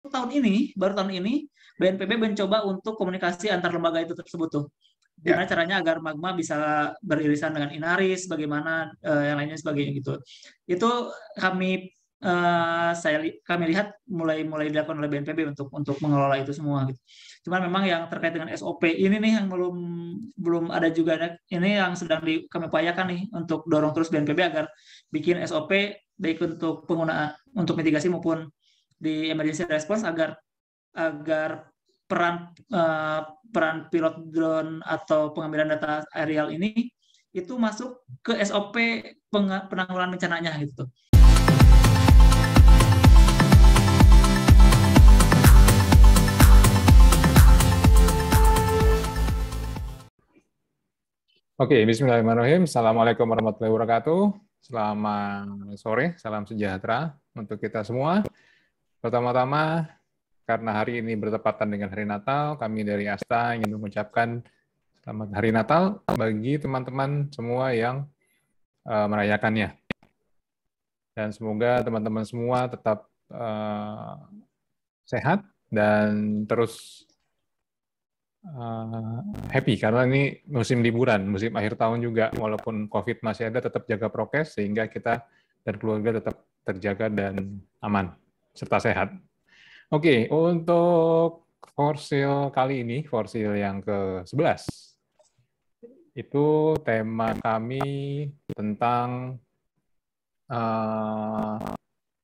baru tahun ini BNPB mencoba untuk komunikasi antar lembaga itu tersebut tuh. Ya. Gimana caranya agar Magma bisa beririsan dengan Inaris, bagaimana yang lainnya sebagainya gitu. Itu kami kami lihat mulai mulai dilakukan oleh BNPB untuk mengelola itu semua gitu. Cuman memang yang terkait dengan SOP ini nih yang belum belum ada juga, ini yang sedang kami upayakan nih untuk dorong terus BNPB agar bikin SOP baik untuk penggunaan untuk mitigasi maupun di emergency response agar agar peran peran pilot drone atau pengambilan data aerial ini itu masuk ke SOP penanggulangan bencananya gitu. Oke, bismillahirrahmanirrahim. Assalamualaikum warahmatullahi wabarakatuh. Selamat sore, salam sejahtera untuk kita semua. Pertama-tama, karena hari ini bertepatan dengan hari Natal, kami dari ASTA ingin mengucapkan selamat hari Natal bagi teman-teman semua yang merayakannya. Dan semoga teman-teman semua tetap sehat dan terus happy karena ini musim liburan, musim akhir tahun juga, walaupun COVID masih ada, tetap jaga prokes sehingga kita dan keluarga tetap terjaga dan aman serta sehat. Oke, untuk Forsil kali ini, Forsil yang ke-11, itu tema kami tentang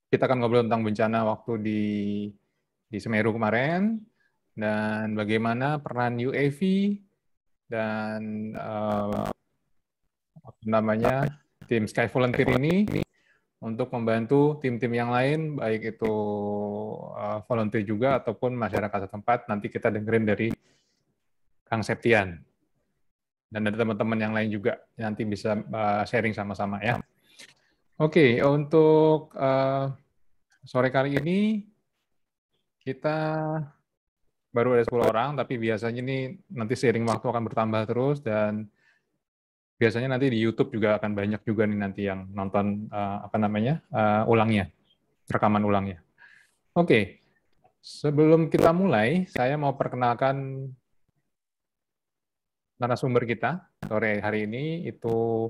kita akan ngobrol tentang bencana waktu di Semeru kemarin, dan bagaimana peran UAV dan tim Sky Volunteer ini untuk membantu tim-tim yang lain, baik itu volunteer juga ataupun masyarakat setempat. Nanti kita dengerin dari Kang Septian dan dari teman-teman yang lain juga nanti bisa sharing sama-sama ya. Oke, untuk sore kali ini kita baru ada 10 orang, tapi biasanya ini nanti seiring waktu akan bertambah terus, dan biasanya nanti di YouTube juga akan banyak juga nih nanti yang nonton ulangnya, rekaman ulangnya. Oke, sebelum kita mulai, saya mau perkenalkan narasumber kita sore hari ini, itu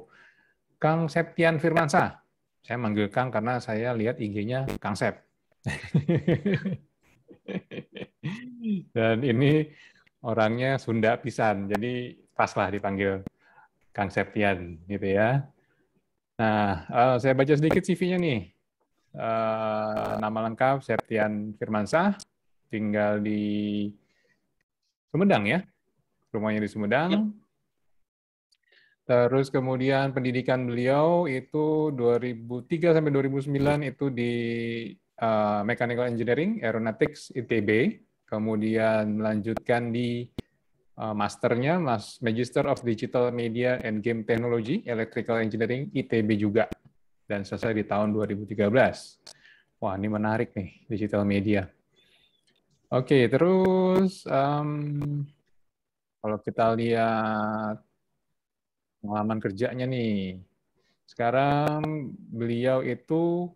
Kang Septian Firmansyah. Saya manggil Kang karena saya lihat IG-nya Kang Sep. Dan ini orangnya Sunda pisan, jadi paslah dipanggil Kang Septian, gitu ya. Nah, saya baca sedikit CV-nya nih. Nama lengkap Septian Firmansyah, tinggal di Sumedang ya, rumahnya di Sumedang. Yep. Terus kemudian pendidikan beliau itu 2003 sampai 2009 itu di Mechanical Engineering, Aeronautics ITB. Kemudian melanjutkan di masternya, Magister of Digital Media and Game Technology, Electrical Engineering ITB juga. Dan selesai di tahun 2013. Wah, ini menarik nih, digital media. Oke, terus kalau kita lihat pengalaman kerjanya nih, sekarang beliau itu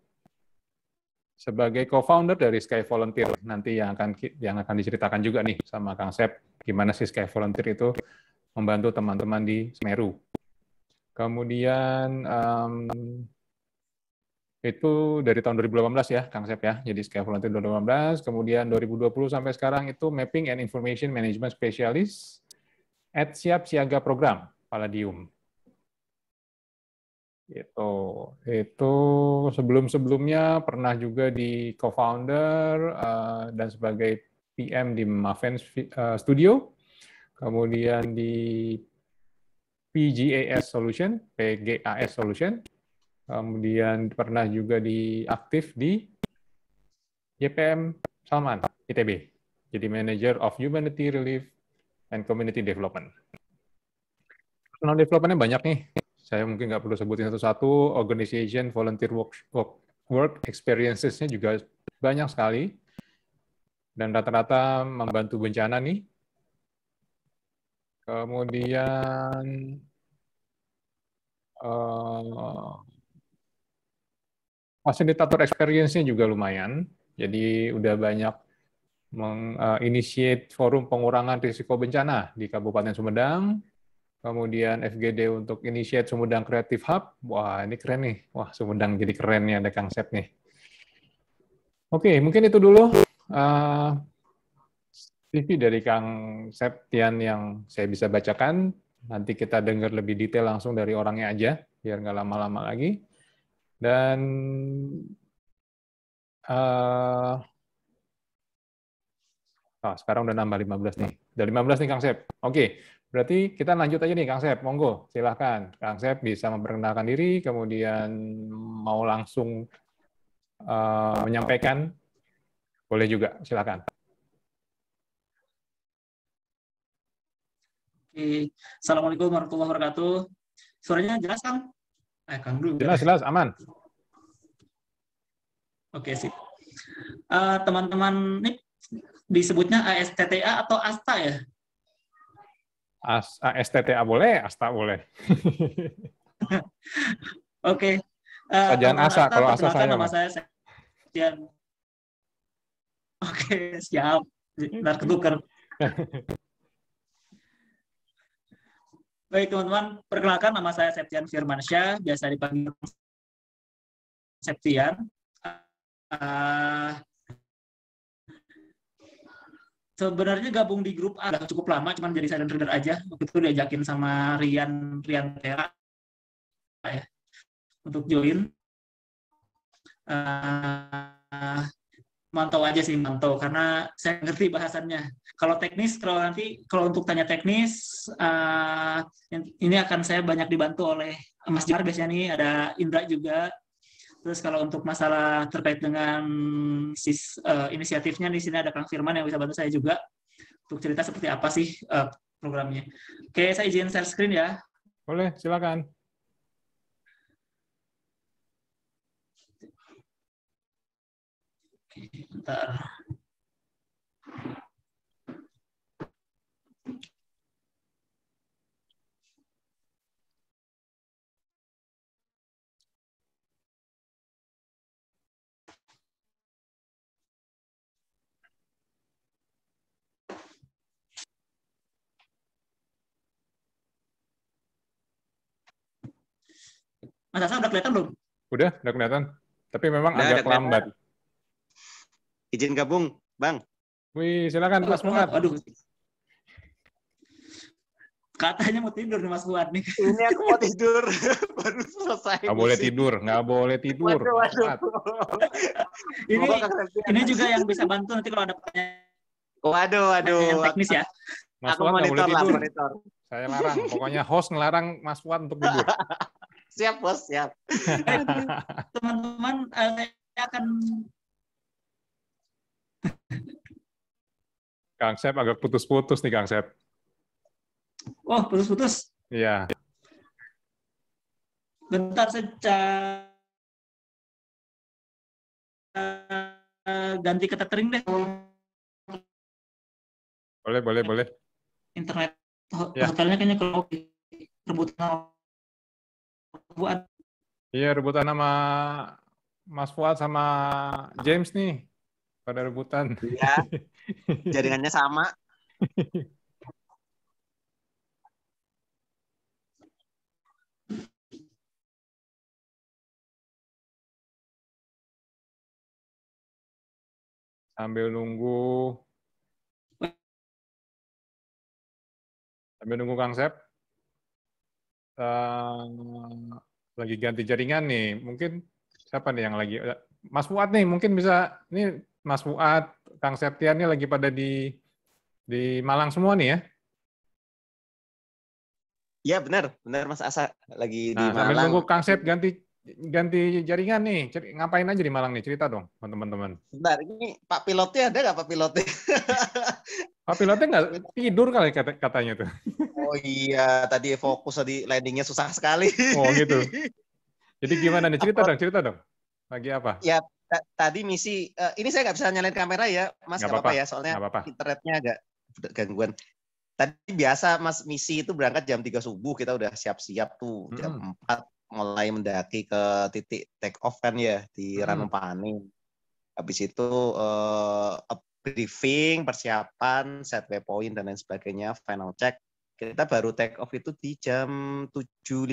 sebagai co-founder dari Sky Volunteer, nanti yang akan diceritakan juga nih sama Kang Sep, gimana sih Sky Volunteer itu membantu teman-teman di Semeru. Kemudian itu dari tahun 2018 ya, Kang Sep ya, jadi Sky Volunteer 2018, kemudian 2020 sampai sekarang itu Mapping and Information Management Specialist at Siap Siaga Program, Palladium. Itu sebelum-sebelumnya pernah juga di co-founder dan sebagai PM di Maven Studio, kemudian di PGAS Solution, PGAS Solution, kemudian pernah juga aktif di YPM Salman, ITB, jadi Manager of Humanity Relief and Community Development. Personal development-nya banyak nih, saya mungkin nggak perlu sebutin satu-satu. Organization, volunteer work experiences-nya juga banyak sekali, dan rata-rata membantu bencana nih. Kemudian fasilitator experience-nya juga lumayan, jadi udah banyak menginitiate forum pengurangan risiko bencana di Kabupaten Sumedang. Kemudian FGD untuk initiate Sumedang Creative Hub. Wah, ini keren nih. Wah, Sumedang jadi keren nih, ada Kang Sep nih. Oke, mungkin itu dulu CV dari Kang Septian yang saya bisa bacakan. Nanti kita dengar lebih detail langsung dari orangnya aja, biar nggak lama-lama lagi. Dan sekarang udah nambah 15 nih. Udah 15 nih Kang Sep. Oke, berarti kita lanjut aja nih Kang Sep. Monggo, silahkan. Kang Sep bisa memperkenalkan diri, kemudian mau langsung menyampaikan, boleh juga, silahkan. Assalamualaikum warahmatullahi wabarakatuh. Suaranya jelas, Kang? Kang dulu. Jelas, aman. Oke, sip. Teman-teman, ini disebutnya ASTTA atau ASTA ya? ASTTA boleh, ASTA boleh. Oke. Jangan ASA, kalau ASA saya. Nama saya Septian. Oke, siap. Ntar ketukar. Baik teman-teman, perkenalkan nama saya Septian Firmansyah, biasa dipanggil Septian. Sebenarnya gabung di grup A udah cukup lama, cuman jadi silent reader aja. Waktu itu diajakin sama Rian Tera ya, untuk join. Mantau aja sih, mantau, karena saya ngerti bahasannya. Kalau teknis, kalau untuk tanya teknis, ini akan saya banyak dibantu oleh Mas Jar biasanya nih, ada Indra juga. Terus kalau untuk masalah terkait dengan inisiatifnya, di sini ada Kang Firman yang bisa bantu saya juga untuk cerita seperti apa sih programnya. Oke, saya izin share screen ya. Boleh, silakan. Oke, bentar. Mas Asa udah kelihatan belum? Udah kelihatan. Tapi memang agak lambat. Izin gabung, Bang. Wih, silakan Mas Fuad. Aduh. Katanya mau tidur nih Mas Fuad nih. Ini aku mau tidur. Baru selesai. Nggak boleh tidur, nggak boleh tidur. Waduh. Ini juga yang bisa bantu nanti kalau ada pertanyaan. Waduh. Yang teknis ya. Mas Fuad nggak boleh tidur. Saya larang. Pokoknya host ngelarang Mas Fuad untuk tidur. Siap, Bos, siap. Teman-teman, saya akan... Kang Sep agak putus-putus nih, Kang Sep. Oh, putus-putus? Iya. Bentar saja. Ganti ke tethering deh. Boleh. Internet hotelnya kayaknya kalau rebutan buat. Iya, rebutan sama Mas Fuad sama James nih. Pada rebutan. Iya. Jaringannya sama. Sambil nunggu Kang Sep. Lagi ganti jaringan nih. Mungkin siapa nih yang lagi? Mas Fuad nih, mungkin bisa. Ini Mas Fuad, Kang Septian nih lagi pada di Malang semua nih ya? Iya benar Mas Asa lagi di Malang. Sambil nunggu Kang Sep ganti jaringan nih. Ngapain aja di Malang nih? Cerita dong, teman-teman. Bentar, ini Pak pilotnya ada nggak Pak pilotnya? Pak pilotnya nggak tidur kali katanya tuh. Oh iya, tadi fokus tadi landingnya susah sekali. Oh gitu. Jadi gimana nih? Cerita dong. Lagi apa? Ya, tadi misi, ini saya nggak bisa nyalain kamera ya, Mas, nggak apa-apa ya, soalnya internetnya agak gangguan. Tadi biasa, Mas, misi itu berangkat jam 3 subuh, kita udah siap-siap tuh, jam 4 mulai mendaki ke titik take off kan ya, di Ranupane. Habis itu briefing, persiapan, set waypoint dan lain sebagainya, final check. Kita baru take off itu di jam 7.50.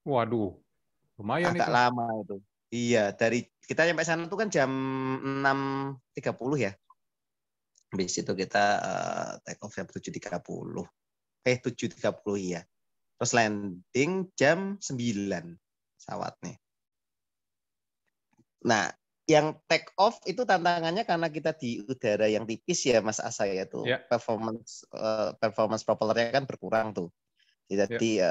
Waduh, lumayan agak itu. lama itu. Iya, dari kita sampai sana tuh kan jam 6.30 ya. Habis itu kita take off jam 7.30. 7.30 ya. Terus landing jam 9 pesawatnya. Nah, yang take off itu tantangannya karena kita di udara yang tipis ya Mas Asa ya tuh. Yeah. Performance propellernya kan berkurang tuh. Jadi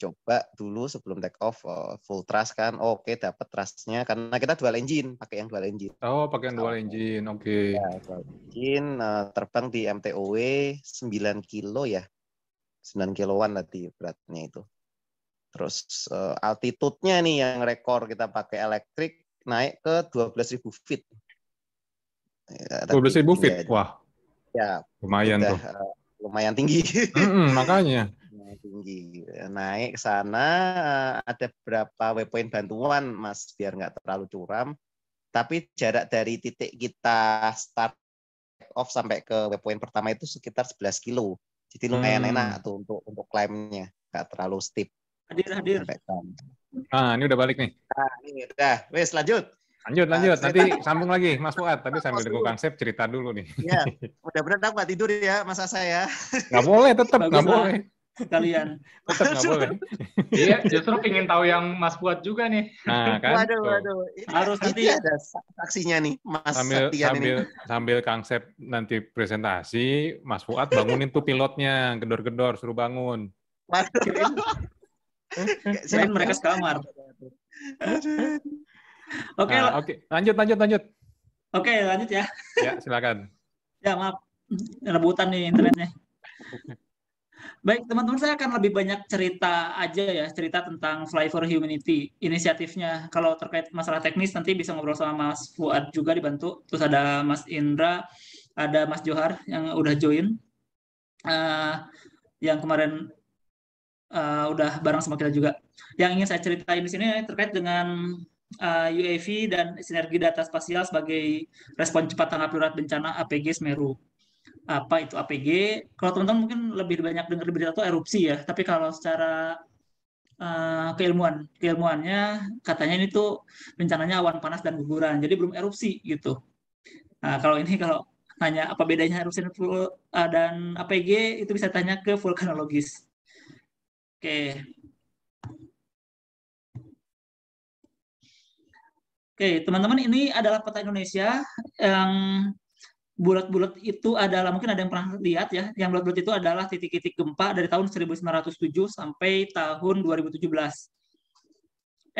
coba dulu sebelum take off full thrust kan. Oke, dapat thrustnya karena kita dual engine, pakai yang dual engine. Oh, pakai yang dual engine. Oke. Ya, dual engine terbang di MTOW 9 kilo ya. 9 kiloan tadi beratnya itu. Terus altitude-nya nih yang rekor kita pakai elektrik naik ke 12.000 feet. Ya, 12.000 feet? Wah. Ya, lumayan tuh. Lumayan tinggi. Makanya. Tinggi. Naik ke sana ada beberapa waypoint bantuan, Mas, biar nggak terlalu curam. Tapi jarak dari titik kita start off sampai ke waypoint pertama itu sekitar 11 kilo. Jadi lumayan enak tuh untuk climb-nya, nggak terlalu steep. Hadir. Ini udah balik nih. Ini udah. Wes, lanjut. Lanjut. Nanti sambung lagi, Mas Fuad. Tapi sambil nunggu Kang Sep cerita dulu nih. Iya. Mudah-mudahan nggak tidur ya, Mas Asa ya. Nggak boleh, tetap nggak boleh. Kalian. Tetap nggak boleh. Iya, justru pengen tahu yang Mas Fuad juga nih. Nah, kan. Waduh. Harus nanti ada saksinya nih, Mas Septian ini. Sambil Kang Sep nanti presentasi, Mas Fuad bangunin tuh pilotnya, gedor-gedor, suruh bangun. Selain mereka sekamar. Oke, lanjut. Oke, lanjut ya. Ya, silakan. Ya, maaf. Rebutan nih internetnya. Baik, teman-teman, saya akan lebih banyak cerita aja ya, cerita tentang Fly for Humanity, inisiatifnya. Kalau terkait masalah teknis, nanti bisa ngobrol sama Mas Fuad juga dibantu. Terus ada Mas Indra, ada Mas Johar yang udah join. Yang kemarin udah bareng sama kita juga. Yang ingin saya ceritain di sini terkait dengan UAV dan sinergi data spasial sebagai respon cepat tanggap darurat bencana APG Semeru. Apa itu APG? Kalau teman-teman mungkin lebih banyak dengar berita itu erupsi ya. Tapi kalau secara keilmuannya katanya ini tuh bencananya awan panas dan guguran. Jadi belum erupsi gitu. Nah, kalau nanya apa bedanya erupsi dan APG itu bisa tanya ke vulkanologis. Oke, teman-teman, ini adalah peta Indonesia yang bulat-bulat itu adalah, mungkin ada yang pernah lihat ya, yang bulat-bulat itu adalah titik-titik gempa dari tahun 1907 sampai tahun 2017. 1917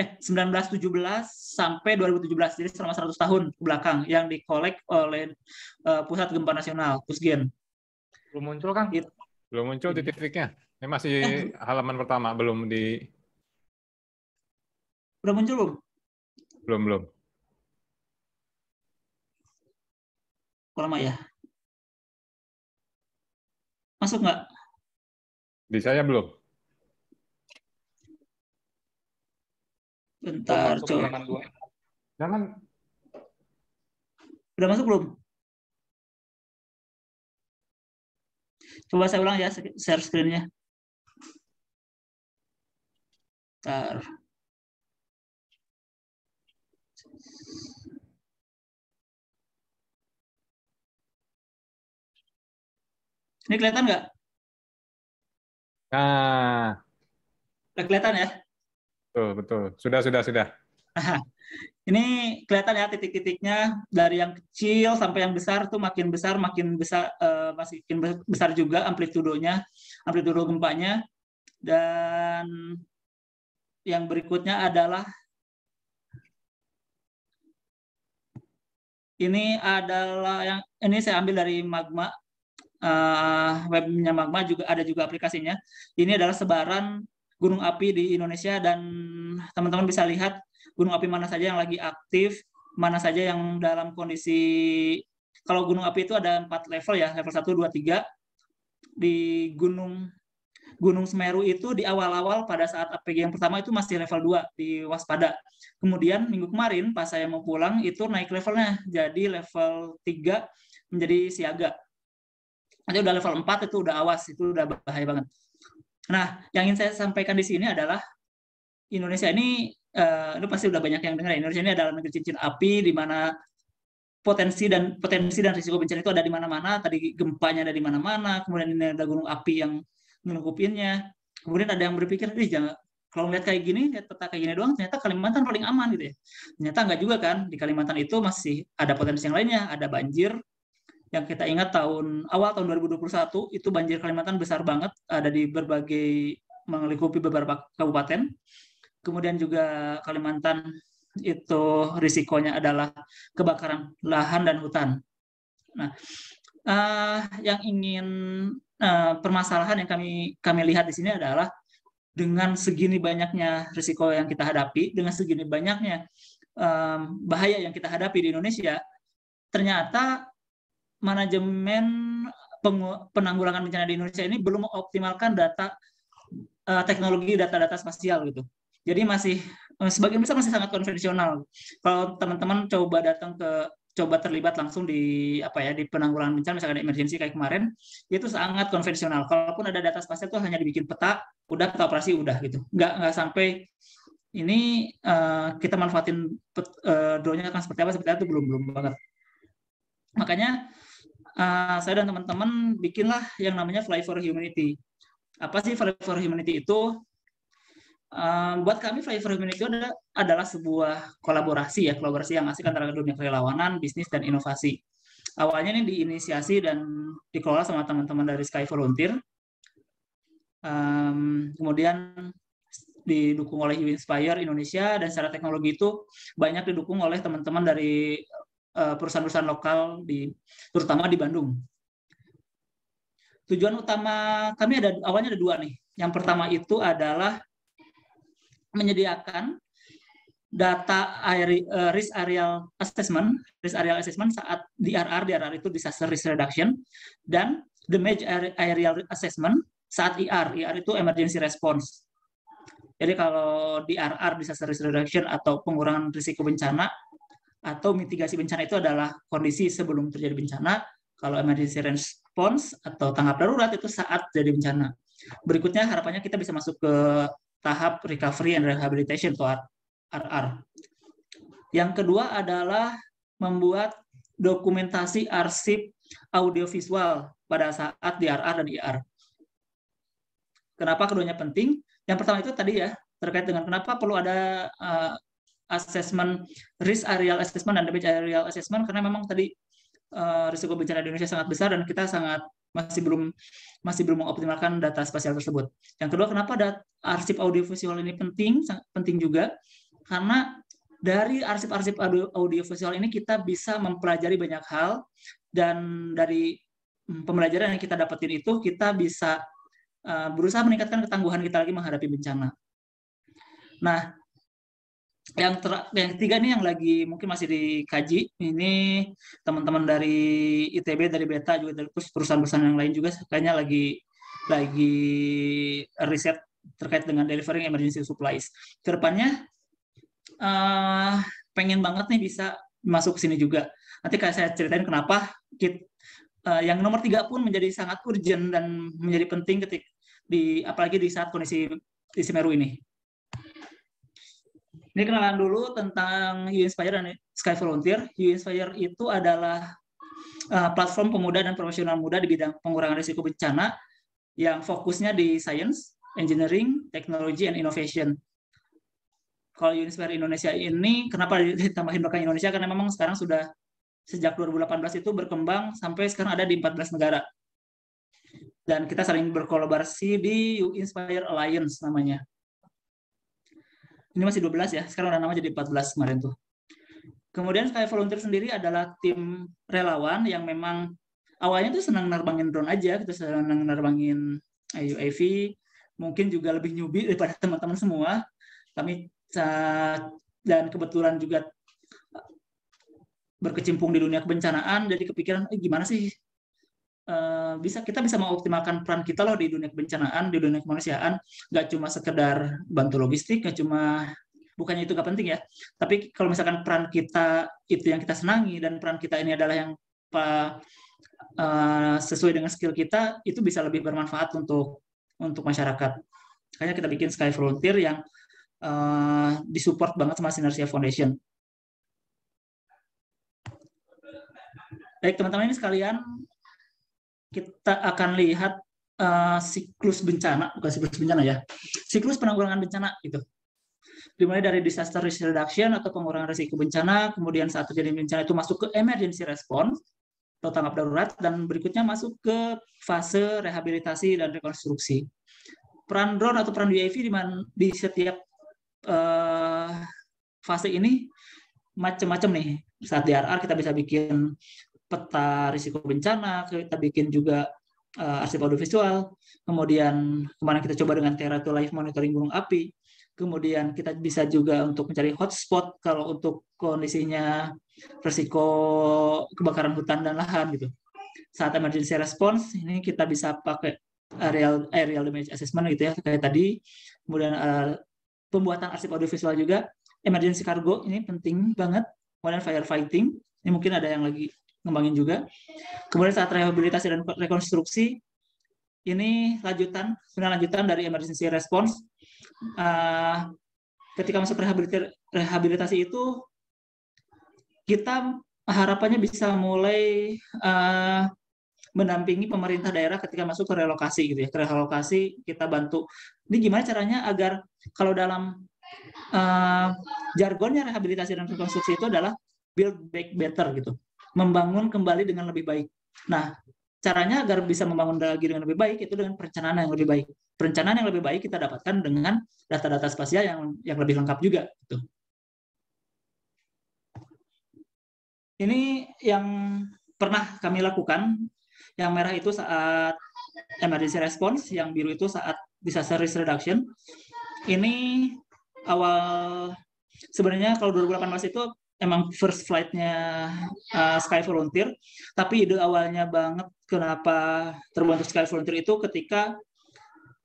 sampai 2017, jadi selama 100 tahun ke belakang yang dikolek oleh Pusat Gempa Nasional, Pusgen. Belum muncul, Kang? Belum muncul titik-titiknya. Ini masih halaman pertama, belum di... Udah muncul belum? Belum. Lama ya? Masuk nggak? Di saya belum. Bentar, coba. Jangan. Udah masuk belum? Coba saya ulang ya, share screen-nya. Bentar. Ini kelihatan nggak? Nah. Udah kelihatan ya? Betul. Sudah. Ini kelihatan ya titik-titiknya dari yang kecil sampai yang besar tuh makin besar juga amplitudonya, amplitudo gempanya. Dan yang berikutnya adalah ini saya ambil dari Magma. Webnya Magma juga ada juga aplikasinya. Ini adalah sebaran gunung api di Indonesia dan teman-teman bisa lihat gunung api mana saja yang lagi aktif, mana saja yang dalam kondisi, kalau gunung api itu ada 4 level ya, level 1, 2, 3. Di Gunung Semeru itu di awal-awal pada saat APG yang pertama itu masih level 2 di waspada. Kemudian minggu kemarin pas saya mau pulang itu naik levelnya jadi level 3 menjadi siaga. Nanti udah level 4 itu udah awas, itu udah bahaya banget. Nah, yang ingin saya sampaikan di sini adalah Indonesia ini pasti udah banyak yang dengar. Indonesia ini adalah negeri cincin api, di mana potensi dan risiko bencana itu ada di mana-mana. Tadi gempanya ada di mana-mana, kemudian ini ada gunung api yang melingkupinya. Kemudian ada yang berpikir, jangan, kalau ngeliat kayak gini, lihat peta kayak gini doang, ternyata Kalimantan paling aman gitu ya. Ternyata enggak juga kan, di Kalimantan itu masih ada potensi yang lainnya, ada banjir. Yang kita ingat awal tahun 2021 itu banjir Kalimantan besar banget, ada di berbagai, melingkupi beberapa kabupaten. Kemudian juga Kalimantan itu risikonya adalah kebakaran lahan dan hutan. Nah, yang ingin permasalahan yang kami lihat di sini adalah dengan segini banyaknya risiko yang kita hadapi, dengan segini banyaknya bahaya yang kita hadapi di Indonesia, ternyata manajemen penanggulangan bencana di Indonesia ini belum mengoptimalkan teknologi data-data spasial gitu. Jadi sebagian besar masih sangat konvensional. Kalau teman-teman coba terlibat langsung di penanggulangan bencana, misalkan emergency kayak kemarin, itu sangat konvensional. Kalaupun ada data spasial itu hanya dibikin peta, udah kita operasi udah gitu. Nggak sampai ini kita manfaatin drone-nya akan seperti apa itu belum banget. Makanya saya dan teman-teman bikinlah yang namanya Fly for Humanity. Apa sih Fly for Humanity itu? Buat kami Fly for Humanity itu adalah sebuah kolaborasi yang asik antara dunia kerelawanan, bisnis, dan inovasi. Awalnya ini diinisiasi dan dikelola sama teman-teman dari Sky Volunteer. Kemudian didukung oleh U-Inspire Indonesia, dan secara teknologi itu banyak didukung oleh teman-teman dari perusahaan-perusahaan lokal terutama di Bandung. Tujuan utama kami awalnya ada dua nih. Yang pertama itu adalah menyediakan data risk areal assessment saat DRR itu disaster risk reduction, dan damage areal assessment saat IR itu emergency response. Jadi kalau DRR disaster risk reduction atau pengurangan risiko bencana atau mitigasi bencana itu adalah kondisi sebelum terjadi bencana. Kalau emergency response atau tanggap darurat itu saat terjadi bencana. Berikutnya harapannya kita bisa masuk ke tahap recovery and rehabilitation atau RR. Yang kedua adalah membuat dokumentasi arsip audiovisual pada saat DRR dan IR. Kenapa keduanya penting? Yang pertama itu tadi ya, terkait dengan kenapa perlu ada assessment, risk areal assessment dan damage areal assessment, karena memang tadi risiko bencana di Indonesia sangat besar dan kita masih belum mengoptimalkan data spasial tersebut. Yang kedua, kenapa arsip audiovisual ini sangat penting juga, karena dari arsip-arsip audiovisual ini kita bisa mempelajari banyak hal, dan dari pembelajaran yang kita dapetin itu kita bisa berusaha meningkatkan ketangguhan kita lagi menghadapi bencana. Nah, yang ketiga nih yang lagi mungkin masih dikaji, ini teman-teman dari ITB, dari Beta, juga dari perusahaan-perusahaan yang lain juga kayaknya lagi riset terkait dengan delivering emergency supplies. Kedepannya pengen banget nih bisa masuk ke sini juga. Nanti kayak saya ceritain kenapa yang nomor 3 pun menjadi sangat urgent dan menjadi penting apalagi di saat kondisi di Semeru ini. Ini kenalan dulu tentang U-Inspire dan Sky Volunteer. U-Inspire itu adalah platform pemuda dan profesional muda di bidang pengurangan risiko bencana yang fokusnya di science, engineering, technology, and innovation. Kalau U-Inspire Indonesia ini, kenapa ditambahin belakang Indonesia? Karena memang sekarang sudah sejak 2018 itu berkembang sampai sekarang ada di 14 negara. Dan kita saling berkolaborasi di U-Inspire Alliance namanya. Ini masih 12 ya, sekarang udah nama jadi 14 kemarin tuh. Kemudian Sky Volunteer sendiri adalah tim relawan yang memang awalnya tuh senang nerbangin drone aja, gitu, senang nerbangin UAV, mungkin juga lebih newbie daripada teman-teman semua. Kami dan kebetulan juga berkecimpung di dunia kebencanaan, jadi kepikiran gimana sih kita bisa mengoptimalkan peran kita loh di dunia kebencanaan, di dunia kemanusiaan, nggak cuma sekedar bantu logistik, bukannya itu nggak penting ya, tapi kalau misalkan peran kita itu yang kita senangi dan peran kita ini adalah yang sesuai dengan skill kita itu bisa lebih bermanfaat untuk masyarakat. Makanya kita bikin Sky Frontier yang disupport banget sama Synertia Foundation. Baik teman-teman ini sekalian, kita akan lihat siklus bencana, bukan siklus bencana ya, siklus penanggulangan bencana gitu. Dimulai dari disaster risk reduction atau pengurangan risiko bencana, kemudian saat terjadi bencana itu masuk ke emergency response atau tanggap darurat, dan berikutnya masuk ke fase rehabilitasi dan rekonstruksi. Peran drone atau peran UAV di setiap fase ini macam-macam nih. Saat di RR kita bisa bikin peta risiko bencana, kita bikin juga arsip audiovisual, kemudian kemarin kita coba dengan Terra itu live monitoring gunung api, kemudian kita bisa juga untuk mencari hotspot kalau untuk kondisinya risiko kebakaran hutan dan lahan gitu. Saat emergency response ini kita bisa pakai aerial damage assessment gitu ya kayak tadi, kemudian pembuatan arsip audiovisual juga, emergency cargo ini penting banget, kemudian firefighting ini mungkin ada yang lagi ngembangin juga. Kemudian saat rehabilitasi dan rekonstruksi, ini sebenarnya lanjutan dari emergency response. Ketika masuk rehabilitasi itu, kita harapannya bisa mulai mendampingi pemerintah daerah ketika masuk ke relokasi gitu ya. Ke relokasi kita bantu. Ini gimana caranya agar kalau dalam jargonnya rehabilitasi dan rekonstruksi itu adalah build back better gitu. Membangun kembali dengan lebih baik. Nah, caranya agar bisa membangun lagi dengan lebih baik itu dengan perencanaan yang lebih baik. Perencanaan yang lebih baik kita dapatkan dengan data-data spasial yang lebih lengkap juga. Gitu. Ini yang pernah kami lakukan. Yang merah itu saat emergency response, yang biru itu saat disaster risk reduction. Ini awal sebenarnya kalau 2018 itu emang first flight-nya Sky Frontier, tapi ide awalnya banget kenapa terbentuk Sky Frontier itu ketika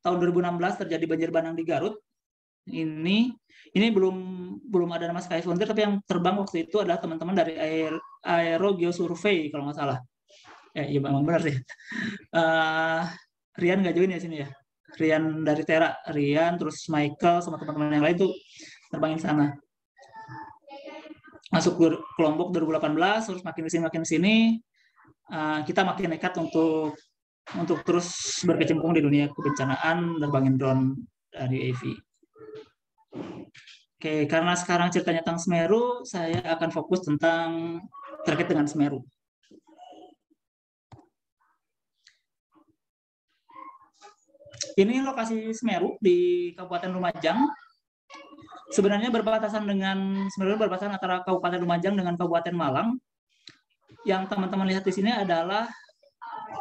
tahun 2016 terjadi banjir bandang di Garut. Ini belum ada nama Sky Frontier, tapi yang terbang waktu itu adalah teman-teman dari Aero Geosurvey kalau nggak salah. Iya memang benar sih. Rian nggak join ya sini ya. Rian dari Terra, Rian, terus Michael sama teman-teman yang lain tuh terbangin sana. Masuk ke Lombok 2018, terus makin ke sini kita makin nekat untuk terus berkecimpung di dunia kebencanaan, nerbangin drone dari UAV. Oke, karena sekarang ceritanya tentang Semeru, saya akan fokus terkait dengan Semeru. Ini lokasi Semeru di Kabupaten Lumajang. Sebenarnya berbatasan antara Kabupaten Lumajang dengan Kabupaten Malang. Yang teman-teman lihat di sini adalah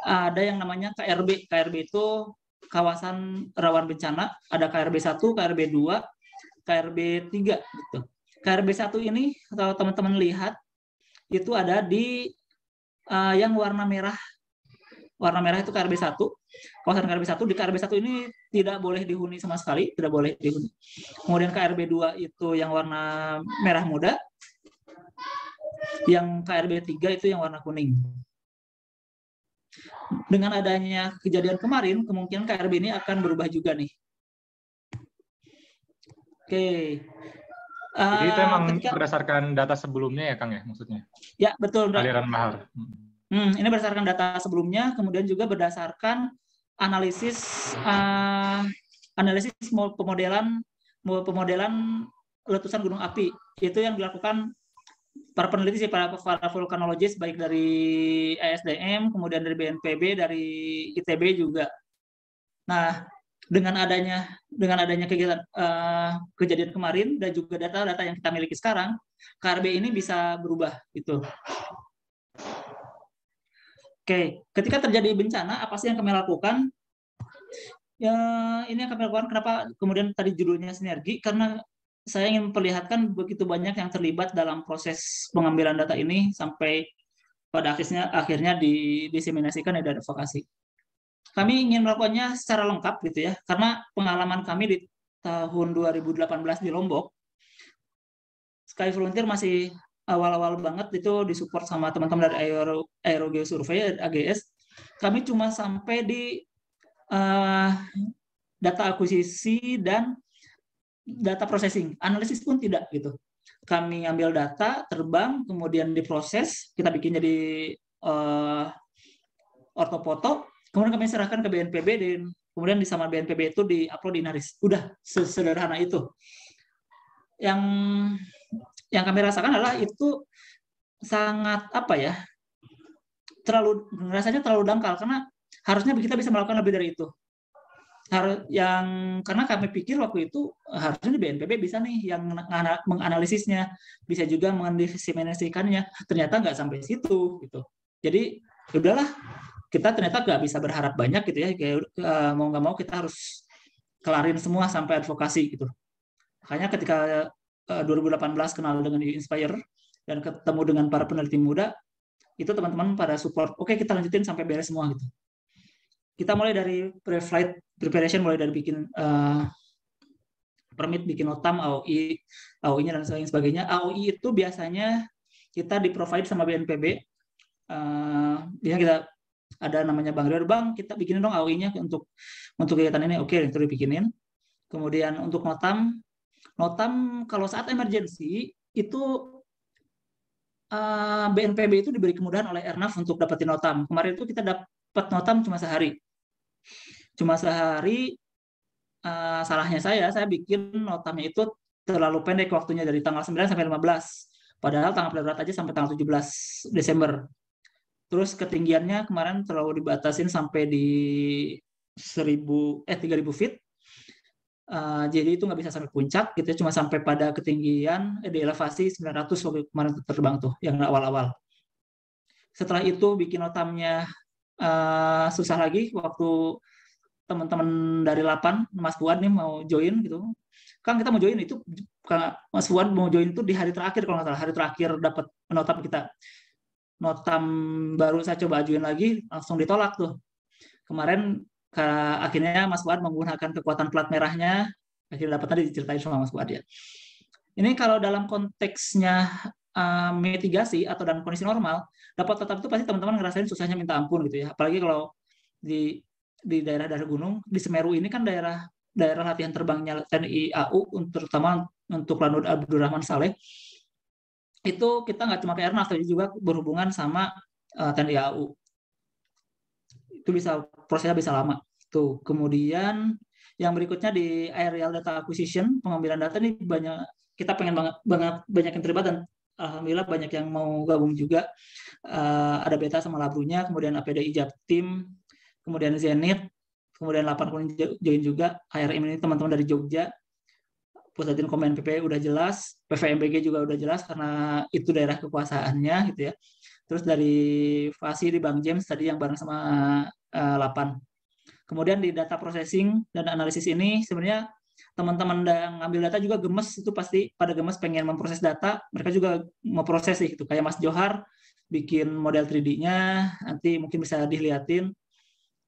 ada yang namanya KRB. KRB itu kawasan rawan bencana. Ada KRB 1, KRB 2, KRB 3 gitu. KRB 1 ini kalau teman-teman lihat itu ada di yang warna merah. Warna merah itu KRB 1. Kawasan KRB 1, di KRB 1 ini tidak boleh dihuni sama sekali, tidak boleh dihuni. Kemudian KRB 2 itu yang warna merah muda. Yang KRB 3 itu yang warna kuning. Dengan adanya kejadian kemarin, kemungkinan KRB ini akan berubah juga nih. Oke. Jadi itu emang berdasarkan data sebelumnya ya, Kang ya, maksudnya? Ya, betul. Aliran lahar. Ini berdasarkan data sebelumnya, kemudian juga berdasarkan analisis pemodelan letusan gunung api. Itu yang dilakukan para peneliti, para vulkanologis baik dari ASDM, kemudian dari BNPB, dari ITB juga. Nah, dengan adanya kegiatan kejadian kemarin dan juga data-data yang kita miliki sekarang, KRB ini bisa berubah gitu. Oke, ketika terjadi bencana, apa sih yang kami lakukan? Ya, ini yang kami lakukan. Kenapa kemudian tadi judulnya sinergi? Karena saya ingin memperlihatkan begitu banyak yang terlibat dalam proses pengambilan data ini sampai pada akhirnya didiseminasikan dan advokasi. Kami ingin melakukannya secara lengkap gitu ya, karena pengalaman kami di tahun 2018 di Lombok, Sky Frontier masih awal-awal banget itu disupport sama teman-teman dari Aerogeosurvey AGS, kami cuma sampai di data akuisisi dan data processing, analisis pun tidak gitu. Kami ambil data, terbang, kemudian diproses, kita bikin jadi ortofoto, kemudian kami serahkan ke BNPB, dan kemudian di sama BNPB itu diupload di Inaris. Udah sesederhana itu. Yang kami rasakan adalah itu sangat rasanya terlalu dangkal, karena harusnya kita bisa melakukan lebih dari itu. Karena kami pikir waktu itu harusnya di BNPB bisa nih yang menganalisisnya, bisa juga mendiseminasikannya. Ternyata nggak sampai situ gitu. Jadi udahlah, kita ternyata nggak bisa berharap banyak gitu ya. Kayak mau nggak mau kita harus kelarin semua sampai advokasi gitu. Makanya ketika 2018 kenal dengan Inspire dan ketemu dengan para peneliti muda, itu teman-teman pada support. Oke, kita lanjutin sampai beres semua gitu. Kita mulai dari pre-flight preparation, mulai dari bikin permit, bikin notam, AOI-nya dan sebagainya. AOI itu biasanya kita di-provide sama BNPB. Biasanya kita ada namanya Bang Rio, Bang, kita bikinin dong AOI-nya untuk kegiatan ini. Oke, itu dibikinin. Kemudian untuk notam kalau saat emergency itu BNPB itu diberi kemudahan oleh Airnav untuk dapetin notam. Kemarin itu kita dapat notam cuma sehari. Salahnya saya bikin notamnya itu terlalu pendek waktunya, dari tanggal 9 sampai 15. Padahal tanggap darurat aja sampai tanggal 17 Desember. Terus ketinggiannya kemarin terlalu dibatasin sampai di 3.000 feet. Jadi itu nggak bisa sampai puncak, gitu, cuma sampai pada ketinggian di elevasi 900 waktu kemarin terbang tuh, yang awal-awal. Setelah itu bikin notamnya susah lagi waktu teman-teman dari 8, Mas Fuad nih mau join gitu. Kang, kita mau join itu, Mas Fuad mau join itu di hari terakhir kalau nggak salah, hari terakhir dapat notam kita. Notam baru saya coba ajuin lagi, langsung ditolak tuh. Kemarin akhirnya Mas Fuad menggunakan kekuatan plat merahnya, akhirnya dapat, tadi diceritain sama Mas Fuad ya. Ini kalau dalam konteksnya mitigasi atau dalam kondisi normal, dapat tetap itu pasti teman-teman ngerasain susahnya minta ampun gitu ya. Apalagi kalau di daerah-daerah gunung, di Semeru ini kan daerah latihan terbangnya TNI AU, terutama untuk Lanut Abdurrahman Saleh. Itu kita nggak cuma ke Airnav, tapi juga berhubungan sama TNI AU. Itu prosesnya bisa lama. Tuh. Kemudian yang berikutnya di aerial data acquisition, pengambilan data ini kita pengen banyak yang terlibat, dan alhamdulillah banyak yang mau gabung juga. Ada Beta sama Labrunya, kemudian APDI Japtim, kemudian Zenit, kemudian 80 join juga. HRM ini teman-teman dari Jogja. Pusdatin Komen PP udah jelas, PVMBG juga udah jelas karena itu daerah kekuasaannya gitu ya. Terus dari Fasi di Bang James tadi yang bareng sama 8. Kemudian di data processing dan analisis ini sebenarnya teman-teman yang ngambil data juga gemes, itu pasti pada gemes pengen memproses data. Mereka juga memproses sih gitu. Kayak Mas Johar bikin model 3D-nya, nanti mungkin bisa dilihatin.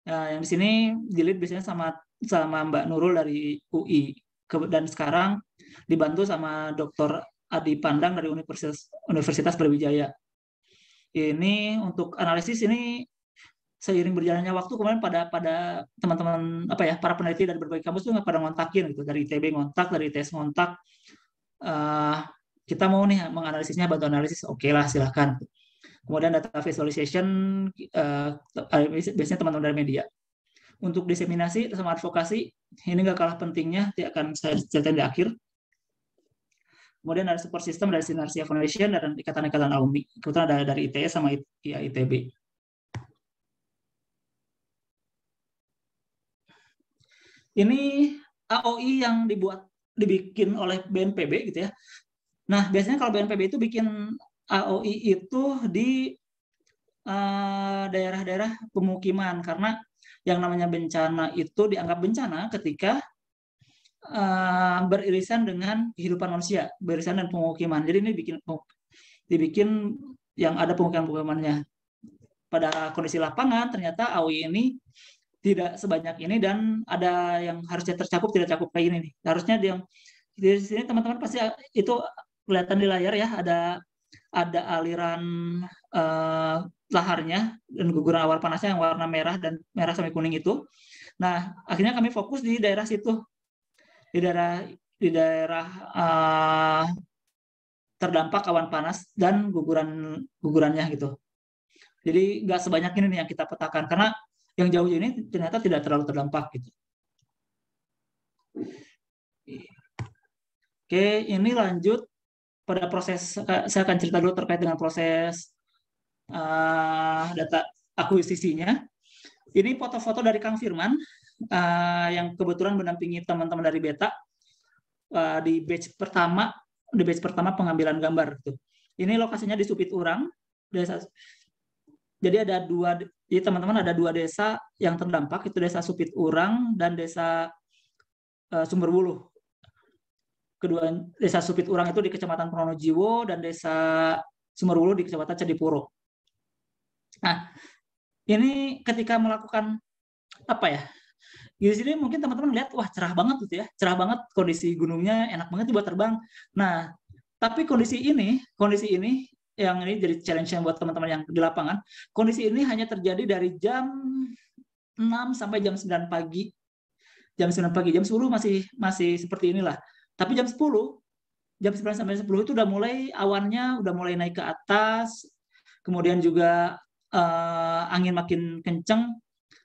Yang di sini di-lead biasanya sama Mbak Nurul dari UI. Dan sekarang dibantu sama Dr. Adi Pandang dari Universitas Brawijaya. Ini untuk analisis ini seiring berjalannya waktu kemarin pada teman-teman para peneliti dari berbagai kampus tuh pada ngontakin gitu, dari ITB ngontak, dari ITS ngontak, kita mau nih menganalisisnya, bantu analisis, oke lah silahkan. Kemudian data visualization biasanya teman-teman dari media. Untuk diseminasi sama advokasi ini nggak kalah pentingnya, nanti akan saya ceritain di akhir. Kemudian ada support system dari Sinarsia Foundation dan ikatan-ikatan alumni. Kebetulan ada dari ITS sama ITB. Ini AOI yang dibikin oleh BNPB gitu ya. Nah, biasanya kalau BNPB itu bikin AOI itu di daerah-daerah pemukiman, karena yang namanya bencana itu dianggap bencana ketika beririsan dengan kehidupan manusia, beririsan dengan pemukiman. Jadi ini dibikin yang ada pemukiman-pemukimannya. Pada kondisi lapangan ternyata AOI ini tidak sebanyak ini, dan ada yang harusnya tercakup tidak cakup kayak ini nih. Harusnya di sini teman-teman pasti itu kelihatan di layar ya, ada aliran laharnya dan guguran awan panasnya yang warna merah dan merah sampai kuning itu. Nah, akhirnya kami fokus di daerah situ, di daerah terdampak awan panas dan gugurannya gitu. Jadi nggak sebanyak ini nih yang kita petakan, karena yang jauh ini ternyata tidak terlalu terdampak gitu. Oke, ini lanjut pada proses. Saya akan cerita dulu terkait dengan proses data akuisisinya. Ini foto-foto dari Kang Firman yang kebetulan mendampingi teman-teman dari Beta di batch pertama pengambilan gambar. Ini lokasinya di Supit Urang, desa. Jadi ada teman-teman ada 2 desa yang terdampak, itu Desa Supit Urang dan Desa Sumberwuluh. Kedua Desa Supit Urang itu di Kecamatan Pronojiwo dan Desa Sumberwuluh di Kecamatan Candipuro. Nah, ini ketika melakukan apa ya? Di sini mungkin teman-teman lihat, wah cerah banget gitu ya, cerah banget, kondisi gunungnya enak banget buat terbang. Nah, tapi kondisi ini yang ini jadi challenge yang buat teman-teman yang di lapangan. Kondisi ini hanya terjadi dari jam 6 sampai jam 9 pagi. Jam 9 pagi, jam 10 masih seperti inilah. Tapi jam 9 sampai 10 itu udah mulai awannya udah mulai naik ke atas. Kemudian juga angin makin kenceng.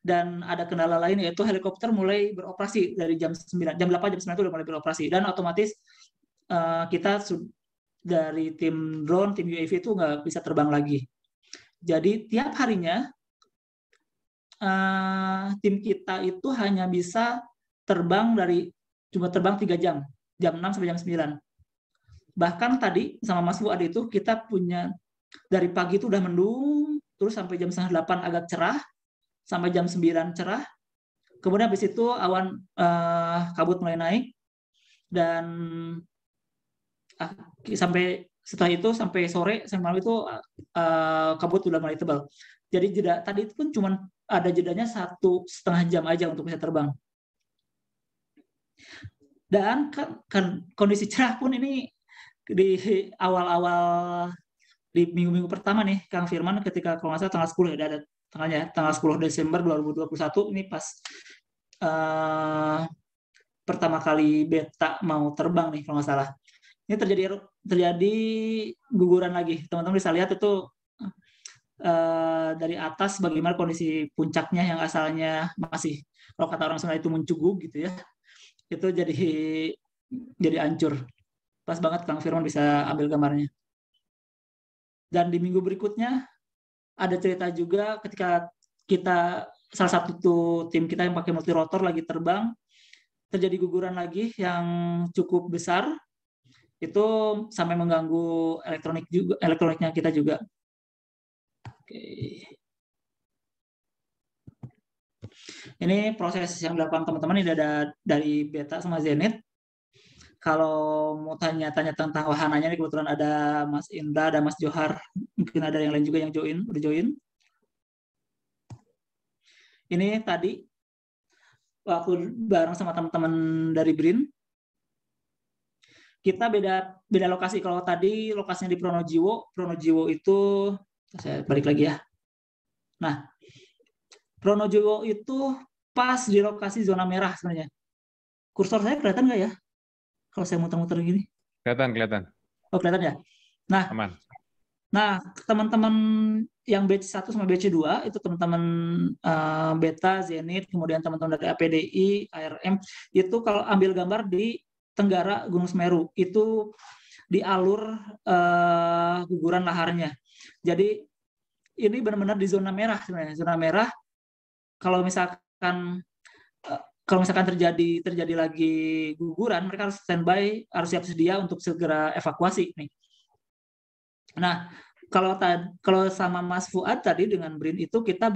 Dan ada kendala lain, yaitu helikopter mulai beroperasi dari jam 8, jam 9 itu udah mulai beroperasi. Dan otomatis kita dari tim drone, tim UAV itu nggak bisa terbang lagi. Jadi tiap harinya tim kita itu hanya bisa cuma terbang 3 jam, jam 6 sampai jam 9. Bahkan tadi sama Mas Fuad itu kita punya dari pagi itu udah mendung, terus sampai jam 7:30 agak cerah, sampai jam 9 cerah. Kemudian habis itu awan kabut mulai naik, dan setelah itu sampai sore, sampai malam itu kabut sudah mulai tebal. Jadi tadi itu pun cuma ada jedanya 1,5 jam aja untuk bisa terbang. Dan kan kondisi cerah pun ini di awal-awal di minggu-minggu pertama nih, Kang Firman ketika kalau nggak salah tanggal 10 ya, ada tanggal 10 Desember 2021 ini pas pertama kali Beta mau terbang nih kalau nggak salah. Ini terjadi guguran lagi. Teman-teman bisa lihat itu dari atas bagaimana kondisi puncaknya yang asalnya masih, kalau kata orang Sunda itu mencugug gitu ya. Itu jadi hancur. Pas banget Kang Firman bisa ambil gambarnya. Dan di minggu berikutnya ada cerita juga ketika salah satu tim kita yang pakai multirotor lagi terbang, terjadi guguran lagi yang cukup besar, itu sampai mengganggu elektroniknya kita juga. Oke. Ini proses yang dilakukan teman-teman, ini ada dari Beta sama Zenith. Kalau mau tanya-tanya tentang wahananya, ini kebetulan ada Mas Indra, ada Mas Johar, mungkin ada yang lain juga yang udah join. Ini tadi waktu bareng sama teman-teman dari BRIN, kita beda lokasi. Kalau tadi lokasinya di Pronojiwo itu, saya balik lagi ya. Nah, Pronojiwo itu pas di lokasi zona merah sebenarnya. Kursor saya kelihatan nggak ya? Kalau saya muter-muter gini. Kelihatan. Oh, kelihatan ya? Nah, aman. Nah, teman-teman yang batch 1 sama batch 2 itu teman-teman Beta, Zenith, kemudian teman-teman dari APDI, ARM, itu kalau ambil gambar di Tenggara Gunung Semeru, itu di alur guguran laharnya. Jadi ini benar-benar di zona merah sebenarnya. Zona merah, kalau misalkan terjadi lagi guguran, mereka harus standby, harus siap sedia untuk segera evakuasi nih. Nah, kalau sama Mas Fuad tadi dengan BRIN itu kita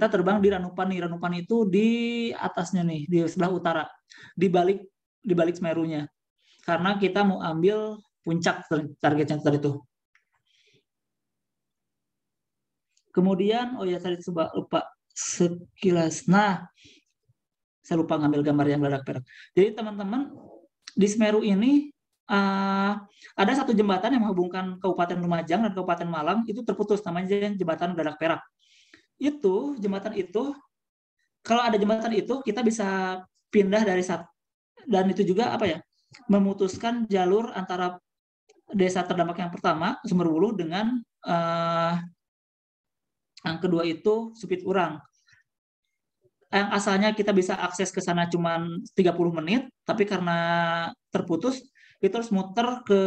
terbang di Ranupan nih. Ranupan itu di atasnya nih, di sebelah utara, di balik Semerunya. Karena kita mau ambil puncak targetnya tadi itu. Kemudian, tadi lupa sekilas. Nah, saya lupa ngambil gambar yang meledak-ledak. Jadi teman-teman di Semeru ini ada satu jembatan yang menghubungkan Kabupaten Lumajang dan Kabupaten Malang itu terputus, namanya jembatan Dadak Perak. Itu jembatan itu, kalau ada jembatan itu kita bisa pindah dari satu, dan itu juga apa ya, memutuskan jalur antara desa terdampak yang pertama Sumberwuluh dengan yang kedua itu Supit Urang. Yang asalnya kita bisa akses ke sana cuma 30 menit, tapi karena terputus itu harus muter ke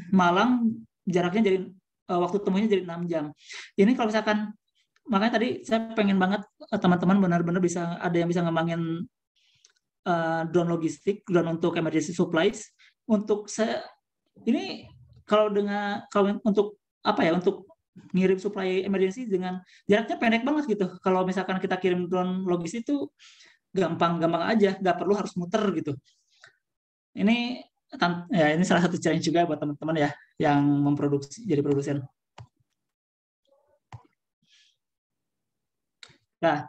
Malang, jaraknya jadi waktu temunya jadi 6 jam. Ini kalau misalkan, makanya tadi saya pengen banget teman-teman benar-benar bisa ada yang bisa ngembangin drone logistik, drone untuk emergency supplies. Untuk saya ini kalau untuk apa ya, untuk ngirim supply emergency dengan jaraknya pendek banget gitu. Kalau misalkan kita kirim drone logistik itu gampang aja, nggak perlu harus muter gitu. Ini salah satu challenge juga buat teman-teman ya yang memproduksi, jadi produsen. Nah,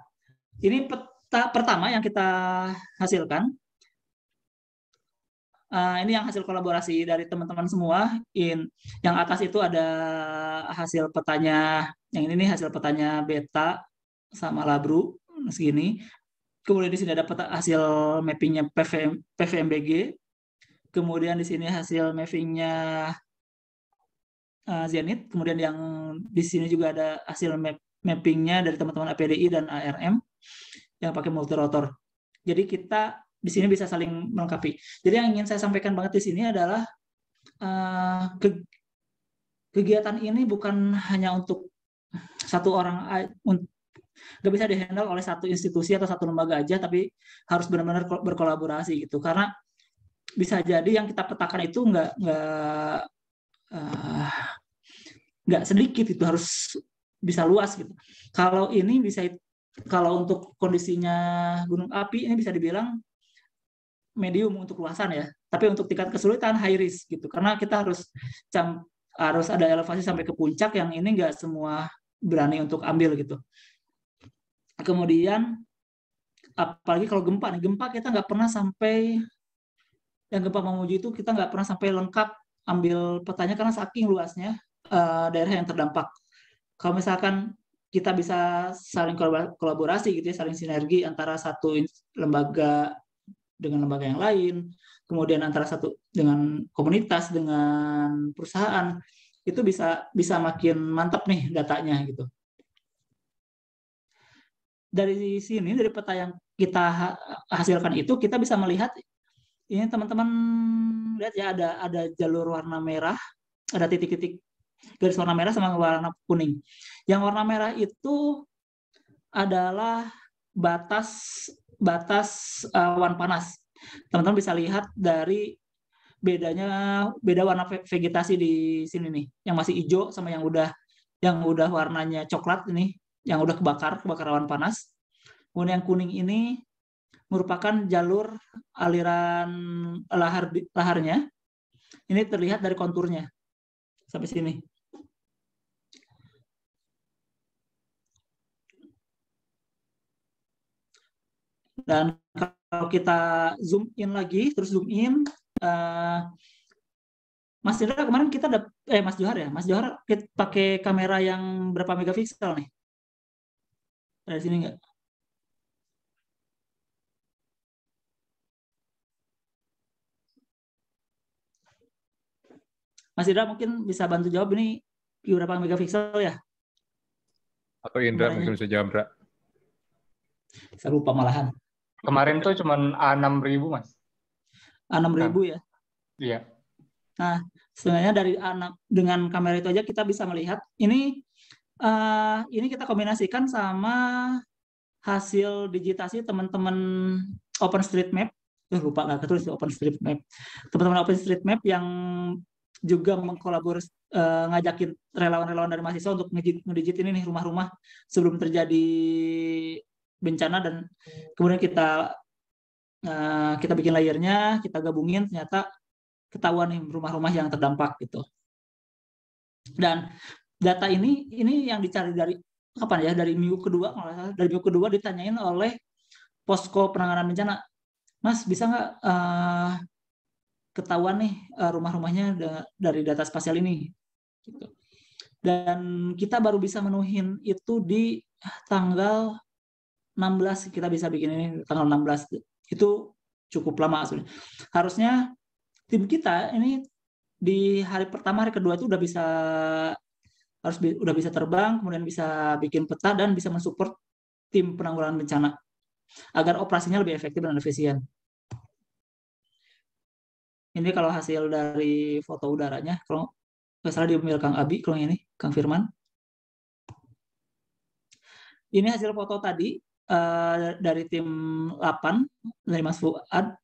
ini peta pertama yang kita hasilkan. Ini yang hasil kolaborasi dari teman-teman semua. Yang atas itu ada hasil petanya, yang ini hasil petanya Beta sama Labru segini. Kemudian di sini ada hasil mappingnya PVMBG. Kemudian di sini hasil mappingnya Zenith. Kemudian yang di sini juga ada hasil mappingnya dari teman-teman APDI dan ARM yang pakai multirotor. Jadi kita di sini bisa saling melengkapi. Jadi yang ingin saya sampaikan banget di sini adalah kegiatan ini bukan hanya untuk satu orang, nggak bisa dihandle oleh satu institusi atau satu lembaga aja, tapi harus benar-benar berkolaborasi gitu. Karena bisa jadi yang kita petakan itu nggak sedikit, itu harus bisa luas gitu. Kalau untuk kondisinya gunung api ini bisa dibilang medium untuk luasan ya, tapi untuk tingkat kesulitan high risk gitu, karena kita harus ada elevasi sampai ke puncak yang ini nggak semua berani untuk ambil gitu. Kemudian apalagi kalau gempa kita nggak pernah sampai, yang gempa Mamuju itu kita nggak pernah sampai lengkap ambil petanya karena saking luasnya daerah yang terdampak. Kalau misalkan kita bisa saling kolaborasi gitu ya, saling sinergi antara satu lembaga dengan lembaga yang lain, kemudian antara satu dengan komunitas, dengan perusahaan, itu bisa makin mantap nih datanya gitu. Dari sini, dari peta yang kita hasilkan itu, kita bisa melihat ini, teman-teman lihat ya, ada jalur warna merah, ada titik-titik garis warna merah sama warna kuning. Yang warna merah itu adalah batas awan panas. Teman-teman bisa lihat dari beda warna vegetasi di sini nih, yang masih hijau sama yang udah warnanya coklat ini, yang udah kebakar awan panas. Kemudian yang kuning ini merupakan jalur aliran laharnya. Ini terlihat dari konturnya sampai sini. Dan kalau kita zoom in lagi, terus zoom in, Mas Indra kemarin kita Mas Johar kita pakai kamera yang berapa megapiksel nih? Dari sini nggak? Mas Indra mungkin bisa bantu jawab, ini berapa megapiksel ya? Atau Indra mungkin bisa jawab, Indra. Saya lupa malahan. Kemarin tuh cuma A6000, Mas. A6000 ya? Iya. Nah, sebenarnya dengan kamera itu aja kita bisa melihat ini kita kombinasikan sama hasil digitasi teman-teman OpenStreetMap. Lupa nggak ketulis OpenStreetMap. Teman-teman OpenStreetMap yang juga mengkolaborasi, ngajakin relawan-relawan dari mahasiswa untuk ngedijit ini nih rumah-rumah sebelum terjadi bencana, dan kemudian kita bikin layernya, kita gabungin, ternyata ketahuan nih rumah-rumah yang terdampak gitu. Dan data ini yang dicari dari kapan ya? Dari minggu kedua ditanyain oleh posko penanganan bencana, Mas bisa nggak ketahuan nih rumah-rumahnya dari data spasial ini. Gitu. Dan kita baru bisa menuhin itu di tanggal 16, kita bisa bikin ini tanggal 16. Itu cukup lama sebenarnya. Harusnya tim kita ini di hari pertama, hari kedua itu udah bisa terbang, kemudian bisa bikin peta dan bisa mensupport tim penanggulangan bencana agar operasinya lebih efektif dan efisien. Ini kalau hasil dari foto udaranya, kalau nggak salah diambil Kang Abi, kalau ini Kang Firman. Ini hasil foto tadi dari tim 8 dari Mas Fuad.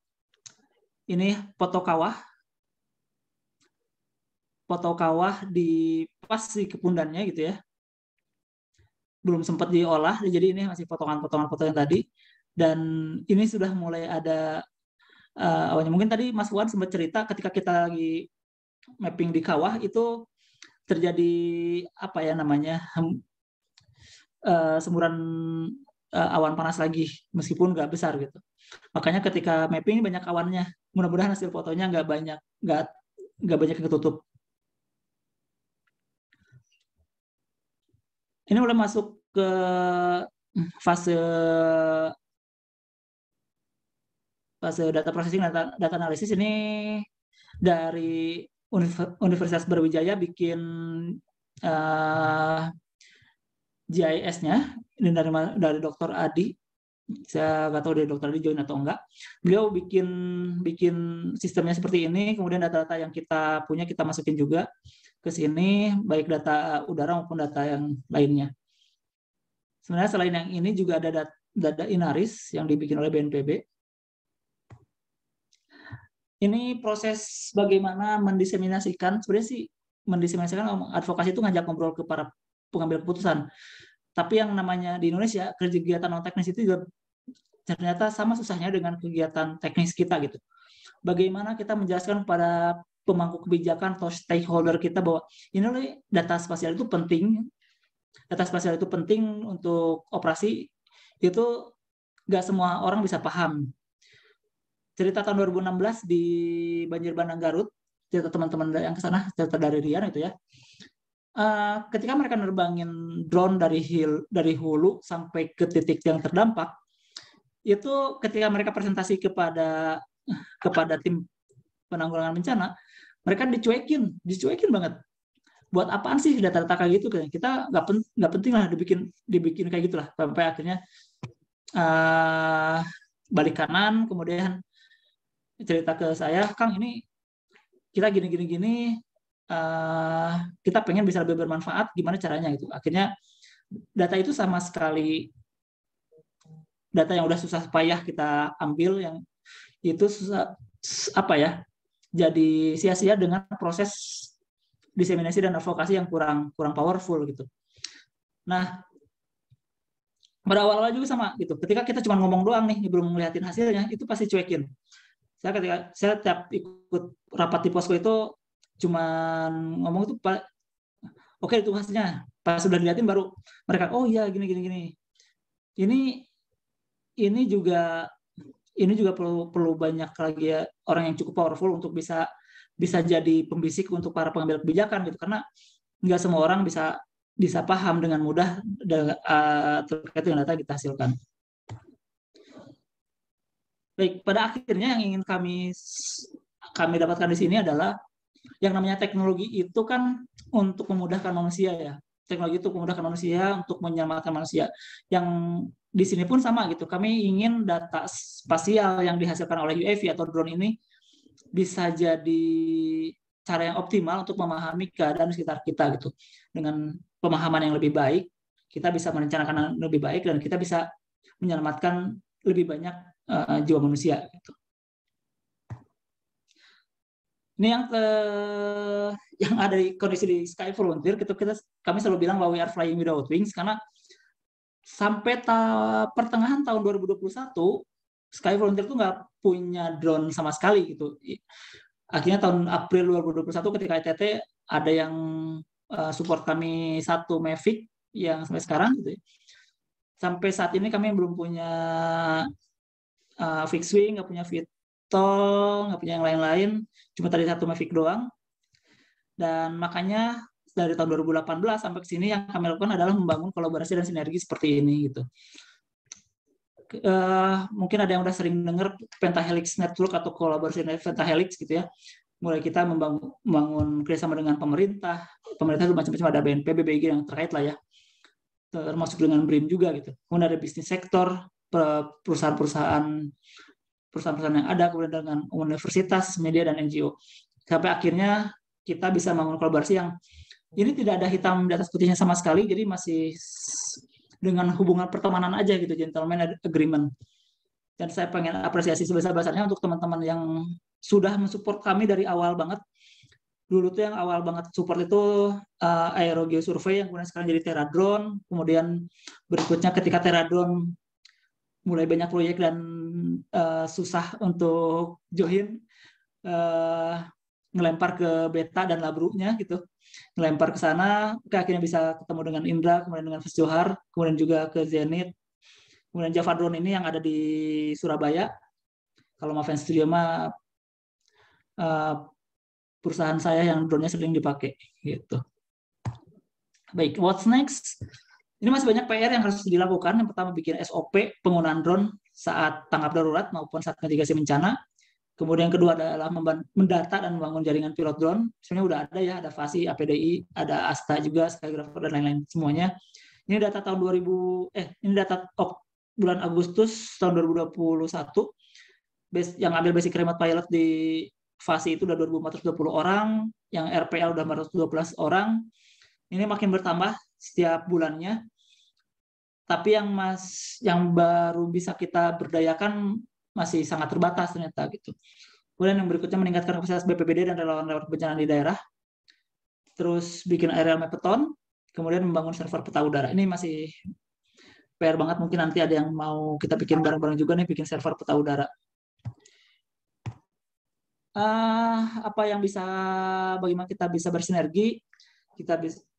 Ini foto kawah di pas di kepundannya gitu ya. Belum sempat diolah, jadi ini masih potongan-potongan foto yang tadi. Dan ini sudah mulai ada awalnya. Mungkin tadi Mas Fuad sempat cerita ketika kita lagi mapping di kawah itu terjadi apa ya namanya semburan awan panas lagi meskipun nggak besar gitu. Makanya ketika mapping banyak awannya. Mudah-mudahan hasil fotonya nggak banyak yang ketutup. Ini mulai masuk ke fase data processing, data analisis. Ini dari Universitas Brawijaya bikin GIS-nya. Ini dari Dr. Adi. Saya nggak tahu dari Dr. Adi join atau enggak. Beliau bikin sistemnya seperti ini. Kemudian data-data yang kita punya kita masukin juga ke sini, baik data udara maupun data yang lainnya. Sebenarnya selain yang ini juga ada data Inaris yang dibikin oleh BNPB. Ini proses bagaimana mendiseminasikan, sebenarnya sih mendiseminasikan advokasi itu ngajak ngobrol ke para pengambil keputusan. Tapi yang namanya di Indonesia, kegiatan non-teknis itu juga ternyata sama susahnya dengan kegiatan teknis kita gitu. Bagaimana kita menjelaskan kepada pemangku kebijakan atau stakeholder kita bahwa ini data spasial itu penting. Data spasial itu penting untuk operasi, itu nggak semua orang bisa paham. Cerita tahun 2016 di Banjir Bandang Garut, cerita teman-teman yang ke sana, cerita dari Rian itu ya. Ketika mereka nerbangin drone dari hulu sampai ke titik yang terdampak, itu ketika mereka presentasi kepada tim penanggulangan bencana, mereka dicuekin banget. Buat apaan sih data-data kayak gitu? Kita nggak penting lah dibikin kayak gitulah. Sampai akhirnya balik kanan, kemudian cerita ke saya, Kang, ini kita gini, kita pengen bisa lebih bermanfaat, gimana caranya gitu. Akhirnya data itu sama sekali data yang udah susah payah kita ambil, yang itu susah jadi sia-sia dengan proses diseminasi dan advokasi yang kurang powerful gitu. Nah, pada awal-awal juga sama gitu. Ketika kita cuma ngomong doang nih, belum ngeliatin hasilnya, itu pasti cuekin. Saya tiap ikut rapat di posko itu cuma ngomong itu, oke itu hasilnya. Pas sudah dilihatin baru mereka, oh iya gini. Ini juga perlu banyak lagi ya, orang yang cukup powerful untuk bisa jadi pembisik untuk para pengambil kebijakan gitu, karena nggak semua orang bisa paham dengan mudah terkait dengan data yang kita hasilkan. Baik, pada akhirnya yang ingin kami dapatkan di sini adalah yang namanya teknologi itu kan untuk memudahkan manusia ya. Teknologi itu memudahkan manusia untuk menyelamatkan manusia. Yang di sini pun sama gitu. Kami ingin data spasial yang dihasilkan oleh UAV atau drone ini bisa jadi cara yang optimal untuk memahami keadaan sekitar kita gitu. Dengan pemahaman yang lebih baik, kita bisa merencanakan yang lebih baik dan kita bisa menyelamatkan lebih banyak jiwa manusia gitu. Ini yang ada di kondisi di Sky Frontier, kami selalu bilang bahwa we are flying without wings, karena sampai pertengahan tahun 2021 Sky Frontier itu nggak punya drone sama sekali gitu. Akhirnya tahun April 2021 ketika ITT ada yang support kami satu Mavic yang sampai sekarang gitu. Sampai saat ini kami belum punya fixed wing, nggak punya tol, nggak punya yang lain-lain, cuma tadi satu Mavic doang. Dan makanya dari tahun 2018 sampai ke sini yang kami lakukan adalah membangun kolaborasi dan sinergi seperti ini gitu. Mungkin ada yang udah sering dengar Pentahelix Network atau kolaborasi Pentahelix gitu ya. Mulai kita membangun kerjasama dengan pemerintah itu macam-macam, ada BNPB, BPG yang terkait lah ya, termasuk dengan BRIN juga gitu. Kemudian ada bisnis sektor, perusahaan-perusahaan yang ada, kemudian dengan universitas, media, dan NGO. Sampai akhirnya kita bisa membangun kolaborasi yang ini tidak ada hitam di atas putihnya sama sekali, jadi masih dengan hubungan pertemanan aja gitu, gentleman agreement. Dan saya pengen apresiasi sebesar-besarnya untuk teman-teman yang sudah mensupport kami dari awal banget. Dulu tuh yang awal banget support itu Aerogeo Survey, yang kemudian sekarang jadi Teradrone. Kemudian berikutnya ketika Teradrone mulai banyak proyek dan susah untuk join, ngelempar ke Beta dan Labrunya gitu. Ngelempar ke sana, akhirnya bisa ketemu dengan Indra, kemudian dengan Fes Johar, kemudian juga ke Zenith. Kemudian Java Drone ini yang ada di Surabaya. Kalau Maven Studio mah perusahaan saya yang drone-nya sering dipakai gitu. Baik, what's next? Ini masih banyak PR yang harus dilakukan. Yang pertama bikin SOP penggunaan drone saat tanggap darurat maupun saat mitigasi bencana. Kemudian yang kedua adalah mendata dan membangun jaringan pilot drone. Sebenarnya udah ada ya, ada FASI, APDI, ada ASTA juga, Skygrapher dan lain-lain semuanya. Ini data tahun ini data bulan Agustus tahun 2021. Yang ambil basic remote pilot di FASI itu udah 2.420 orang, yang RPL udah 412 orang. Ini makin bertambah setiap bulannya. Tapi yang baru bisa kita berdayakan masih sangat terbatas ternyata gitu. Kemudian yang berikutnya meningkatkan kapasitas BPBD dan relawan-relawan bencana di daerah. Terus bikin aerial mapathon, kemudian membangun server peta udara. Ini masih PR banget, mungkin nanti ada yang mau kita bikin bareng-bareng juga nih, bikin server peta udara. Apa yang bagaimana kita bisa bersinergi?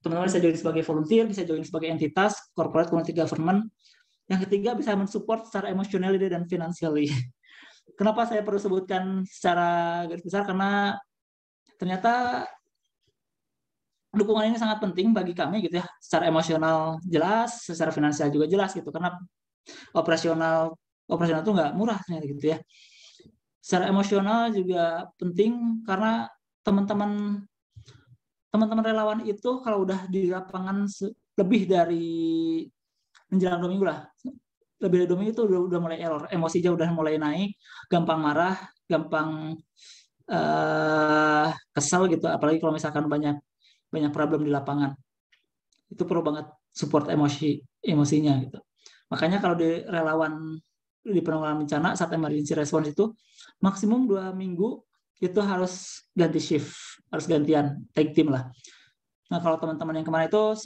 Teman-teman bisa join sebagai volunteer, bisa join sebagai entitas, corporate, community government. Yang ketiga, bisa mensupport secara emotionally dan financially. Kenapa saya perlu sebutkan secara garis besar? Karena ternyata dukungan ini sangat penting bagi kami gitu ya. Secara emosional jelas, secara finansial juga jelas gitu. Karena operasional itu nggak murah ternyata gitu ya. Secara emosional juga penting karena teman-teman relawan itu kalau udah di lapangan lebih dari menjelang 2 minggu lah, lebih dari 2 minggu itu udah mulai error, emosinya udah mulai naik, gampang marah, gampang kesal gitu, apalagi kalau misalkan banyak problem di lapangan. Itu perlu banget support emosinya gitu. Makanya kalau di relawan di penanggulangan bencana saat emergency response itu maksimum 2 minggu itu harus ganti shift, harus gantian tag team lah. Nah kalau teman-teman yang kemarin itu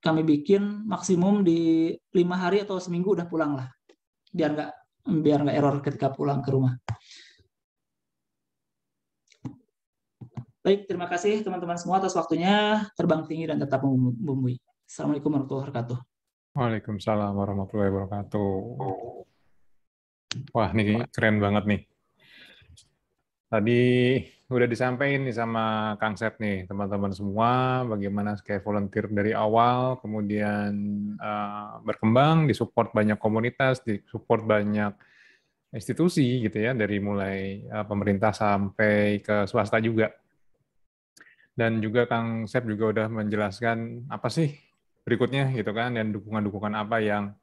kami bikin maksimum di 5 hari atau seminggu udah pulang lah, biar nggak error ketika pulang ke rumah. Baik, terima kasih teman-teman semua atas waktunya. Terbang tinggi dan tetap membumbui. Assalamualaikum warahmatullahi wabarakatuh. Waalaikumsalam warahmatullahi wabarakatuh. Wah, ini keren banget nih. Tadi udah disampaikan nih sama Kang Sep nih, teman-teman semua, bagaimana Sky Volunteer dari awal, kemudian berkembang, disupport banyak komunitas, disupport banyak institusi gitu ya, dari mulai pemerintah sampai ke swasta juga. Dan juga Kang Sep juga udah menjelaskan apa sih berikutnya gitu kan, dan dukungan-dukungan apa yang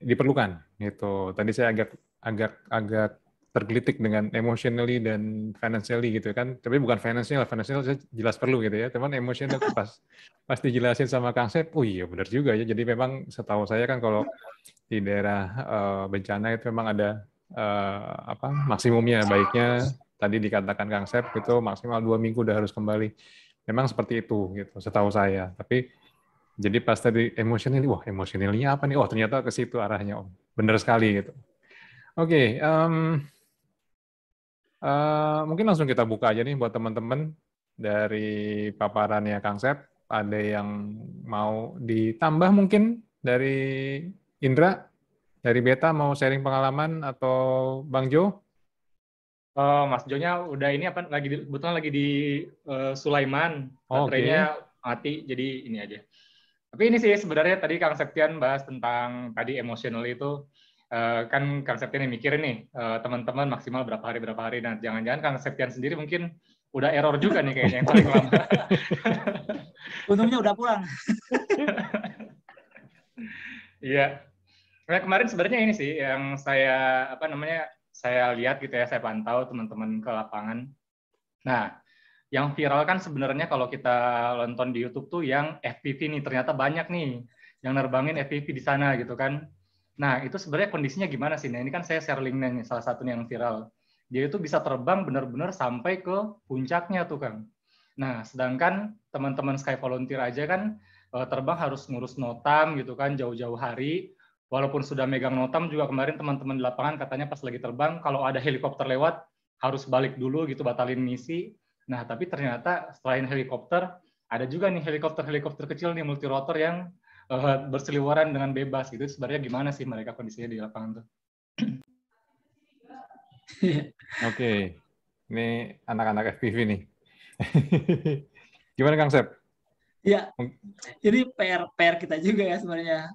diperlukan gitu. Tadi saya agak tergelitik dengan emotionally dan financially gitu kan. Tapi bukan financial saya jelas perlu gitu ya. Teman emotional pas dijelasin sama Kang Sep, oh iya benar juga ya. Jadi memang setahu saya kan kalau di daerah bencana itu memang ada maksimumnya, baiknya tadi dikatakan Kang Sep itu maksimal 2 minggu udah harus kembali. Memang seperti itu gitu setahu saya. Tapi jadi pas tadi emotionally, wah emotionally-nya apa nih? Oh ternyata ke situ arahnya. Oh, benar sekali gitu. Oke, mungkin langsung kita buka aja nih buat teman-teman dari paparannya Kang Sep. Ada yang mau ditambah mungkin dari Indra? Dari Beta mau sharing pengalaman atau Bang Jo? Mas Jo-nya udah ini apa kebetulan lagi di Sulaiman, baterainya mati, jadi ini aja. Tapi ini sih sebenarnya tadi Kang Septian bahas tentang tadi emosional itu, kan Kang Septian yang mikirin nih teman-teman maksimal berapa hari. Nah, jangan-jangan Kang Septian sendiri mungkin udah error juga nih kayaknya yang paling lama. Untungnya udah pulang. Iya. Nah, kemarin sebenarnya ini sih yang saya saya lihat gitu ya, saya pantau teman-teman ke lapangan. Nah, yang viral kan sebenarnya kalau kita nonton di YouTube tuh yang FPV nih, ternyata banyak nih yang nerbangin FPV di sana gitu kan. Nah, itu sebenarnya kondisinya gimana sih? Nah, ini kan saya share linknya nih, salah satunya yang viral. Dia itu bisa terbang benar-benar sampai ke puncaknya tuh, Kang. Nah, sedangkan teman-teman Sky Volunteer aja kan terbang harus ngurus notam gitu kan, jauh-jauh hari. Walaupun sudah megang notam juga kemarin teman-teman di lapangan katanya pas lagi terbang, kalau ada helikopter lewat, harus balik dulu gitu, batalin misi. Nah, tapi ternyata selain helikopter, ada juga nih helikopter-helikopter kecil nih multirotor yang berseliweran dengan bebas gitu. Sebenarnya gimana sih mereka kondisinya di lapangan tuh? Oke, ini anak-anak FPV nih. Gimana Kang Sep? Ya, ini PR kita juga ya sebenarnya.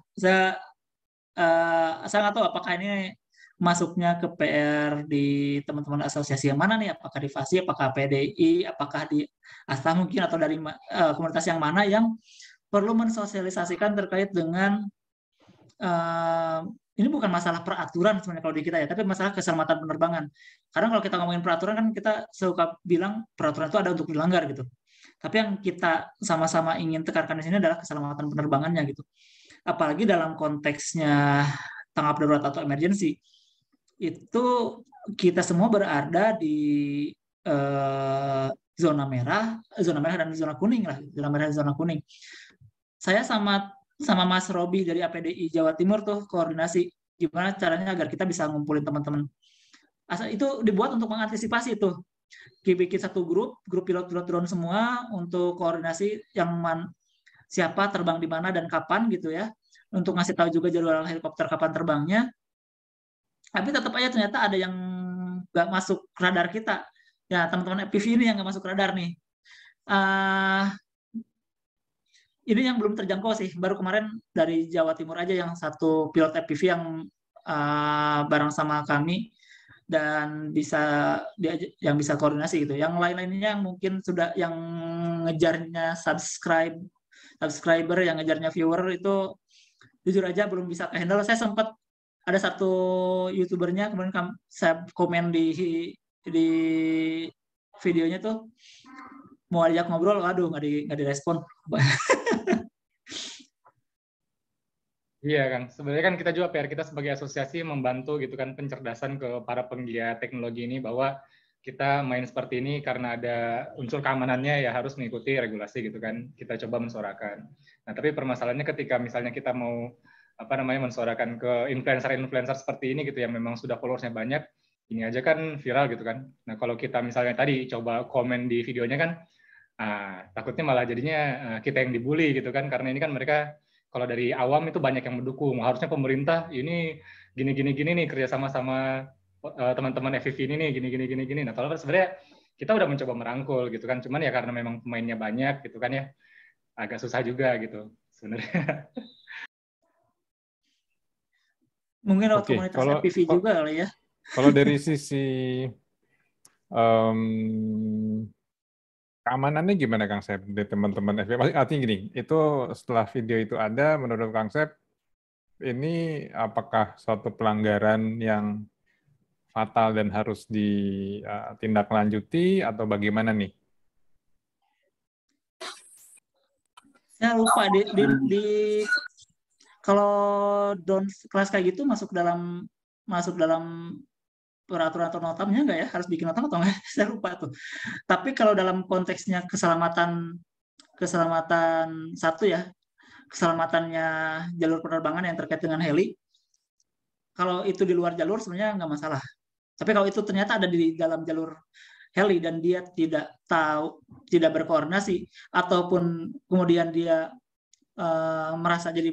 Saya nggak tahu apakah ini masuknya ke PR di teman-teman asosiasi yang mana nih, apakah di FASI, apakah PDI, apakah di ASTA mungkin, atau dari komunitas yang mana yang perlu mensosialisasikan terkait dengan ini bukan masalah peraturan sebenarnya kalau di kita ya, tapi masalah keselamatan penerbangan. Karena kalau kita ngomongin peraturan kan kita suka bilang peraturan itu ada untuk dilanggar gitu. Tapi yang kita sama-sama ingin tekankan di sini adalah keselamatan penerbangannya gitu. Apalagi dalam konteksnya tanggap darurat atau emergency, itu kita semua berada di zona merah dan zona kuning lah, zona merah dan zona kuning. Saya sama Mas Robi dari APDI Jawa Timur tuh koordinasi gimana caranya agar kita bisa ngumpulin teman-teman. Itu dibuat untuk mengantisipasi itu. Bikin satu grup pilot-pilot drone semua untuk koordinasi siapa terbang di mana dan kapan gitu ya, untuk ngasih tahu juga jadwal helikopter kapan terbangnya. Tapi tetap aja ternyata ada yang nggak masuk radar kita. Ya teman-teman FPV ini yang nggak masuk radar nih. Ini yang belum terjangkau sih. Baru kemarin dari Jawa Timur aja yang satu pilot FPV yang bareng sama kami dan yang bisa koordinasi gitu. Yang lain-lainnya yang mungkin sudah yang ngejarnya subscriber, yang ngejarnya viewer itu jujur aja belum bisa ke-handle. Saya sempat ada satu YouTubernya kemudian saya komen di videonya tuh mau ajak ngobrol, aduh nggak direspon. Iya Kang, sebenarnya kan kita juga PR kita sebagai asosiasi membantu gitu kan pencerdasan ke para penggiat teknologi ini bahwa kita main seperti ini karena ada unsur keamanannya ya harus mengikuti regulasi gitu kan. Kita coba mensuarakan. Nah, tapi permasalahannya ketika misalnya kita mau mensuarakan ke influencer-influencer seperti ini gitu yang memang sudah followersnya banyak, ini aja kan viral gitu kan. Nah, kalau kita misalnya tadi coba komen di videonya kan, takutnya malah jadinya kita yang dibully gitu kan, karena ini kan mereka kalau dari awam itu banyak yang mendukung. Harusnya pemerintah ini gini nih kerjasama sama teman-teman FPV ini nih gini. Nah, kalau sebenarnya kita udah mencoba merangkul gitu kan, cuman ya karena memang pemainnya banyak gitu kan ya, agak susah juga gitu sebenarnya. Mungkin lewat komunitas FPV juga kali ya. Kalau dari sisi keamanannya gimana Kang Sep dari teman-teman FPV? Artinya gini, itu setelah video itu ada, menurut Kang Sep, ini apakah suatu pelanggaran yang fatal dan harus ditindaklanjuti atau bagaimana nih? Saya lupa kalau drone kelas kayak gitu masuk dalam peraturan atau notamnya nggak ya? Harus bikin notam atau nggak? Saya lupa tuh. Tapi kalau dalam konteksnya keselamatan satu ya, keselamatannya jalur penerbangan yang terkait dengan heli, kalau itu di luar jalur sebenarnya nggak masalah. Tapi kalau itu ternyata ada di dalam jalur heli dan dia tidak berkoordinasi, ataupun kemudian dia merasa jadi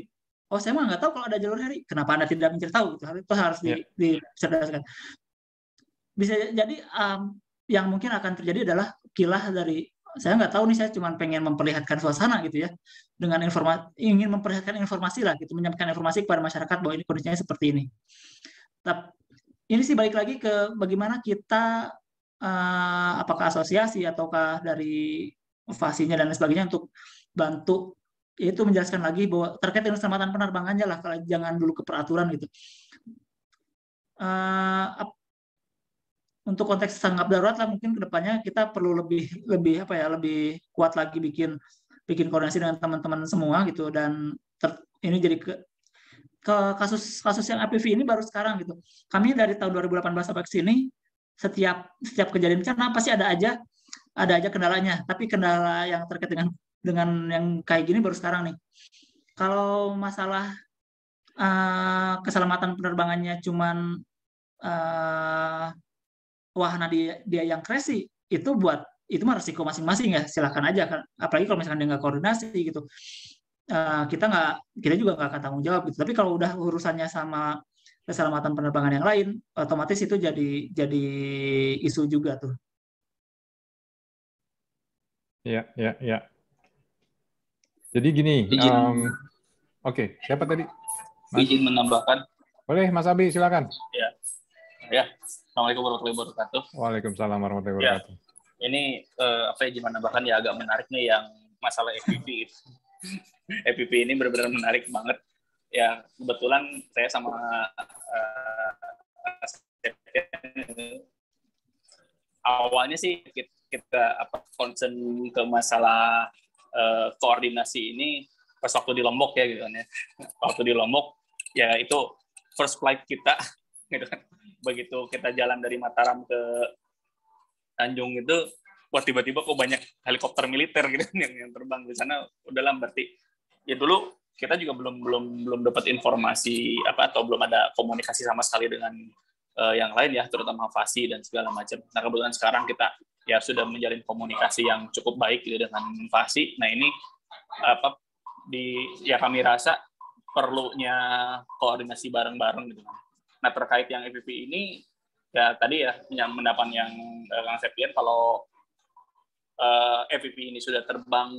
oh saya mah nggak tahu kalau ada jalur heli, kenapa Anda tidak mencari tahu? Itu harus dicerdaskan. Bisa jadi yang mungkin akan terjadi adalah kilah dari, saya nggak tahu nih, saya cuma pengen memperlihatkan suasana gitu ya, dengan informasi, ingin memperlihatkan informasi lah gitu, menyampaikan informasi kepada masyarakat bahwa ini kondisinya seperti ini. Tapi ini sih balik lagi ke bagaimana kita apakah asosiasi ataukah dari FASI-nya dan lain sebagainya untuk bantu itu menjelaskan lagi bahwa terkait dengan keselamatan penerbangannya lah, kalau jangan dulu ke peraturan gitu. Untuk konteks tanggap darurat lah, mungkin kedepannya kita perlu lebih kuat lagi bikin koordinasi dengan teman-teman semua gitu, dan ini jadi ke kasus yang APV ini baru sekarang gitu. Kami dari tahun 2018 sampai ke sini setiap kejadian bencana pasti ada aja kendalanya, tapi kendala yang terkait dengan yang kayak gini baru sekarang nih. Kalau masalah keselamatan penerbangannya cuman wahana dia yang crazy, itu mah resiko masing-masing ya, silakan aja kan. Apalagi kalau misalkan dia nggak koordinasi gitu, kita juga nggak akan tanggung jawab gitu. Tapi kalau udah urusannya sama keselamatan penerbangan yang lain, otomatis itu jadi isu juga tuh. Ya. Jadi gini, oke, siapa tadi? Mas? Izin menambahkan. Boleh, Mas Abi, silakan. Ya. Assalamualaikum warahmatullahi wabarakatuh. Waalaikumsalam warahmatullahi wabarakatuh. Ini izin menambahkan ya, agak menarik nih yang masalah EPP. EPP ini benar-benar menarik banget. Ya, kebetulan saya sama awalnya sih kita concern ke masalah koordinasi ini pas waktu di Lombok ya gitu kan ya. Waktu di Lombok ya itu first flight kita gitu kan. Begitu kita jalan dari Mataram ke Tanjung itu, wah tiba-tiba kok banyak helikopter militer gitu yang terbang di sana. Udahlah, berarti ya dulu kita juga belum dapat informasi atau belum ada komunikasi sama sekali dengan yang lain ya, terutama FASI dan segala macam. Nah kebetulan sekarang kita ya sudah menjalin komunikasi yang cukup baik gitu dengan FASI. Nah ini ya kami rasa perlunya koordinasi bareng-bareng gitu. Nah terkait yang EPP ini ya tadi ya mendapat yang Kang Septian, kalau EPP ini sudah terbang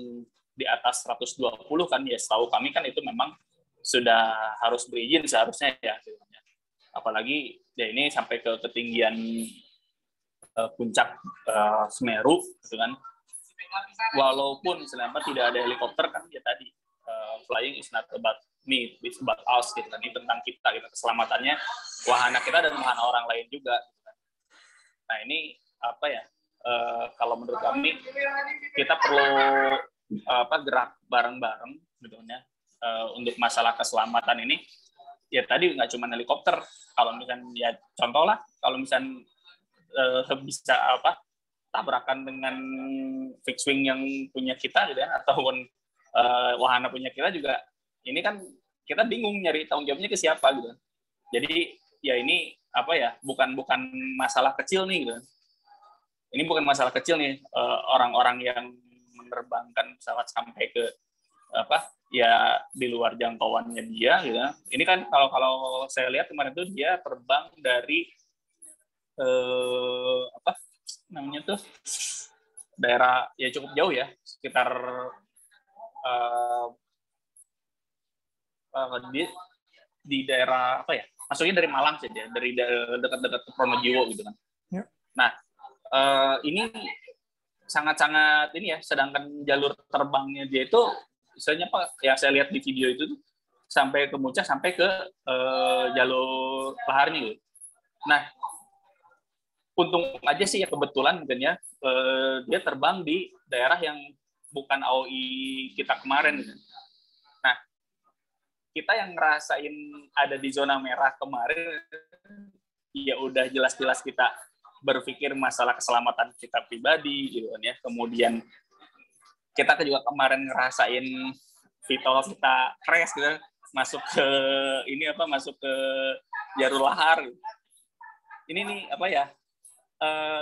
di atas 120 kan ya, setahu kami kan itu memang sudah harus berizin seharusnya ya. Apalagi ya ini sampai ke ketinggian puncak Semeru gitu kan. Walaupun selama tidak ada helikopter kan ya tadi flying is not about me, it's about us gitu kan. Ini tentang kita gitu, keselamatannya wahana kita dan wahana orang lain juga gitu kan. Nah ini kalau menurut kami kita perlu gerak bareng-bareng gitu kan ya, untuk masalah keselamatan ini. Ya tadi nggak cuma helikopter, kalau misalnya ya contoh lah, kalau misalnya bisa tabrakan dengan fixed wing yang punya kita gitu ya, ataupun wahana punya kita juga, ini kan kita bingung nyari tanggung jawabnya ke siapa gitu. Jadi ya ini bukan masalah kecil nih gitu. Ini bukan masalah kecil nih, orang-orang yang menerbangkan pesawat sampai ke ya di luar jangkauannya dia gitu. Ini kan kalau saya lihat kemarin tuh dia terbang dari daerah ya cukup jauh ya, sekitar di daerah masuknya dari Malang saja, dari dekat-dekat Pronojiwo gitu kan. Ya. Nah ini sangat-sangat ini ya, sedangkan jalur terbangnya dia itu misalnya yang saya lihat di video itu sampai ke puncak, sampai ke jalur laharnya gitu. Nah untung aja sih ya, kebetulan mungkin ya dia terbang di daerah yang bukan AOI kita kemarin gitu. Nah kita yang ngerasain ada di zona merah kemarin ya udah jelas-jelas kita berpikir masalah keselamatan kita pribadi gitu kan ya. Kemudian kita juga kemarin ngerasain vital kita crash gitu, masuk ke jalur lahar gitu. Ini nih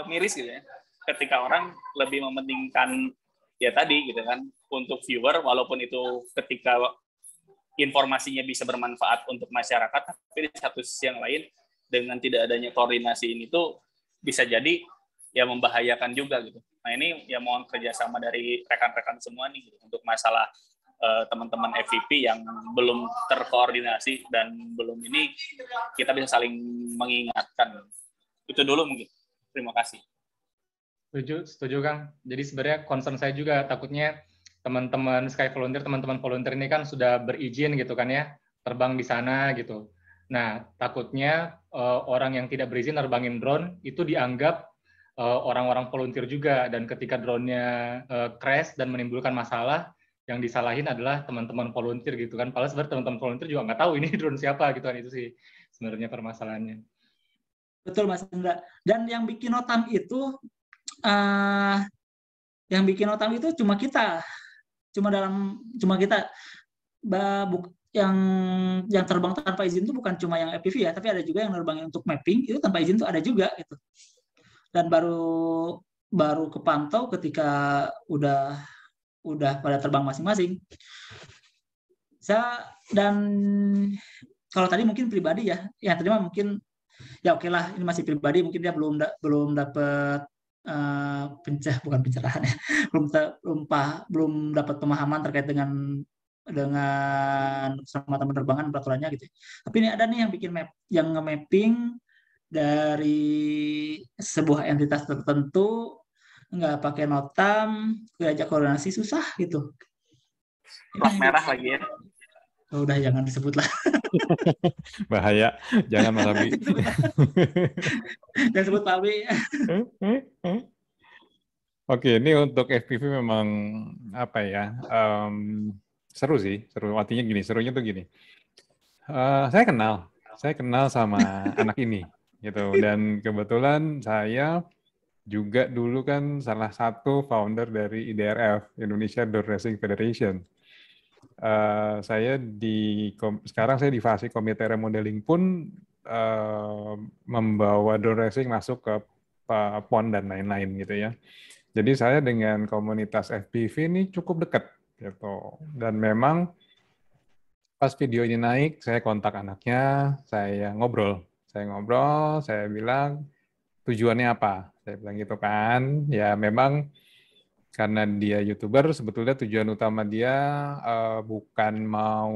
miris gitu ya, ketika orang lebih mementingkan ya tadi gitu kan, untuk viewer, walaupun itu ketika informasinya bisa bermanfaat untuk masyarakat, tapi di satu sisi yang lain dengan tidak adanya koordinasi ini tuh bisa jadi ya membahayakan juga gitu. Nah ini ya mohon kerjasama dari rekan-rekan semua nih gitu, untuk masalah teman-teman FVP yang belum terkoordinasi dan belum ini, kita bisa saling mengingatkan. Itu dulu mungkin. Terima kasih. Setuju Kang. Jadi sebenarnya concern saya juga takutnya teman-teman Sky Volunteer, teman-teman volunteer ini kan sudah berizin gitu kan ya, terbang di sana gitu. Nah, takutnya orang yang tidak berizin nerbangin drone itu dianggap orang-orang volunteer juga, dan ketika drone-nya crash dan menimbulkan masalah, yang disalahin adalah teman-teman volunteer gitu kan. Padahal sebenarnya teman-teman volunteer juga nggak tahu ini drone siapa gitu kan, itu sih sebenarnya permasalahannya. Betul Mas Indra. Dan yang bikin notam itu cuma kita. Cuma kita. Yang terbang tanpa izin itu bukan cuma yang FPV ya, tapi ada juga yang nerbangin untuk mapping, itu tanpa izin itu ada juga gitu. Dan baru kepantau ketika udah pada terbang masing-masing. Dan kalau tadi mungkin pribadi ya, yang tadi mah mungkin ya oke lah, ini masih pribadi, mungkin dia belum dapat bukan pencerahan ya, belum dapat pemahaman terkait dengan keselamatan penerbangan peraturannya gitu. Tapi ini ada nih yang bikin yang nge-mapping dari sebuah entitas tertentu, nggak pakai notam, diajak koordinasi susah gitu. Plat merah lagi ya. Oh, udah jangan disebut lah. Bahaya, jangan Mas Abi. Jangan sebut Pak Abi. Oke, ini untuk FPV memang apa ya? Seru sih, seru. Artinya gini, serunya tuh gini. Saya kenal sama anak ini, gitu. Dan kebetulan saya juga dulu kan salah satu founder dari IDRF, Indonesia Drone Racing Federation. Sekarang saya di fase komite remodeling pun membawa drone racing masuk ke PON dan lain-lain gitu ya. Jadi saya dengan komunitas FPV ini cukup dekat gitu. Dan memang pas video ini naik, saya kontak anaknya, saya ngobrol, saya bilang tujuannya apa? Saya bilang gitu kan. Ya memang karena dia YouTuber, sebetulnya tujuan utama dia bukan mau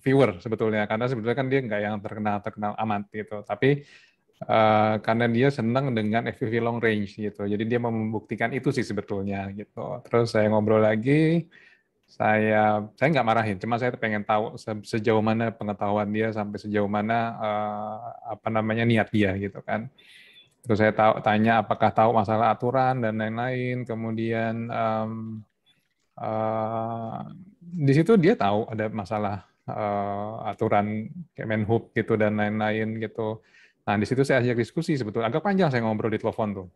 viewer sebetulnya, karena sebetulnya kan dia nggak yang terkenal amat gitu. Tapi karena dia senang dengan FPV long range gitu, jadi dia mau membuktikan itu sih sebetulnya gitu. Terus saya ngobrol lagi, saya nggak marahin, cuma saya pengen tahu sejauh mana pengetahuan dia, sampai sejauh mana niat dia gitu kan. Terus saya tanya apakah tahu masalah aturan dan lain-lain. Kemudian di situ dia tahu ada masalah aturan Kemenhub gitu dan lain-lain gitu. Nah di situ saya ajak diskusi sebetulnya. Agak panjang saya ngobrol di telepon tuh.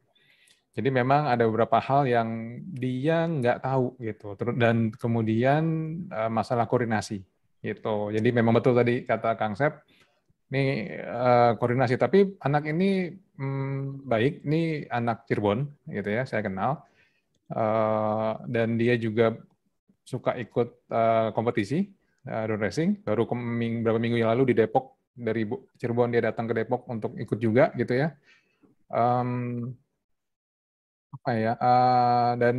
Jadi memang ada beberapa hal yang dia nggak tahu gitu. Dan kemudian masalah koordinasi gitu. Jadi memang betul tadi kata Kang Sep. Ini koordinasi, tapi anak ini baik, ini anak Cirebon gitu ya, saya kenal, dan dia juga suka ikut kompetisi drone racing. Baru beberapa minggu yang lalu di Depok, dari Cirebon dia datang ke Depok untuk ikut juga gitu ya. Dan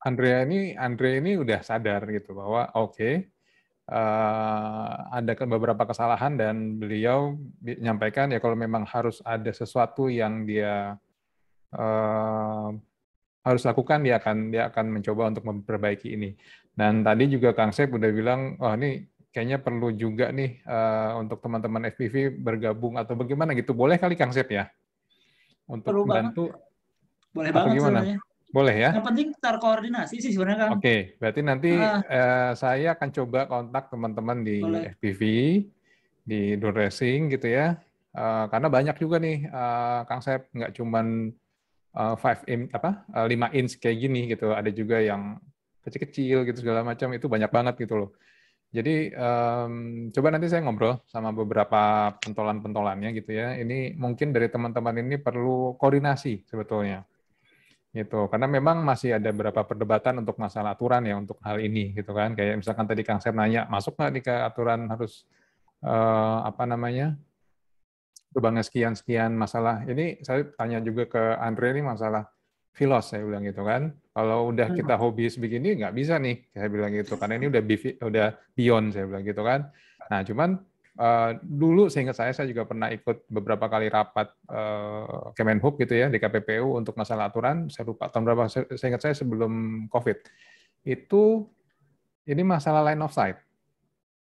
Andre ini udah sadar gitu bahwa oke, ada beberapa kesalahan dan beliau menyampaikan ya kalau memang harus ada sesuatu yang dia harus lakukan, dia akan mencoba untuk memperbaiki ini. Dan tadi juga Kang Sep udah bilang, ini kayaknya perlu juga nih untuk teman-teman FPV bergabung atau bagaimana gitu. Boleh kali Kang Sep ya untuk perlu bantu? Boleh banget gimana? Sebenarnya. Boleh ya? Yang penting terkoordinasi sih sebenarnya kan. Oke, berarti nanti saya akan coba kontak teman-teman di FPV, di drone racing gitu ya. Karena banyak juga nih, Kang Sep, nggak cuman 5 inch kayak gini gitu. Ada juga yang kecil-kecil gitu segala macam, itu banyak banget gitu loh. Jadi coba nanti saya ngobrol sama beberapa pentolan-pentolannya gitu ya. Ini mungkin dari teman-teman ini perlu koordinasi sebetulnya. gitu. Karena memang masih ada beberapa perdebatan untuk masalah aturan ya untuk hal ini gitu kan. Kayak misalkan tadi Kang Sep nanya, masuk nggak nih ke aturan harus lubangnya sekian masalah. Ini saya tanya juga ke Andre ini masalah filos, saya bilang gitu kan. Kalau udah kita hobis begini nggak bisa nih, saya bilang gitu. Karena ini udah beyond, saya bilang gitu kan. Nah, cuman dulu seingat saya juga pernah ikut beberapa kali rapat Kemenhub gitu ya di KPPU untuk masalah aturan. Saya lupa tahun berapa. Saya ingat saya sebelum COVID. Ini masalah line of sight.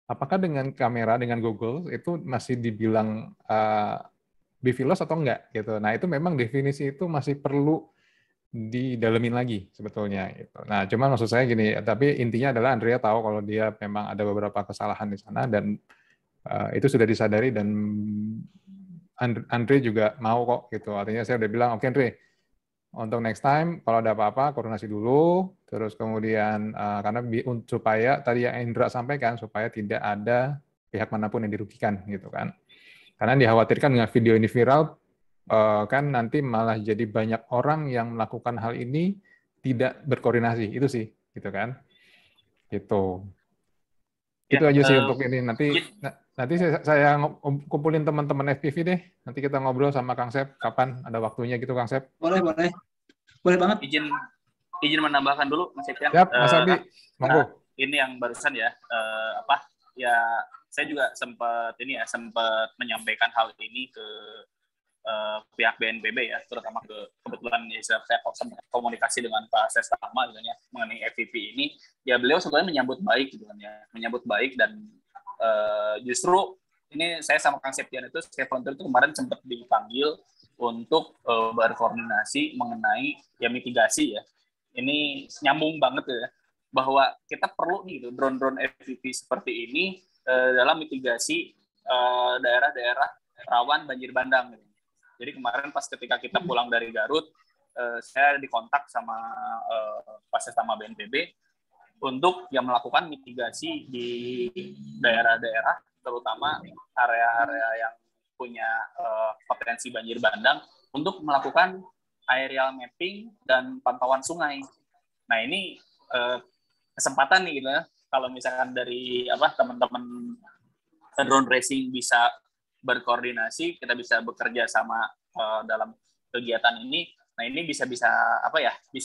Apakah dengan kamera, dengan Google itu masih dibilang bifilos atau enggak gitu. Nah, itu memang definisi itu masih perlu didalemin lagi sebetulnya gitu. Nah, cuman maksud saya gini, tapi intinya adalah Andrea tahu kalau dia memang ada beberapa kesalahan di sana dan itu sudah disadari dan Andre juga mau kok gitu. Artinya saya udah bilang, oke Andre, untuk next time kalau ada apa-apa koordinasi dulu, terus kemudian karena supaya tadi yang Indra sampaikan supaya tidak ada pihak manapun yang dirugikan gitu kan. Karena dikhawatirkan dengan video ini viral kan nanti malah jadi banyak orang yang melakukan hal ini tidak berkoordinasi, itu sih gitu kan. Gitu. Itu aja sih untuk ini. Nanti saya kumpulin teman-teman FPV deh. Nanti kita ngobrol sama Kang Sep kapan ada waktunya gitu Kang Sep. Boleh banget. Izin menambahkan dulu Mas Septian. Siap, Mas Abi. Monggo. Ini yang barusan ya ya saya juga sempat menyampaikan hal ini ke pihak BNPB ya, terutama kebetulan ya, saya komunikasi dengan Pak Sestama ya, mengenai FPV ini, ya beliau sebenarnya menyambut baik gitu kan ya, menyambut baik dan justru ini saya sama Kang Septian itu Sky Volunteer itu kemarin sempat dipanggil untuk berkoordinasi mengenai ya mitigasi ya. Ini nyambung banget ya, bahwa kita perlu nih gitu, drone-drone FPV seperti ini dalam mitigasi daerah-daerah rawan banjir bandang. Gitu. Jadi kemarin pas ketika kita pulang dari Garut, saya dikontak sama Pak Sestama BNPB untuk yang melakukan mitigasi di daerah-daerah, terutama area-area yang punya potensi banjir bandang, untuk melakukan aerial mapping dan pantauan sungai. Nah ini kesempatan nih gitu ya, kalau misalkan dari teman-teman drone racing bisa berkoordinasi, kita bisa bekerja sama dalam kegiatan ini. Nah ini bisa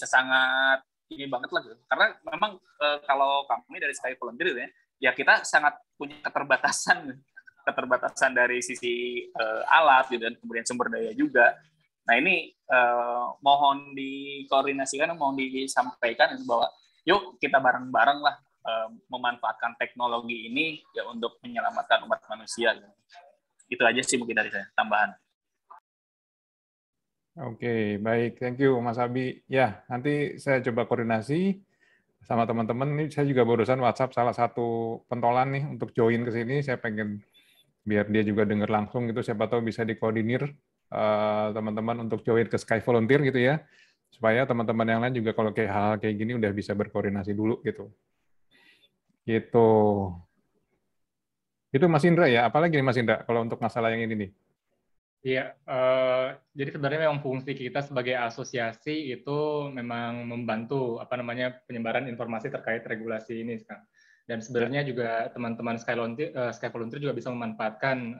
sangat ini banget lah gitu. Karena memang kalau kami dari Sky Volunteer ya kita sangat punya keterbatasan dari sisi alat gitu, dan kemudian sumber daya juga. Nah ini mohon dikoordinasikan, mohon disampaikan bahwa yuk kita bareng-bareng lah memanfaatkan teknologi ini ya untuk menyelamatkan umat manusia. Gitu. Itu aja sih mungkin dari saya, tambahan. Oke, baik. Thank you, Mas Abi. Ya, nanti saya coba koordinasi sama teman-teman. Ini saya juga barusan WhatsApp salah satu pentolan nih untuk join ke sini. Saya pengen biar dia juga dengar langsung gitu. Siapa tahu bisa dikoordinir teman-teman untuk join ke Sky Volunteer gitu ya. Supaya teman-teman yang lain juga kalau kayak hal kayak gini udah bisa berkoordinasi dulu gitu. Gitu. Itu Mas Indra ya, apalagi nih Mas Indra kalau untuk masalah yang ini nih? Iya, jadi sebenarnya memang fungsi kita sebagai asosiasi itu memang membantu penyebaran informasi terkait regulasi ini sekarang. Dan sebenarnya juga teman-teman Sky Volunteer juga bisa memanfaatkan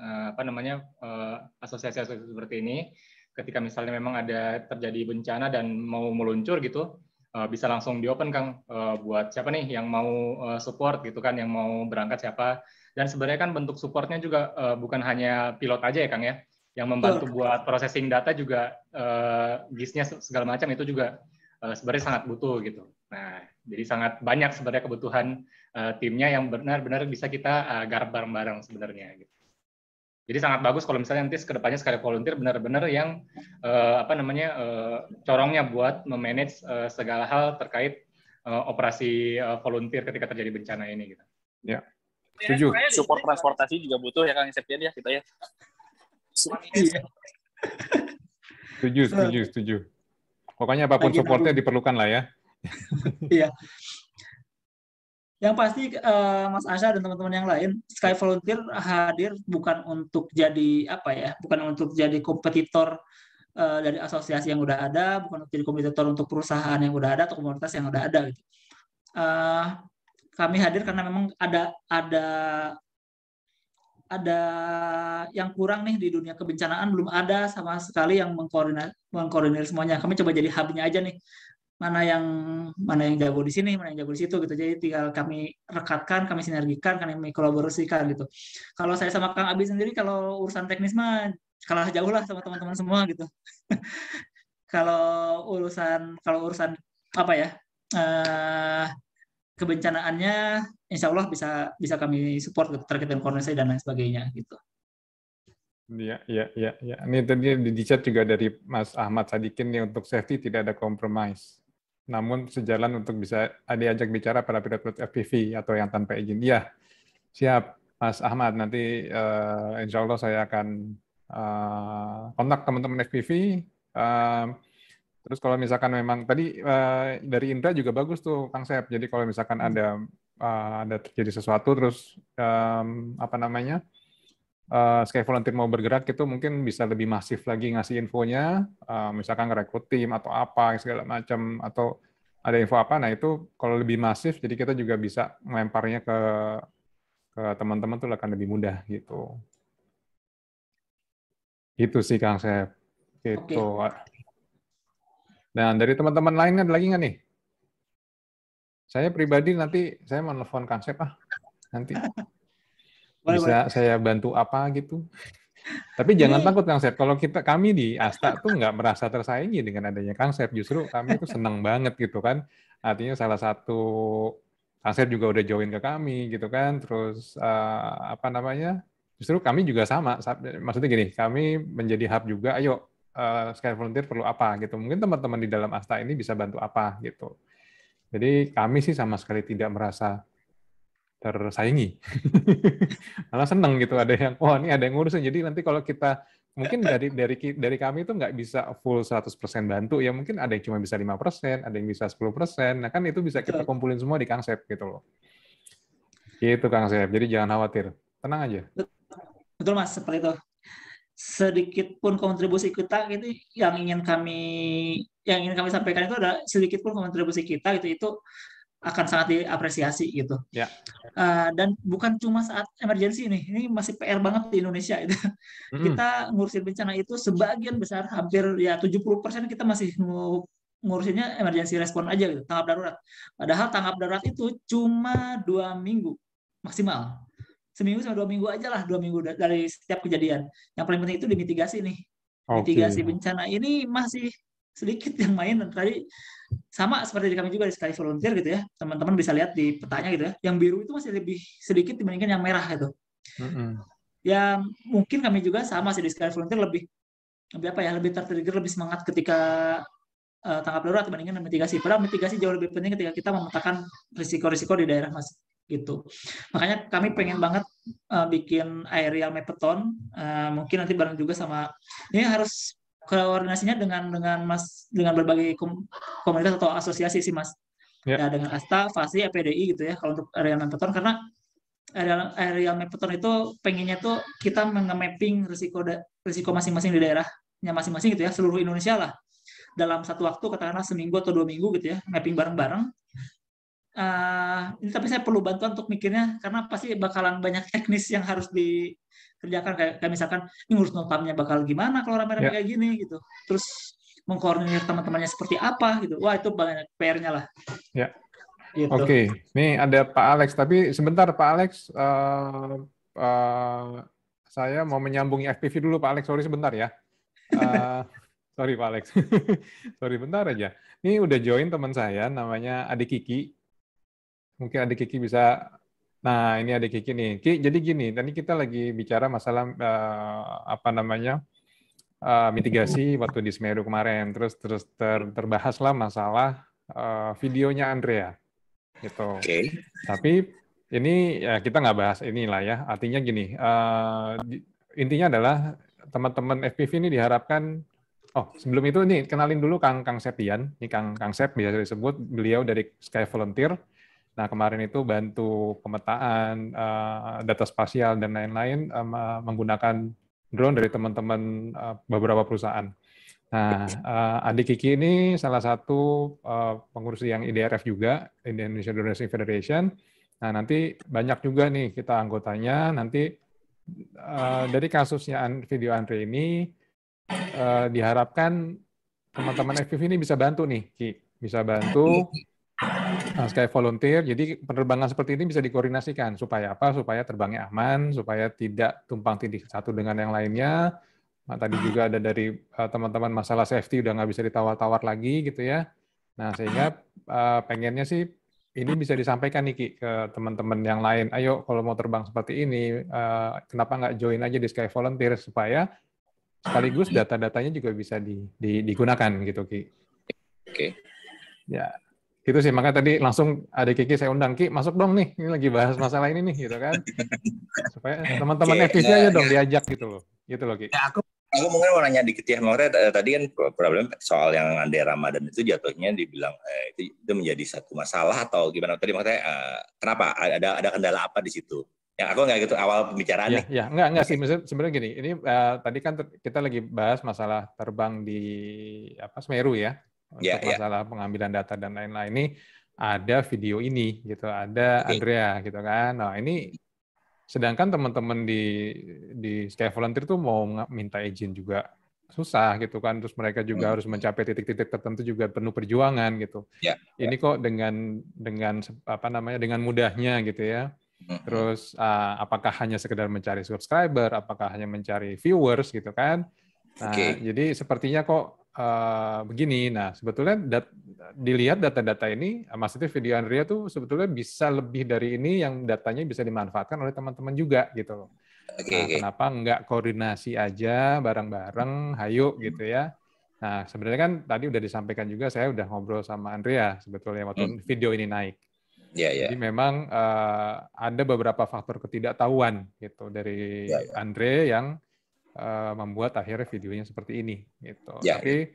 asosiasi-asosiasi seperti ini ketika misalnya memang ada terjadi bencana dan mau meluncur gitu, bisa langsung di-open Kang buat siapa nih yang mau support gitu kan, yang mau berangkat siapa. Dan sebenarnya kan bentuk supportnya juga bukan hanya pilot aja ya Kang ya, yang membantu buat processing data juga GIS-nya segala macam itu juga sebenarnya sangat butuh gitu. Nah, jadi sangat banyak sebenarnya kebutuhan timnya yang benar-benar bisa kita garap bareng-bareng sebenarnya. Gitu. Jadi sangat bagus kalau misalnya nanti kedepannya Sky Volunteer benar-benar yang corongnya buat memanage segala hal terkait operasi volunteer ketika terjadi bencana ini. Gitu. Ya. Setuju. Support transportasi juga butuh ya Kang Septian ya kita ya. Setuju. Pokoknya apapun supportnya diperlukan lah ya. Iya. Yang pasti Mas Asha dan teman-teman yang lain, Sky Volunteer hadir bukan untuk jadi bukan untuk jadi kompetitor dari asosiasi yang udah ada, bukan untuk jadi kompetitor untuk perusahaan yang udah ada atau komunitas yang udah ada gitu. Kami hadir karena memang ada yang kurang nih di dunia kebencanaan, belum ada sama sekali yang mengkoordinir semuanya. Kami coba jadi hub-nya aja nih. Mana yang jago di sini, mana yang jago di situ gitu. Jadi tinggal kami rekatkan, kami sinergikan, kami kolaborasikan gitu. Kalau saya sama Kang Abi sendiri kalau urusan teknis mah kalah jauh lah sama teman-teman semua gitu. Kalau urusan apa ya? Kebencanaannya insya Allah bisa kami support gitu, terkait dengan koordinasi dan lain sebagainya gitu. Iya. Ini tadi di chat juga dari Mas Ahmad Sadikin nih, untuk safety tidak ada compromise. Namun sejalan untuk bisa diajak bicara para pilot FPV atau yang tanpa izin. Iya, siap Mas Ahmad. Nanti insya Allah saya akan kontak teman-teman FPV. Terus kalau misalkan memang tadi dari Indra juga bagus tuh Kang Sep. Jadi kalau misalkan ada terjadi sesuatu terus Sky Volunteer mau bergerak itu mungkin bisa lebih masif lagi ngasih infonya, misalkan ngerekrut tim atau apa segala macam, atau ada info apa. Nah itu kalau lebih masif, jadi kita juga bisa melemparnya ke teman-teman tuh akan lebih mudah gitu. Gitu sih Kang Sep. Gitu. Nah dari teman-teman lain ada lagi nggak nih? Saya pribadi nanti saya mau nelfon Kang Sep nanti. Bisa saya bantu apa gitu. Tapi jangan takut Kang Sep, kalau kami di Asta tuh nggak merasa tersaingi dengan adanya Kang Sep, justru kami tuh senang banget gitu kan. Artinya salah satu Kang Sep juga udah join ke kami gitu kan, terus justru kami juga sama, maksudnya gini, kami menjadi hub juga, ayo Sky Volunteer perlu apa gitu, mungkin teman-teman di dalam Asta ini bisa bantu apa gitu. Jadi kami sih sama sekali tidak merasa tersaingi. Malah seneng gitu, ada yang ini ada yang ngurusin. Jadi nanti kalau kita mungkin dari kami itu nggak bisa full 100% bantu ya, mungkin ada yang cuma bisa 5%, ada yang bisa 10%. Nah kan itu bisa kita kumpulin semua di Kang Sep gitu loh. Gitu Kang Sep. Jadi jangan khawatir. Tenang aja. Betul Mas, seperti itu. Sedikit pun kontribusi kita gitu yang ingin kami sampaikan itu adalah sedikit pun kontribusi kita itu akan sangat diapresiasi gitu. Ya. Dan bukan cuma saat emergensi ini masih PR banget di Indonesia itu. Kita ngurusin bencana itu sebagian besar, hampir ya 70% kita masih ngurusinnya emergency response aja gitu, tanggap darurat. Padahal tanggap darurat itu cuma 2 minggu maksimal. Seminggu sama 2 minggu aja lah, 2 minggu dari setiap kejadian. Yang paling penting itu dimitigasi nih. Mitigasi bencana ini masih sedikit yang main. Tadi sama seperti di kami juga di Sky Volunteer gitu ya, teman-teman bisa lihat di petanya gitu ya, yang biru itu masih lebih sedikit dibandingkan yang merah gitu. Ya mungkin kami juga sama sih di Sky Volunteer lebih tertrigger, lebih semangat ketika tanggap darurat dibandingkan mitigasi. Padahal mitigasi jauh lebih penting ketika kita memetakan risiko-risiko di daerah Mas gitu. Makanya kami pengen banget bikin aerial mapathon, mungkin nanti bareng juga sama, ini harus koordinasinya dengan berbagai komunitas atau asosiasi sih Mas. Ya, dengan ASTA, FASI, EPDI gitu ya kalau untuk aerial mapathon, karena aerial mapathon itu pengennya tuh kita nge-mapping risiko masing-masing di daerahnya masing-masing gitu ya, seluruh Indonesia lah. Dalam satu waktu katakanlah seminggu atau 2 minggu gitu ya, mapping bareng-bareng. Tapi saya perlu bantuan untuk mikirnya karena pasti bakalan banyak teknis yang harus dikerjakan, kayak misalkan ini ngurus notamnya bakal gimana kalau rame-rame kayak gini gitu, terus mengkoordinir teman-temannya seperti apa gitu. Wah itu banyak PR-nya lah. Ya. Gitu. Oke, nih ada Pak Alex, tapi sebentar Pak Alex, saya mau menyambungi FPV dulu Pak Alex, sorry sebentar ya. Sorry Pak Alex, sorry bentar aja. Ini udah join teman saya namanya Adik Kiki. Mungkin Adik Kiki bisa, nah ini Adik Kiki nih. Ki, jadi gini, tadi kita lagi bicara masalah mitigasi waktu di Semeru kemarin, terus terbahaslah masalah videonya Andrea, gitu. Tapi ini ya kita nggak bahas inilah ya. Artinya gini, intinya adalah teman-teman FPV ini diharapkan. Sebelum itu nih kenalin dulu Kang Sepian. Ini Kang Sep biasa disebut, beliau dari Sky Volunteer. Nah, kemarin itu bantu pemetaan data spasial dan lain-lain menggunakan drone dari teman-teman beberapa perusahaan. Nah, adik Kiki ini salah satu pengurus yang IDRF juga, Indonesia Racing Federation. Nah, nanti banyak juga nih kita anggotanya. Nanti dari kasusnya video Andre ini, diharapkan teman-teman FPV ini bisa bantu nih, Ki. Bisa bantu Sky Volunteer. Jadi penerbangan seperti ini bisa dikoordinasikan. Supaya apa? Supaya terbangnya aman, supaya tidak tumpang tindih satu dengan yang lainnya. Nah, tadi juga ada dari teman-teman masalah safety udah nggak bisa ditawar-tawar lagi gitu ya. Nah, sehingga pengennya sih ini bisa disampaikan nih Ki, ke teman-teman yang lain. Ayo kalau mau terbang seperti ini, kenapa nggak join aja di Sky Volunteer supaya sekaligus data-datanya juga bisa digunakan gitu Ki. Oke. Ya, itu sih. Makanya tadi langsung ada Kiki saya undang, Ki masuk dong nih, ini lagi bahas masalah ini nih gitu kan. Supaya teman-teman FPV aja dong diajak gitu loh Ki. Ya, aku mungkin mau nanya dikit ya, makanya tadi kan problem soal yang Ande Ramadan itu jatuhnya dibilang itu menjadi satu masalah atau gimana tadi, makanya kenapa ada kendala apa di situ? Yang aku nggak gitu awal pembicaraan nih. Ya, enggak sih, sebenarnya gini, ini tadi kan kita lagi bahas masalah terbang di Semeru ya, untuk masalah pengambilan data dan lain-lain. Ini ada video ini gitu, ada Andrea gitu kan. Nah, ini sedangkan teman-teman di Sky Volunteer tuh mau minta izin juga susah gitu kan, terus mereka juga harus mencapai titik-titik tertentu juga penuh perjuangan gitu. Ini kok dengan dengan mudahnya gitu ya. Terus apakah hanya sekedar mencari subscriber, apakah hanya mencari viewers gitu kan. Nah, jadi sepertinya kok begini. Nah, sebetulnya dilihat data-data ini, maksudnya video Andrea tuh sebetulnya bisa lebih dari ini yang datanya bisa dimanfaatkan oleh teman-teman juga gitu. Kenapa nggak koordinasi aja bareng-bareng, hayo gitu ya. Nah, sebenarnya kan tadi udah disampaikan juga, saya udah ngobrol sama Andrea sebetulnya waktu video ini naik. Jadi memang ada beberapa faktor ketidaktahuan gitu dari Andre yang membuat akhirnya videonya seperti ini gitu. Tapi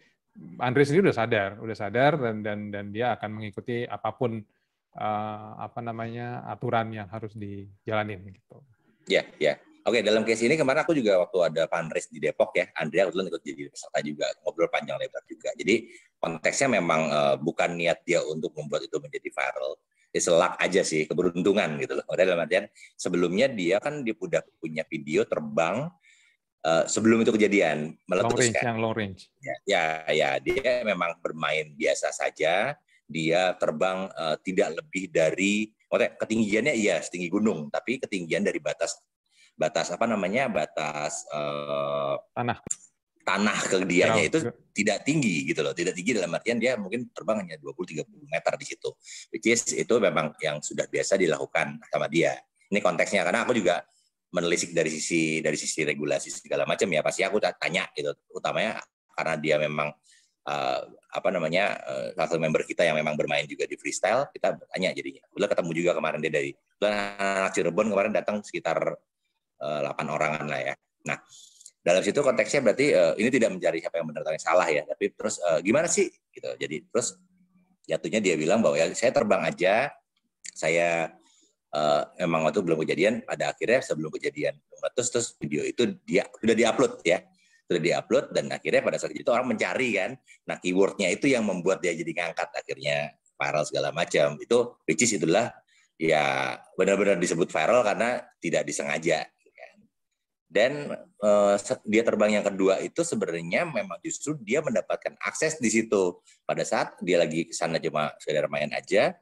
Andre sendiri udah sadar dan dia akan mengikuti apapun aturan yang harus dijalanin gitu. Oke, dalam case ini kemarin aku juga waktu ada fundraise di Depok ya, Andrea kebetulan ikut jadi peserta juga, ngobrol panjang lebar juga. Jadi konteksnya memang bukan niat dia untuk membuat itu menjadi viral. Selak aja sih, keberuntungan gitu loh. Dalam artian sebelumnya dia kan udah punya video terbang sebelum itu kejadian meletus kan. Yang long range. Ya, dia memang bermain biasa saja. Dia terbang tidak lebih dari, ketinggiannya iya setinggi gunung, tapi ketinggian dari batas tanah ke dianya itu tidak tinggi gitu loh, tidak tinggi dalam artian dia mungkin terbang hanya 20-30 meter di situ, which is itu memang yang sudah biasa dilakukan sama dia. Ini konteksnya karena aku juga menelisik dari sisi regulasi segala macam ya, pasti aku tanya gitu, utamanya karena dia memang salah satu member kita yang memang bermain juga di freestyle, kita tanya jadinya. Udah ketemu juga kemarin dia dari anak Cirebon kemarin datang sekitar 8 orangan lah ya. Nah, dalam situ konteksnya berarti ini tidak mencari siapa yang benar atau yang salah ya, tapi terus gimana sih gitu. Jadi terus jatuhnya dia bilang bahwa ya saya terbang aja, saya memang waktu belum kejadian, pada akhirnya sebelum kejadian terus video itu dia sudah diupload dan akhirnya pada saat itu orang mencari kan. Nah, keywordnya itu yang membuat dia jadi ngangkat akhirnya viral segala macam. Itu which is itulah ya benar-benar disebut viral karena tidak disengaja. Dan dia terbang yang kedua itu sebenarnya memang justru dia mendapatkan akses di situ. Pada saat dia lagi ke sana cuma sekedar main aja,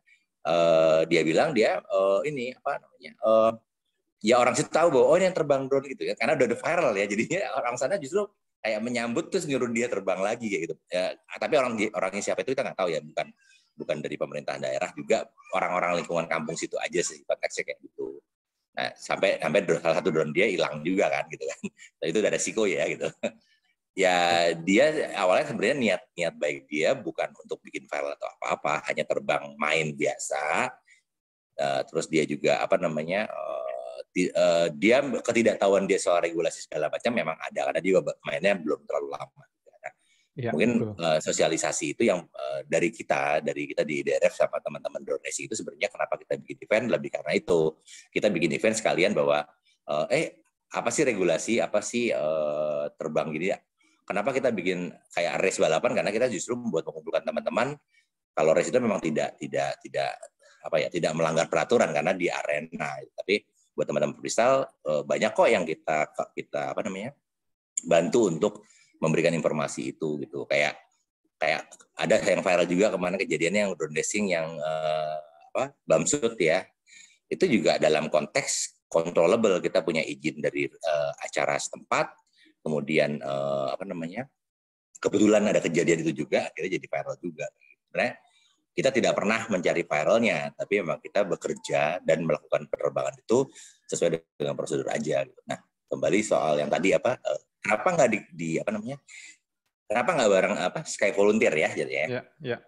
dia bilang dia ya orang situ tahu bahwa ini yang terbang drone gitu ya, karena udah viral ya, jadinya orang sana justru kayak menyambut terus nyuruh dia terbang lagi kayak gitu. Ya, tapi orangnya siapa itu kita nggak tahu ya, bukan dari pemerintah daerah, juga orang-orang lingkungan kampung situ aja sih konteksnya kayak gitu. Nah, sampai salah satu drone dia hilang juga kan gitu kan. Nah, itu udah resiko ya gitu. Ya dia awalnya sebenarnya niat baik dia bukan untuk bikin viral atau apa-apa, hanya terbang main biasa. Terus dia juga dia ketidaktahuan dia soal regulasi segala macam memang ada karena dia mainnya belum terlalu lama. Ya, mungkin sosialisasi itu yang dari kita di IDRF sama teman-teman drone racing itu sebenarnya kenapa kita bikin event, lebih karena itu kita bikin event sekalian bahwa apa sih regulasi, apa sih terbang gini ya. kenapa kita bikin kayak race balapan, karena kita justru membuat mengumpulkan teman-teman. Kalau race itu memang tidak tidak melanggar peraturan karena di arena. Tapi buat teman-teman freestyle banyak kok yang kita bantu untuk memberikan informasi itu gitu. Kayak ada yang viral juga kemarin kejadiannya yang drone racing yang bamsud ya. Itu juga dalam konteks controllable, kita punya izin dari acara setempat, kemudian kebetulan ada kejadian itu juga, akhirnya jadi viral juga. Sebenarnya kita tidak pernah mencari viralnya, tapi memang kita bekerja dan melakukan penerbangan itu sesuai dengan prosedur aja. Nah, kembali soal yang tadi kenapa nggak kenapa nggak bareng Sky Volunteer ya, jadi ya? Ya.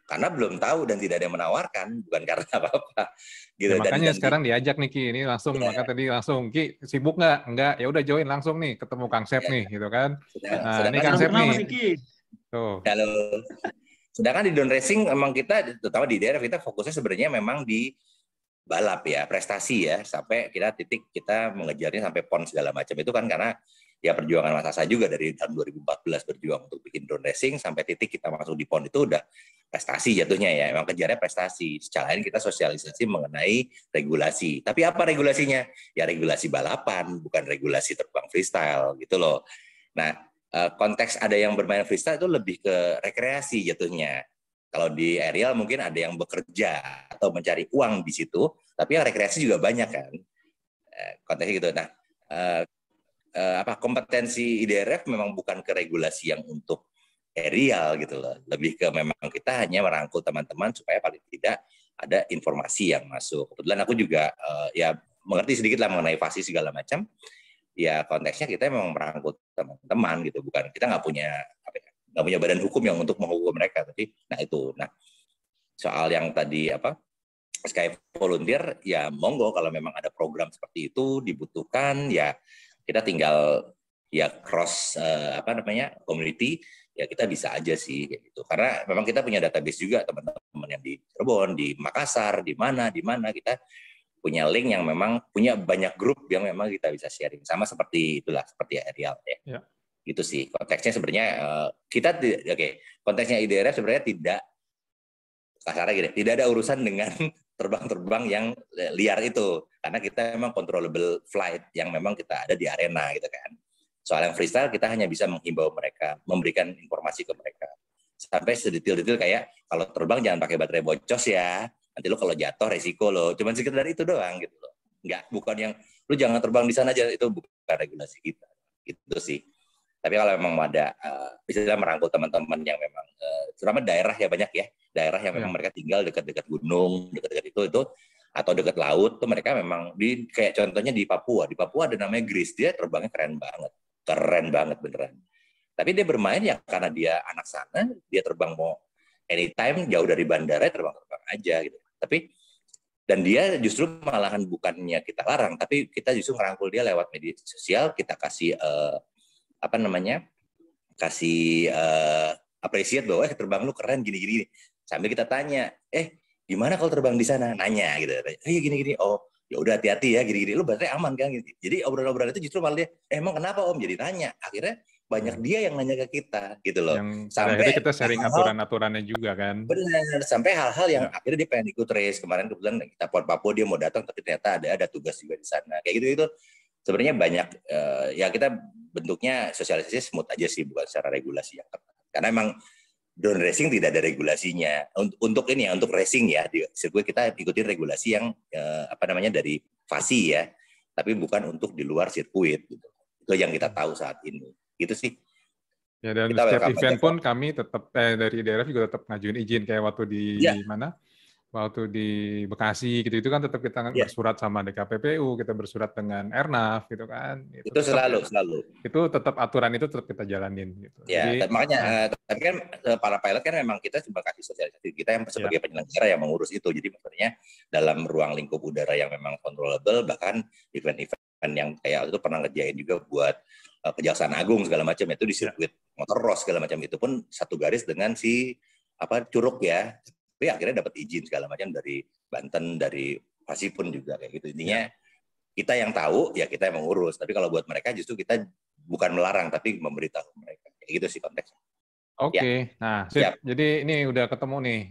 Karena belum tahu dan tidak ada yang menawarkan, bukan karena apa-apa. Gitu. Ya, makanya sekarang diajak nih Ki, ini langsung, maka tadi langsung, Ki sibuk nggak? Enggak, ya udah join langsung nih, ketemu Kang Sep nih, gitu kan. Nah, ini Kang Sep nih. Tuh. Sedangkan di drone racing memang kita, terutama di daerah kita fokusnya sebenarnya memang di balap ya, prestasi ya, sampai titik kita mengejarnya sampai PON segala macam itu kan karena ya perjuangan Mas Asa juga dari tahun 2014 berjuang untuk bikin drone racing sampai titik kita masuk di PON itu udah prestasi jatuhnya ya, emang kejarnya prestasi. Secara lain kita sosialisasi mengenai regulasi. Tapi apa regulasinya? Ya regulasi balapan, bukan regulasi terbang freestyle gitu loh. Nah, konteks ada yang bermain freestyle itu lebih ke rekreasi jatuhnya. Kalau di aerial mungkin ada yang bekerja atau mencari uang di situ, tapi yang rekreasi juga banyak kan. Konteksnya gitu. Nah, kompetensi IDRF memang bukan ke regulasi yang untuk aerial gitu loh, lebih ke memang kita hanya merangkul teman-teman supaya paling tidak ada informasi yang masuk. Kebetulan aku juga ya mengerti sedikit lah mengenai fasi segala macam. Ya konteksnya kita memang merangkul teman-teman gitu, bukan kita nggak punya badan hukum yang untuk menghukum mereka. Tapi soal yang tadi Sky Volunteer ya monggo kalau memang ada program seperti itu dibutuhkan ya kita tinggal ya cross community ya kita bisa aja sih kayak gitu. Karena memang kita punya database juga teman-teman yang di Cirebon, di Makassar, di mana kita punya link yang memang punya banyak grup yang memang kita bisa sharing sama seperti aerial ya. Ya. Gitu sih konteksnya sebenarnya konteksnya IDRF sebenarnya tidak kasarnya gini, tidak ada urusan dengan terbang-terbang yang liar itu karena kita memang controllable flight yang memang kita ada di arena gitu kan. Soal yang freestyle kita hanya bisa menghimbau mereka, memberikan informasi ke mereka. Sampai sedetail-detail kayak kalau terbang jangan pakai baterai boncos ya. Nanti lo kalau jatuh resiko lo. Cuman sekedar itu doang gitu loh. Bukan yang lo jangan terbang di sana aja, itu bukan regulasi kita. Gitu sih. Tapi kalau memang ada bisa merangkul teman-teman yang memang terutama daerah ya banyak ya. Daerah yang memang mereka tinggal dekat-dekat gunung, dekat-dekat itu atau dekat laut tuh mereka memang kayak contohnya di Papua. Di Papua ada namanya Gris, dia terbangnya keren banget beneran. Tapi dia bermain ya karena dia anak sana, dia terbang mau anytime jauh dari bandara terbang aja gitu. Dan dia justru malahan bukannya kita larang, tapi kita justru ngerangkul dia lewat media sosial, kita kasih appreciate bahwa terbang lu keren gini-gini. Sambil kita tanya, gimana kalau terbang di sana? Nanya gitu. Gini-gini. Oh, ya udah hati-hati ya gini-gini, lu berarti aman kan gitu. Jadi obrolan-obrolan itu justru malah dia emang kenapa Om jadi nanya, akhirnya banyak dia yang nanya ke kita gitu loh, yang sampai kita sharing aturan-aturannya juga kan, benar, sampai hal-hal yang akhirnya dia pengen ikut race. Kemarin kebetulan kita PON Papua dia mau datang tapi ternyata ada tugas juga di sana kayak gitu. Sebenarnya banyak ya kita bentuknya sosialisasi smooth aja sih, bukan secara regulasi yang ketat karena emang drone racing tidak ada regulasinya. Untuk racing ya di sirkuit kita ikutin regulasi yang dari FASI ya, tapi bukan untuk di luar sirkuit gitu. Itu yang kita tahu saat ini. Gitu sih. Ya, dan kita setiap event pun kami tetap dari daerah juga tetap ngajuin izin kayak waktu di mana? Waktu di Bekasi gitu itu kan tetap kita bersurat sama DKPPU, kita bersurat dengan Airnav gitu kan. Itu selalu. Itu tetap aturan itu tetap kita jalanin gitu. Ya, jadi, makanya tapi kan para pilot kan memang kita cuma kasih sosialisasi, kita yang sebagai penyelenggara yang mengurus itu. Jadi maksudnya dalam ruang lingkup udara yang memang controllable, bahkan event-event yang kayak itu pernah ngerjain juga buat Kejaksaan Agung segala macam itu di sirkuit Motorcross segala macam itu pun satu garis dengan si Curug ya. Tapi akhirnya dapat izin segala macam dari Banten, dari Pasi pun juga kayak gitu. Intinya kita yang tahu ya kita yang mengurus. Tapi kalau buat mereka justru kita bukan melarang tapi memberitahu mereka. Kayak gitu sih konteksnya. Oke, nah sip. Jadi ini udah ketemu nih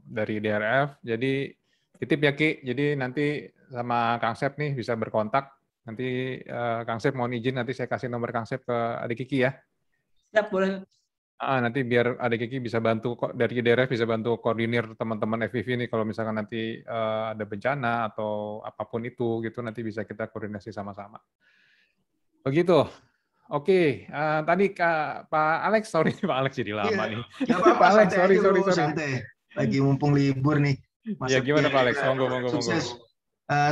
dari DRF. Jadi titip ya Ki. Jadi nanti sama Kang Sep nih bisa berkontak. Nanti Kang Sep mohon izin nanti saya kasih nomor Kang Sep ke Adik Kiki ya. Siap, boleh. Nanti biar Adik Kiki bisa bantu dari DRF bisa bantu koordinir teman-teman FPV nih kalau misalkan nanti ada bencana atau apapun itu gitu nanti bisa kita koordinasi sama-sama. Begitu. Oke, tadi Pak Alex, sorry Pak Alex jadi lama nih. Ya Pak Alex, sorry. Santai. Lagi mumpung libur nih. Ya gimana Pak Alex? Monggo.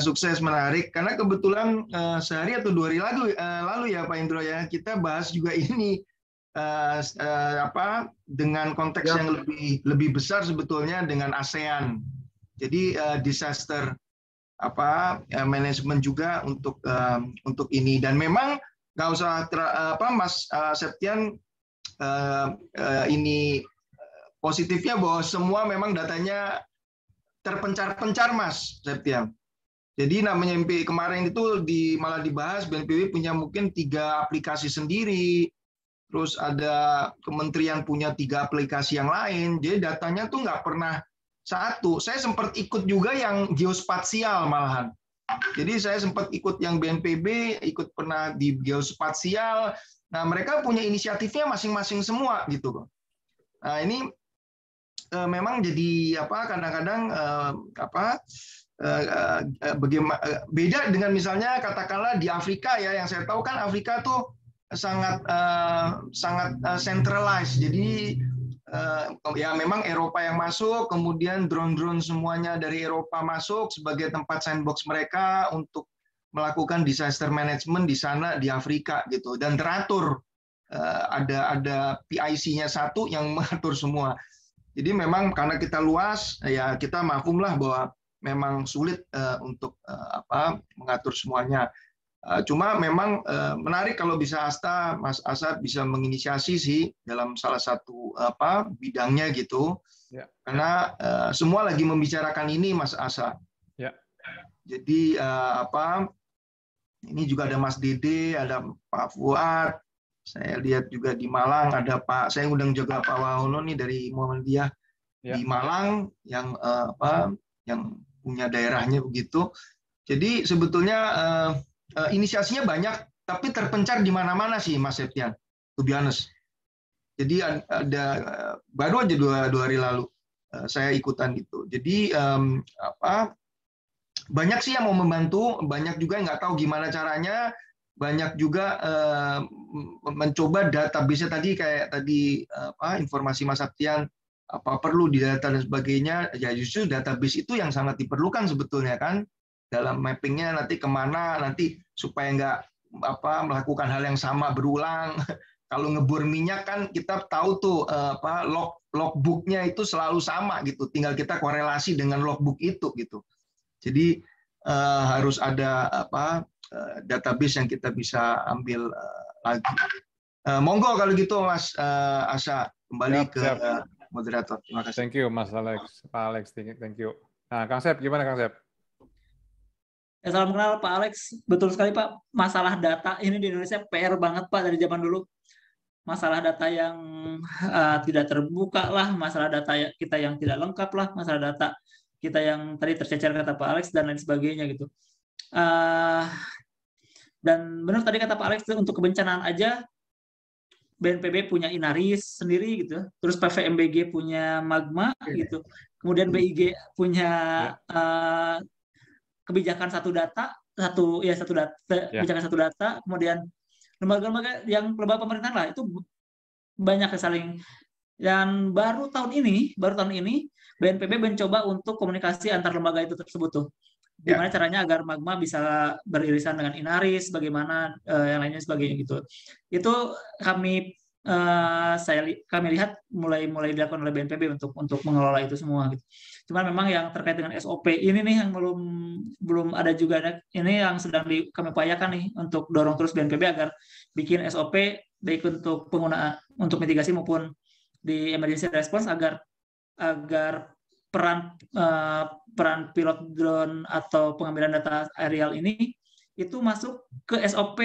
Sukses menarik karena kebetulan sehari atau 2 hari lalu ya Pak Indro ya kita bahas juga ini dengan konteks yang lebih besar sebetulnya dengan ASEAN. Jadi disaster manajemen juga untuk ini dan memang nggak usah Mas Septian ini positifnya bahwa semua memang datanya terpencar-pencar Mas Septian. Jadi namanya MP kemarin itu malah dibahas BNPB punya mungkin 3 aplikasi sendiri, terus ada kementerian punya 3 aplikasi yang lain. Jadi datanya tuh nggak pernah satu. Saya sempat ikut juga yang geospasial malahan. Jadi saya sempat ikut yang BNPB, ikut pernah di geospasial. Nah, mereka punya inisiatifnya masing-masing semua gitu. Nah, ini memang jadi kadang-kadang beda dengan misalnya katakanlah di Afrika ya, yang saya tahu kan Afrika tuh sangat centralized. Jadi ya memang Eropa yang masuk, kemudian drone-drone semuanya dari Eropa masuk sebagai tempat sandbox mereka untuk melakukan disaster management di sana di Afrika gitu, dan teratur ada PIC-nya satu yang mengatur semua. Jadi memang karena kita luas ya kita mafhumlah bahwa memang sulit untuk mengatur semuanya. Cuma memang menarik kalau bisa Mas Asa bisa menginisiasi sih dalam salah satu bidangnya gitu, ya. Karena semua lagi membicarakan ini Mas Asa. Ya. Jadi ini juga ada Mas Dede, ada Pak Fuad, saya lihat juga di Malang ada saya undang juga Pak Wahono nih dari Muhammadiyah di Malang yang yang punya daerahnya begitu. Jadi sebetulnya inisiasinya banyak, tapi terpencar di mana-mana sih, Mas Septian, to be honest. Jadi ada baru aja 2 hari lalu saya ikutan gitu. Jadi banyak sih yang mau membantu, banyak juga yang nggak tahu gimana caranya, banyak juga mencoba database-nya tadi kayak informasi Mas Septian apa perlu di data dan sebagainya. Ya justru database itu yang sangat diperlukan sebetulnya kan. Dalam mappingnya nanti kemana nanti supaya nggak melakukan hal yang sama berulang. Kalau ngebor minyak kan kita tahu tuh logbooknya itu selalu sama gitu, tinggal kita korelasi dengan logbook itu gitu. Jadi harus ada database yang kita bisa ambil lagi. Monggo kalau gitu Mas Asa kembali ke moderator. Terima kasih. Thank you Mas Alex, Pak Alex, thank you. Nah Kang Sep gimana Kang Sep? Ya, salam kenal Pak Alex. Betul sekali Pak, masalah data ini di Indonesia PR banget Pak dari zaman dulu. Masalah data yang tidak terbuka lah, masalah data kita yang tidak lengkap lah, masalah data kita yang tadi tercecer kata Pak Alex dan lain sebagainya gitu. Dan benar tadi kata Pak Alex untuk kebencanaan aja BNPB punya Inaris sendiri gitu, terus PVMBG punya Magma gitu, kemudian BIG punya kebijakan kebijakan satu data, kemudian lembaga-lembaga yang lembaga pemerintahan lah itu banyak yang saling. Dan baru tahun ini BNPB mencoba untuk komunikasi antar lembaga itu tersebut tuh. Gimana caranya agar Magma bisa beririsan dengan Inaris, bagaimana yang lainnya sebagainya gitu. Itu kami lihat mulai dilakukan oleh BNPB untuk mengelola itu semua gitu. Cuman memang yang terkait dengan SOP ini nih yang belum ada juga, ini yang sedang kami upayakan nih untuk dorong terus BNPB agar bikin SOP baik untuk penggunaan untuk mitigasi maupun di emergency response agar peran pilot drone atau pengambilan data aerial ini itu masuk ke SOP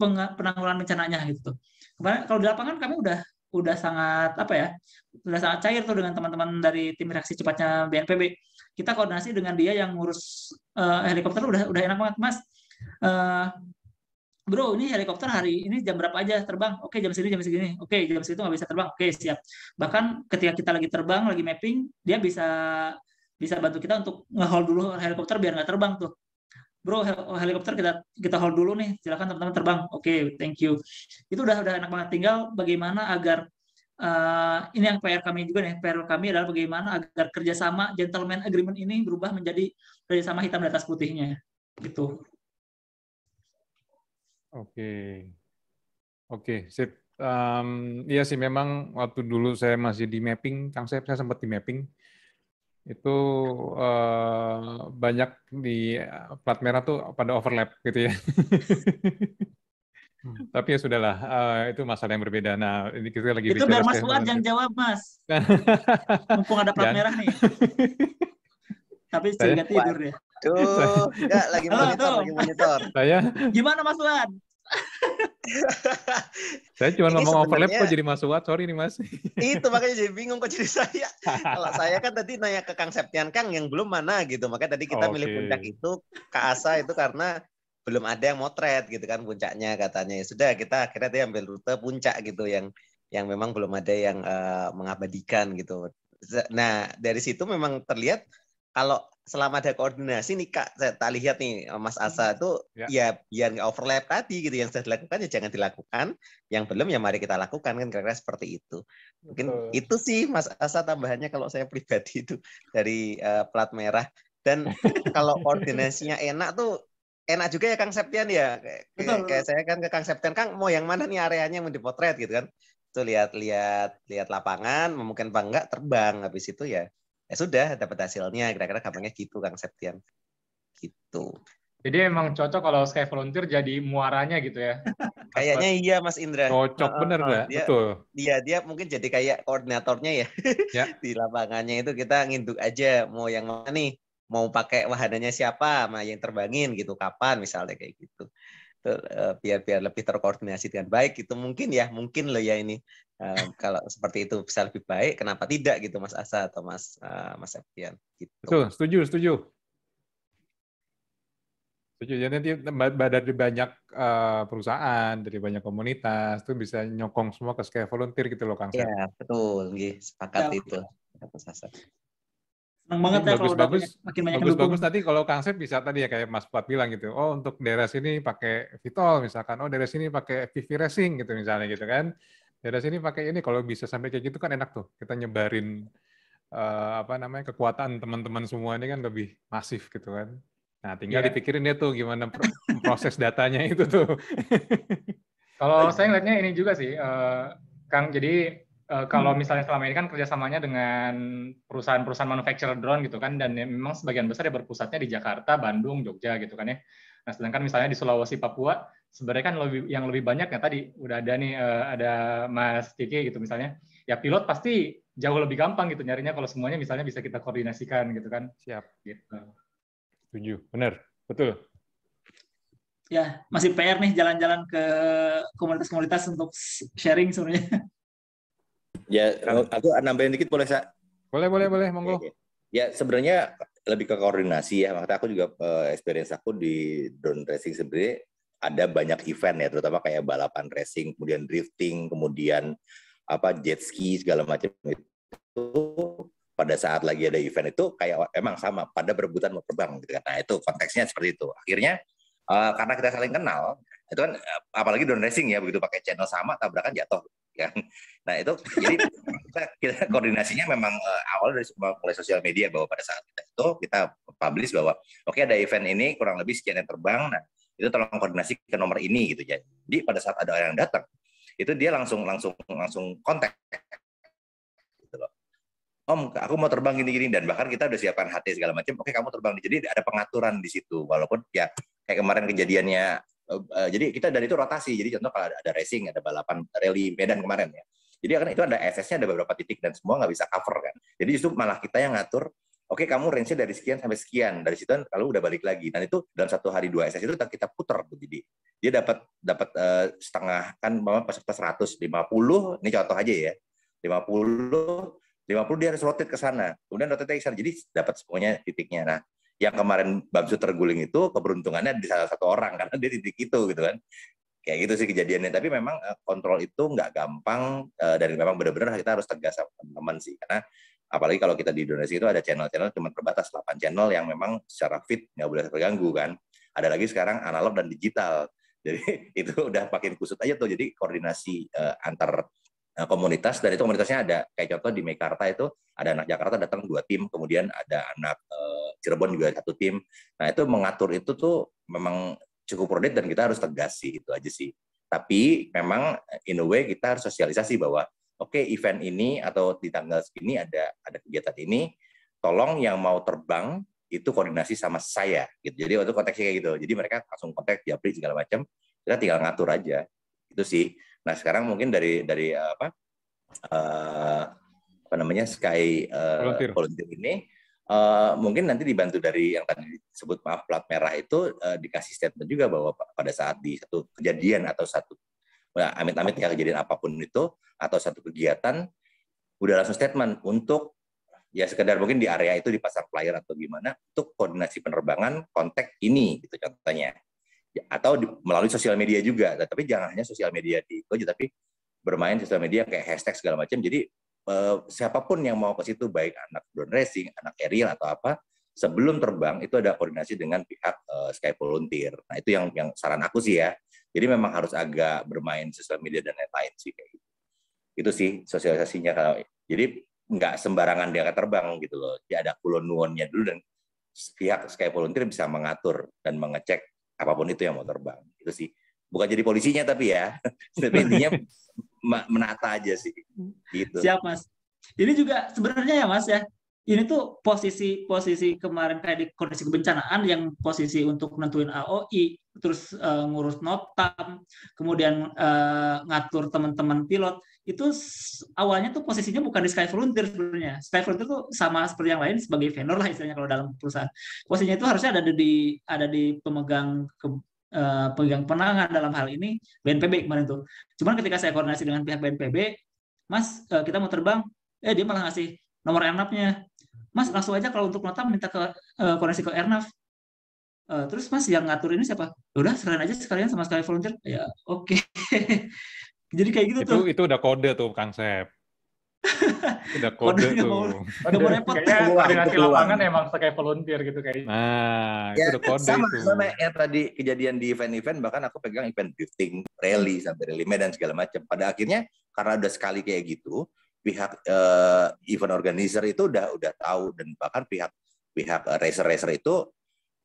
penanggulangan bencananya gitu. Kemarin kalau di lapangan kami udah sangat apa ya, udah sangat cair tuh dengan teman-teman dari tim reaksi cepatnya BNPB. Kita koordinasi dengan dia yang ngurus helikopter udah enak banget, Mas. Bro, ini helikopter hari ini jam berapa aja terbang? Oke, jam segini. Oke, jam segitu nggak bisa terbang. Oke, siap. Bahkan ketika kita lagi terbang, lagi mapping, dia bisa bantu kita untuk nge-hold dulu helikopter biar nggak terbang tuh. Bro, helikopter kita hold dulu nih. Silakan teman-teman terbang. Oke, thank you. Itu udah enak banget. Tinggal bagaimana agar ini yang PR kami juga nih. PR kami adalah bagaimana agar kerjasama gentleman agreement ini berubah menjadi kerjasama hitam di atas putihnya. Gitu. Oke, sip. Iya sih, memang waktu dulu saya masih di mapping, Kang saya sempat di mapping, itu banyak di plat merah tuh pada overlap gitu ya. Tapi ya sudahlah, itu masalah yang berbeda. Nah, ini kita lagi itu biar Mas Fuad yang jawab, Mas. Mumpung ada plat merah nih. Tapi saya tidur ya. Tuh, enggak lagi monitor. Saya gimana Mas Fuad? Saya cuma ngomong overlap kok jadi Mas Fuad, sorry nih Mas. Itu makanya jadi bingung kok jadi saya. Kalau saya kan tadi nanya ke Kang Septian, Kang yang belum mana gitu. Makanya tadi kita milih puncak itu Kak Asa itu karena belum ada yang motret gitu kan puncaknya katanya. Ya sudah, kita akhirnya dia ambil rute puncak gitu yang memang belum ada yang mengabadikan gitu. Nah, dari situ memang terlihat kalau selama ada koordinasi nih Kak, saya tak lihat nih Mas Asa itu ya biar nggak overlap tadi gitu, yang sudah dilakukan ya jangan dilakukan, yang belum ya mari kita lakukan kan, kira-kira seperti itu. Mungkin itu sih Mas Asa tambahannya kalau saya pribadi itu dari plat merah. Dan kalau koordinasinya enak tuh enak juga ya Kang Septian ya. Kayak saya kan ke Kang Septian, Kang mau yang mana nih areanya yang mau dipotret gitu kan. Tuh lihat lapangan, mungkin apa enggak terbang, habis itu ya sudah dapat hasilnya, kira-kira gampangnya gitu Kang Septian. Gitu. Jadi emang cocok kalau Sky Volunteer jadi muaranya gitu ya. Kayaknya iya Mas Indra. Cocok bener nggak? Betul. Dia mungkin jadi kayak koordinatornya ya. Di lapangannya itu kita nginduk aja mau yang mana nih, mau pakai wahananya siapa, mau yang terbangin gitu, kapan misalnya kayak gitu. Biar lebih terkoordinasi dengan baik gitu, mungkin loh ya ini. Kalau seperti itu bisa lebih baik, kenapa tidak gitu Mas Asa atau Mas Septian gitu. Betul, setuju. Jadi nanti dari banyak perusahaan, dari banyak komunitas itu bisa nyokong semua ke Sky Volunteer gitu loh Kang. Ya, betul, sepakat itu. Mas Asa. Senang banget ya kalau makin banyak bagus nanti kalau Kang Sep bisa tadi ya kayak Mas Fuad bilang gitu. Oh, untuk daerah sini pakai Vitol misalkan. Oh, daerah sini pakai VV Racing gitu misalnya gitu kan. Daerah sini pakai ini, kalau bisa sampai kayak gitu kan enak tuh. Kita nyebarin kekuatan teman-teman semua ini kan lebih masif gitu kan. Nah, tinggal dipikirin dia tuh gimana proses datanya itu tuh. Kalau saya ngeliatnya ini juga sih, Kang. Jadi kalau misalnya selama ini kan kerjasamanya dengan perusahaan-perusahaan manufacturer drone gitu kan, dan memang sebagian besar ya berpusatnya di Jakarta, Bandung, Jogja gitu kan ya. Nah, sedangkan misalnya di Sulawesi, Papua, sebenarnya kan yang lebih banyak ya tadi udah ada nih, ada Mas Kiki gitu misalnya. Ya pilot pasti jauh lebih gampang gitu nyarinya kalau semuanya misalnya bisa kita koordinasikan gitu kan. Siap. Gitu. Setuju, benar, betul. Ya, masih PR nih jalan-jalan ke komunitas-komunitas untuk sharing sebenarnya. Ya, aku nambahin dikit boleh, Sa? Boleh, monggo. Ya, sebenarnya lebih ke koordinasi ya. Makanya aku juga experience aku di drone racing sebenarnya ada banyak event ya, terutama kayak balapan racing, kemudian drifting, kemudian jet ski segala macam itu. Pada saat lagi ada event itu kayak emang sama, pada berebutan mau terbang gitu kan. Nah, itu konteksnya seperti itu. Akhirnya karena kita saling kenal, itu kan apalagi drone racing ya, begitu pakai channel sama tabrakan jatuh kan. Nah, itu jadi kita koordinasinya memang awal dari mulai sosial media, bahwa pada saat kita publish bahwa oke, ada event ini kurang lebih sekian yang terbang. Nah, itu tolong koordinasi ke nomor ini gitu. Jadi pada saat ada orang yang datang, itu dia langsung kontak. Om, aku mau terbang gini-gini, dan bahkan kita udah siapkan HT segala macam. Oke, kamu terbang. Jadi ada pengaturan di situ. Walaupun ya kayak kemarin kejadiannya, jadi kita dari itu rotasi. Jadi contoh kalau ada racing, ada balapan rally Medan kemarin ya. Jadi kan itu ada SS-nya ada beberapa titik dan semua nggak bisa cover kan. Jadi justru malah kita yang ngatur oke kamu range-nya dari sekian sampai sekian, dari situ kalau udah balik lagi. Dan itu dalam 1 hari 2 SS itu kita putar. Jadi dia dapat setengah, kan peserta 150, ini contoh aja ya, 50 dia harus rotate ke sana, kemudian rotate ke sana, jadi dapat semuanya titiknya. Nah, yang kemarin Bamsu terguling itu keberuntungannya di salah satu orang karena dia titik itu gitu kan. Kayak gitu sih kejadiannya. Tapi memang kontrol itu nggak gampang, dan memang benar-benar kita harus tegas sama teman-teman sih. Karena apalagi kalau kita di Indonesia itu ada channel-channel cuma terbatas 8 channel yang memang secara fit nggak boleh terganggu kan. Ada lagi sekarang analog dan digital. Jadi itu udah makin kusut aja tuh. Jadi koordinasi antar komunitas, dan itu komunitasnya ada kayak contoh di Mekarta itu ada anak Jakarta datang 2 tim, kemudian ada anak Cirebon juga 1 tim. Nah itu mengatur itu tuh memang cukup produk dan kita harus tegas sih, itu aja sih. Tapi memang in a way kita harus sosialisasi bahwa oke, event ini atau di tanggal segini ada kegiatan ini, tolong yang mau terbang itu koordinasi sama saya gitu. Jadi waktu konteksnya kayak gitu. Jadi mereka langsung kontak Japri segala macam, kita tinggal ngatur aja. Itu sih. Nah, sekarang mungkin dari apa namanya Sky Volunteer ini mungkin nanti dibantu dari yang tadi disebut plat merah itu, dikasih statement juga bahwa pada saat di satu kejadian atau satu amit-amit ya kejadian apapun itu atau satu kegiatan udah langsung statement untuk ya sekedar mungkin di area itu dipasang flyer atau gimana untuk koordinasi penerbangan kontak ini gitu contohnya, atau melalui sosial media juga. Tapi jangan hanya sosial media di itu aja, tapi bermain sosial media kayak hashtag segala macam. Jadi siapapun yang mau ke situ, baik anak drone racing, anak aerial atau apa, sebelum terbang itu ada koordinasi dengan pihak Sky Volunteer. Nah itu yang saran aku sih ya. Jadi memang harus agak bermain sosial media dan lain-lain sih kayak gitu. Itu sih sosialisasinya. Jadi nggak sembarangan dia terbang gitu loh. Dia ada kulon-nuonnya dulu dan pihak Sky Volunteer bisa mengatur dan mengecek apapun itu yang mau terbang. Itu sih. Bukan jadi polisinya tapi ya. Tapi intinya menata aja sih. Gitu. Siap Mas. Ini juga sebenarnya ya Mas ya. Ini tuh posisi kemarin kayak di kondisi kebencanaan yang posisi untuk nentuin AOI, terus ngurus notam, kemudian ngatur teman-teman pilot, itu awalnya tuh posisinya bukan di Sky Volunteer sebenarnya. Sky Volunteer tuh sama seperti yang lain sebagai vendor lah istilahnya kalau dalam perusahaan. Posisinya itu harusnya ada di pemegang penangan dalam hal ini BNPB kemarin tuh. Cuman ketika saya koordinasi dengan pihak BNPB, Mas kita mau terbang, dia malah ngasih nomor airnavnya. Mas langsung aja kalau untuk notam minta ke koneksi ke airnav. Terus Mas yang ngatur ini siapa? Udah serahin aja sekalian sama Sky Volunteer. Ya oke. Jadi kayak gitu tuh. Itu udah kode tuh Kang Sep. Udah kode tuh. Udah mau repot. Kayaknya koordinasi lapangan emang Sky Volunteer gitu kayaknya. Nah, ya, itu udah kode sama, itu. Sama yang tadi kejadian di event-event, bahkan aku pegang event drifting, rally sampai rally Medan segala macam. Pada akhirnya karena udah sekali kayak gitu, pihak event organizer itu udah tahu, dan bahkan pihak racer itu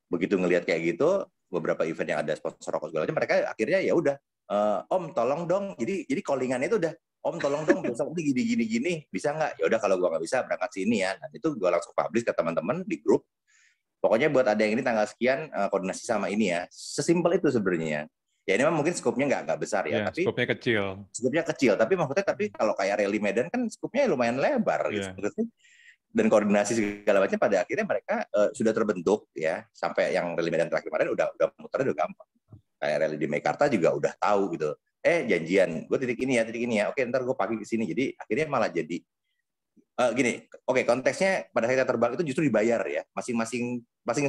begitu ngelihat kayak gitu, beberapa event yang ada sponsor rokok segala macam, mereka akhirnya ya udah Om tolong dong, jadi callingannya itu udah Om tolong dong besok gini bisa nggak? Ya udah kalau gua nggak bisa berangkat sini ya. Nah, itu gua langsung publish ke teman-teman di grup. Pokoknya buat ada yang ini tanggal sekian koordinasi sama ini ya. Sesimpel itu sebenarnya. Ya ini memang mungkin skopnya nggak besar ya, tapi skopnya kecil. Skopnya kecil, tapi maksudnya kalau kayak rally Medan kan skopnya lumayan lebar gitu. Dan koordinasi segala macam pada akhirnya mereka sudah terbentuk ya, sampai yang rally Medan terakhir kemarin udah muternya udah gampang. Kayak rally di Mekarta juga udah tahu gitu. Janjian, gue titik ini ya. Oke, ntar gue pagi ke sini. Jadi akhirnya malah jadi gini. Oke, konteksnya pada saat kita terbang itu justru dibayar ya. Masing-masing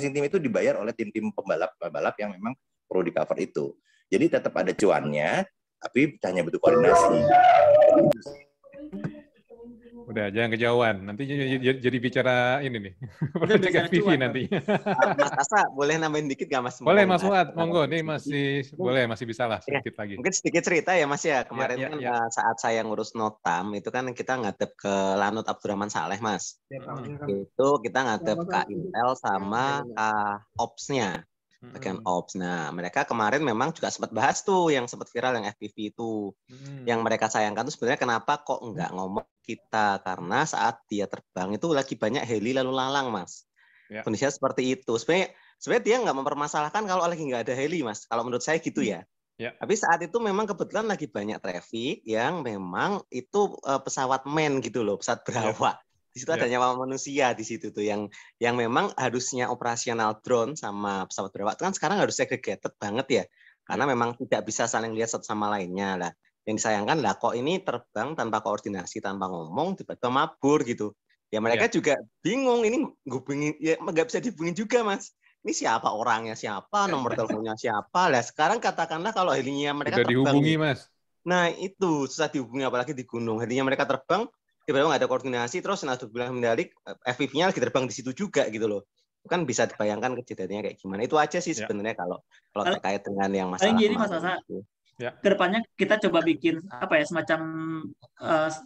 tim itu dibayar oleh tim pembalap yang memang perlu di cover itu. Jadi tetap ada cuannya, tapi hanya butuh koordinasi. Udah, jangan kejauhan. Nanti jadi bicara ini nih. Project FPV nanti. Mas Asa, boleh nambahin dikit nggak Mas? Boleh Mas Fuad, monggo. Ini masih bisa lah sedikit lagi. Mungkin sedikit cerita ya Mas ya. Kemarin saat saya ngurus notam, itu kan kita ngadep ke Lanut Abdurrahman Saleh Mas. Itu kita ngadep ke Intel sama Ops-nya. Bagian Ops. Nah, mereka kemarin memang juga sempat bahas tuh yang sempat viral yang FPV itu. Yang mereka sayangkan tuh sebenarnya kenapa kok nggak ngomong kita, karena saat dia terbang itu lagi banyak heli lalu lalang Mas. Kondisinya seperti itu. Sebenarnya dia nggak mempermasalahkan kalau lagi nggak ada heli Mas. Kalau menurut saya gitu ya. Tapi saat itu memang kebetulan lagi banyak traffic yang memang itu pesawat man gitu loh, pesawat berawak. Di situ ada nyawa manusia di situ tuh yang memang harusnya operasional drone sama pesawat berawak kan sekarang harus segregated banget ya. Karena memang tidak bisa saling lihat satu sama lainnya lah. Yang disayangkan lah kok ini terbang tanpa koordinasi, tanpa ngomong, tiba-tiba mabur gitu. Ya mereka juga bingung, ini ngubungin, ya nggak bisa dihubungin juga Mas. Ini siapa orangnya, siapa, nomor teleponnya siapa. Lah sekarang katakanlah kalau helinya mereka sudah terbang. Dihubungi Mas. Nah itu, susah dihubungi apalagi di gunung. Helinya mereka terbang, tiba-tiba nggak ada koordinasi, terus Nahdlatul Mendalik, FPV-nya lagi terbang di situ juga gitu loh. Kan bisa dibayangkan kejadiannya kayak gimana. Itu aja sih sebenarnya kalau terkait dengan yang masalah gini Mas Asa, kedepannya kita coba bikin apa ya semacam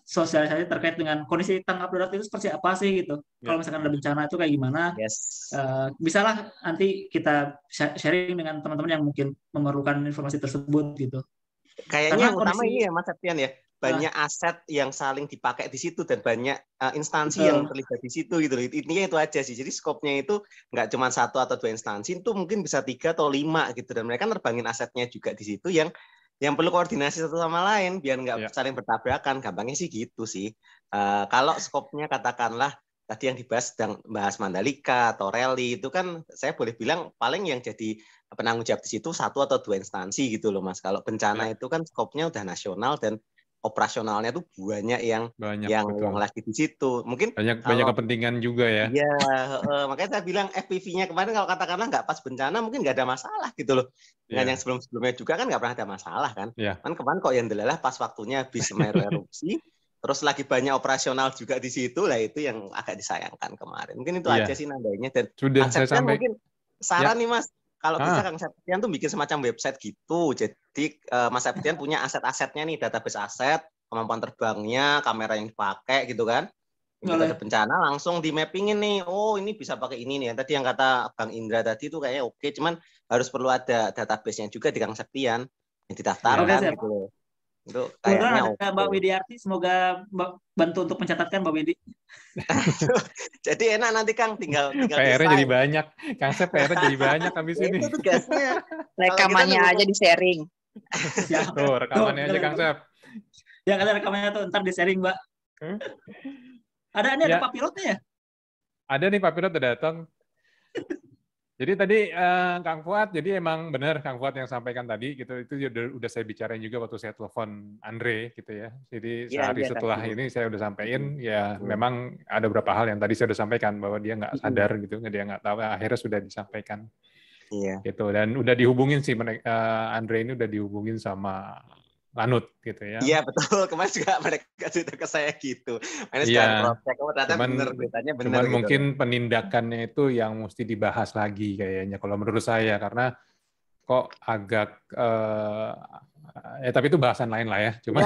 sosialisasi terkait dengan kondisi tanggap darurat itu seperti apa sih gitu. Kalau misalkan ada bencana itu kayak gimana? Bisalah nanti kita sharing dengan teman-teman yang mungkin memerlukan informasi tersebut gitu. Kayaknya yang utama ini ya Mas Septian ya. Banyak aset yang saling dipakai di situ dan banyak instansi yang terlibat di situ gitu loh. Intinya itu aja sih. Jadi skopnya itu nggak cuma 1 atau 2 instansi, itu mungkin bisa 3 atau 5 gitu. Dan mereka nerbangin asetnya juga di situ yang perlu koordinasi satu sama lain biar nggak saling bertabrakan. Gampangnya sih gitu sih. Kalau skopnya katakanlah tadi yang dibahas sedang bahas Mandalika atau rally itu kan saya boleh bilang paling yang jadi penanggung jawab di situ 1 atau 2 instansi gitu loh Mas. Kalau bencana itu kan skopnya udah nasional dan operasionalnya tuh banyak yang lagi di situ. Mungkin banyak kepentingan juga ya. Iya, makanya saya bilang FPV-nya kemarin kalau katakanlah nggak pas bencana mungkin nggak ada masalah gitu loh. Dengan yang sebelum-sebelumnya juga kan nggak pernah ada masalah kan. Kan kemarin kok yang delalah pas waktunya habis Semeru erupsi, terus lagi banyak operasional juga di situ lah itu yang agak disayangkan kemarin. Mungkin itu aja sih nandanya dan sudah saya sampaikan mungkin saran nih Mas. Kalau bisa Kang Septian tuh bikin semacam website gitu. Jadi Mas Septian punya aset-asetnya nih, database aset, kemampuan terbangnya, kamera yang dipakai gitu kan. Kalau ada bencana langsung di mappingin nih. Oh ini bisa pakai ini nih. Tadi yang kata Bang Indra tadi itu kayaknya oke. Cuman harus perlu ada database-nya juga di Kang Septian yang didaftarkan gitu loh. Itu kayaknya ada Mbak Widiarti, semoga bantu untuk mencatatkan Mbak Widi. Jadi enak nanti Kang tinggal PR-nya jadi banyak. Kang Sep PR-nya jadi banyak habis ini. Itu tugasnya. Rekamannya aja di-sharing. Tuh, rekamannya aja Kang Sep. Ya ada rekamannya tuh ntar di-sharing, Mbak. Ada Pak pilotnya ya? Ada nih Pak pilot udah datang. Jadi tadi Kang Fuad, jadi emang benar Kang Fuad yang sampaikan tadi gitu, itu udah saya bicarain juga waktu saya telepon Andre gitu ya. Jadi sehari setelah ini saya udah sampaikan ya memang ada beberapa hal yang tadi saya udah sampaikan bahwa dia nggak sadar gitu, dia nggak tahu, akhirnya sudah disampaikan. Gitu dan udah dihubungin sih Andre ini udah dihubungin sama Lanut gitu ya. Iya betul, kemarin juga mereka cerita ke saya gitu. Cuman mungkin penindakannya itu yang mesti dibahas lagi kayaknya kalau menurut saya karena kok agak tapi itu bahasan lain lah ya. Cuman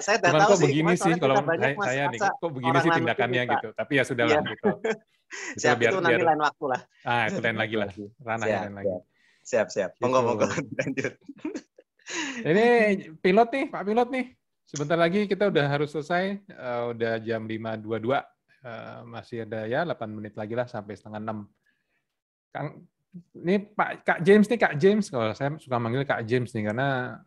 saya cuman kok begini sih kalau saya nih kok begini sih tindakannya gitu. Tapi ya sudahlah gitu. Siap itu nanti lain waktu lah. Itu lain lagi lah. Ranahnya lain lagi. Siap. Monggo lanjut. Ini pilot nih, Pak pilot nih. Sebentar lagi kita udah harus selesai. Udah jam 5.22. Masih ada ya 8 menit lagi lah sampai 5:30. Kang, ini Kak James. Kalau saya suka manggil Kak James nih karena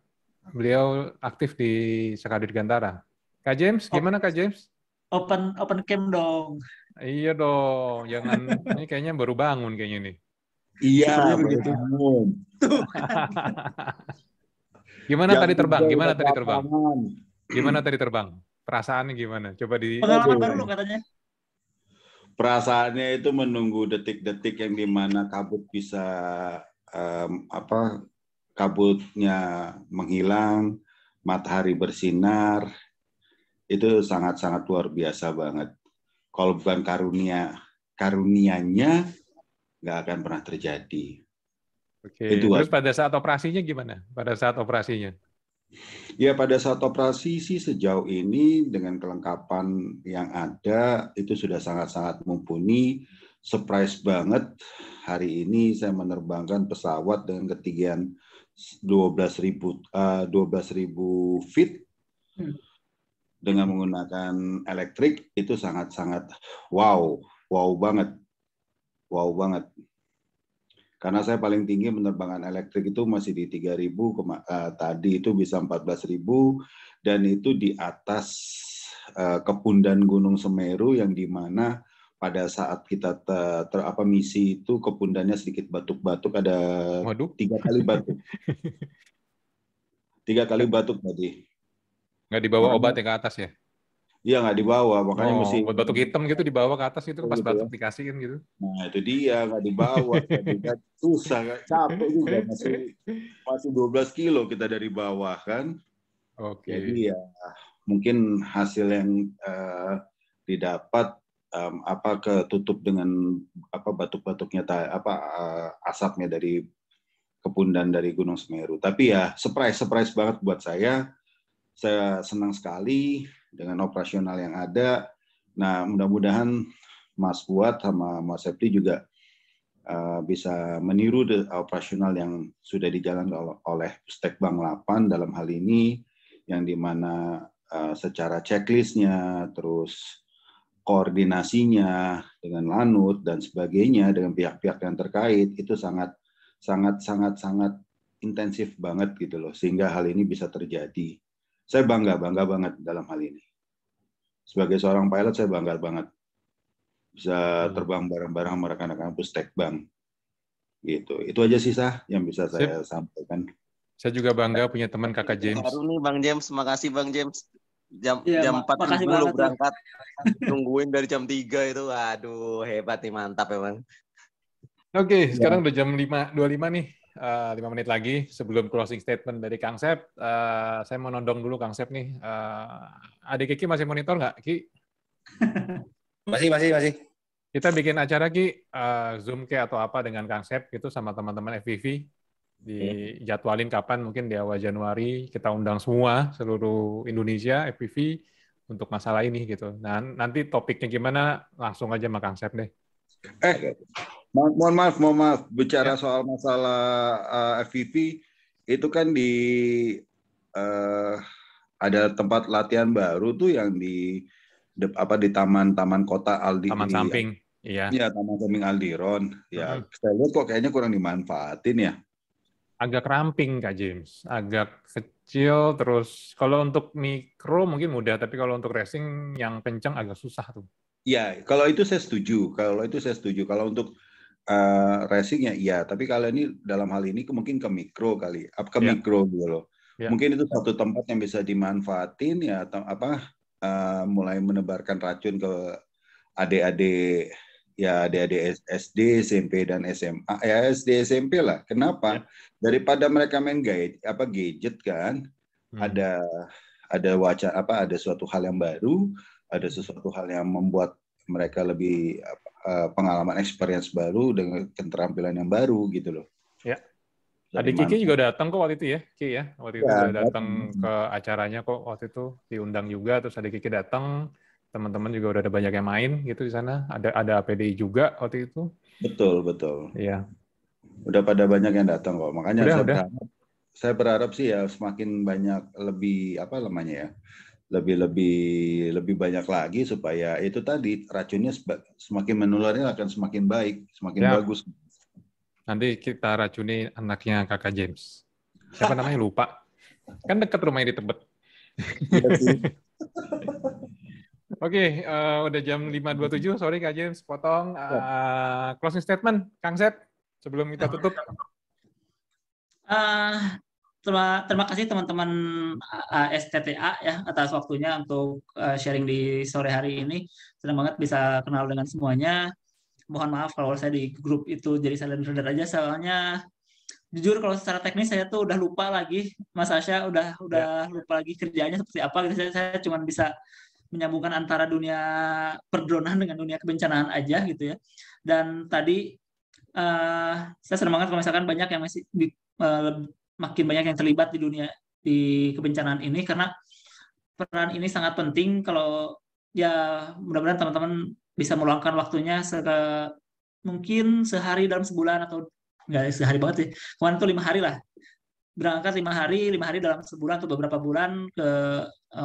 beliau aktif di Sekadar Dirgantara. Kak James, gimana Kak James? Open cam dong. Iya dong, jangan ini kayaknya baru bangun kayaknya nih. Iya, begitu. Gimana tadi terbang? Perasaannya gimana? Coba pengalaman baru loh katanya. Perasaannya itu menunggu detik-detik yang dimana kabut bisa kabutnya menghilang, matahari bersinar, itu sangat-sangat luar biasa banget. Kalau bukan karunianya nggak akan pernah terjadi. Oke. Terus pada saat operasinya gimana? Pada saat operasinya? Ya pada saat operasi sih sejauh ini dengan kelengkapan yang ada itu sudah sangat-sangat mumpuni. Surprise banget hari ini saya menerbangkan pesawat dengan ketinggian 12.000 feet dengan menggunakan elektrik itu sangat-sangat wow banget. Karena saya paling tinggi menerbangkan elektrik itu masih di 3.000, tadi itu bisa 14.000 dan itu di atas Kepundan Gunung Semeru yang dimana pada saat kita misi itu kepundannya sedikit batuk-batuk, ada 3 kali batuk. 3 kali batuk tadi. Nggak dibawa obat yang ke atas ya? Iya, nggak dibawa, makanya mesti buat batuk hitam gitu dibawa ke atas gitu, pas gitu batuk ya. dikasihin gitu. Nah itu dia, nggak dibawa, kan susah, capek juga, masih 12 kilo kita dari bawah kan. Oke. Jadi ya mungkin hasil yang didapat ketutup dengan batuk-batuknya asapnya dari kepundan dari Gunung Semeru. Tapi ya surprise banget buat saya. Saya senang sekali dengan operasional yang ada. Nah, mudah-mudahan Mas Fuad sama Mas Septi juga bisa meniru operasional yang sudah dijalankan oleh Pustekbang 8 dalam hal ini, yang dimana secara checklistnya, terus koordinasinya dengan Lanut dan sebagainya dengan pihak-pihak yang terkait itu sangat intensif banget gitu loh, sehingga hal ini bisa terjadi. Saya bangga banget dalam hal ini. Sebagai seorang pilot saya bangga banget bisa terbang bareng-bareng sama rekan-rekan Pustekbang. Gitu. Itu aja sih yang bisa saya sampaikan. Saya juga bangga punya teman Kakak James. Baru nih Bang James, makasih Bang James. Jam 4 lo berangkat, nungguin dari jam 3 itu. Aduh, hebat nih, mantap emang. Oke, sekarang udah jam 5.25 nih. 5 menit lagi sebelum closing statement dari Kang Sep. Saya mau nodong dulu Kang Sep nih. Adik Kiki masih monitor nggak, Ki? Masih. Kita bikin acara, Ki, Zoom Ki atau apa dengan Kang Sep gitu sama teman-teman FPV. Dijadwalin kapan, mungkin di awal Januari kita undang semua seluruh Indonesia FPV untuk masalah ini gitu. Nah, nanti topiknya gimana langsung aja sama Kang Sep deh. Mohon maaf bicara soal masalah FPV itu kan ada tempat latihan baru tuh yang di taman kota Aldi, taman samping. Iya, taman samping Aldiron. Ya, saya lihat kok kayaknya kurang dimanfaatin ya. Agak ramping, Kak James. Agak kecil, terus kalau untuk mikro mungkin mudah, tapi kalau untuk racing yang kencang agak susah tuh. Ya, kalau itu saya setuju. Kalau untuk racing ya iya, tapi kalau ini dalam hal ini mungkin ke mikro kali, mikro gitu loh. Ya. Mungkin itu satu tempat yang bisa dimanfaatin ya, mulai menebarkan racun ke adik-adik SD, SMP dan SMA. Ya SD, SMP lah. Kenapa? Ya. Daripada mereka main gadget kan, ada ada suatu hal yang baru, ada sesuatu hal yang membuat mereka lebih pengalaman experience baru dengan keterampilan yang baru gitu loh. Ya. Adik Kiki juga datang kok waktu itu ya, Ki ya. Waktu itu udah datang ke acaranya kok waktu itu diundang juga, terus adik Kiki datang, teman-teman juga udah ada banyak yang main gitu di sana. Ada APDI juga waktu itu. Betul. Iya. Udah pada banyak yang datang kok. Makanya saya berharap sih ya semakin banyak lebih banyak lagi supaya itu tadi racunnya semakin menularnya akan semakin baik, semakin bagus. Nanti kita racuni anaknya Kakak James. Siapa namanya lupa. Kan dekat rumahnya di Tebet. Oke, udah jam 5.27. Sorry Kak James, potong. Closing statement, Kang Sep, sebelum kita tutup. Terima kasih teman-teman STTA ya atas waktunya untuk sharing di sore hari ini. Senang banget bisa kenal dengan semuanya. Mohon maaf kalau saya di grup itu jadi silent reader aja, soalnya jujur kalau secara teknis saya tuh udah lupa lagi, Mas Asya udah lupa lagi kerjanya seperti apa. Saya cuma bisa menyambungkan antara dunia perdronan dengan dunia kebencanaan aja gitu ya. Dan tadi saya senang banget kalau misalkan banyak yang masih makin banyak yang terlibat di dunia di kebencanaan ini, karena peran ini sangat penting. Kalau ya mudah-mudahan teman-teman bisa meluangkan waktunya mungkin sehari dalam sebulan, atau nggak sehari banget sih, kemarin tuh 5 hari lah, berangkat 5 hari dalam sebulan atau beberapa bulan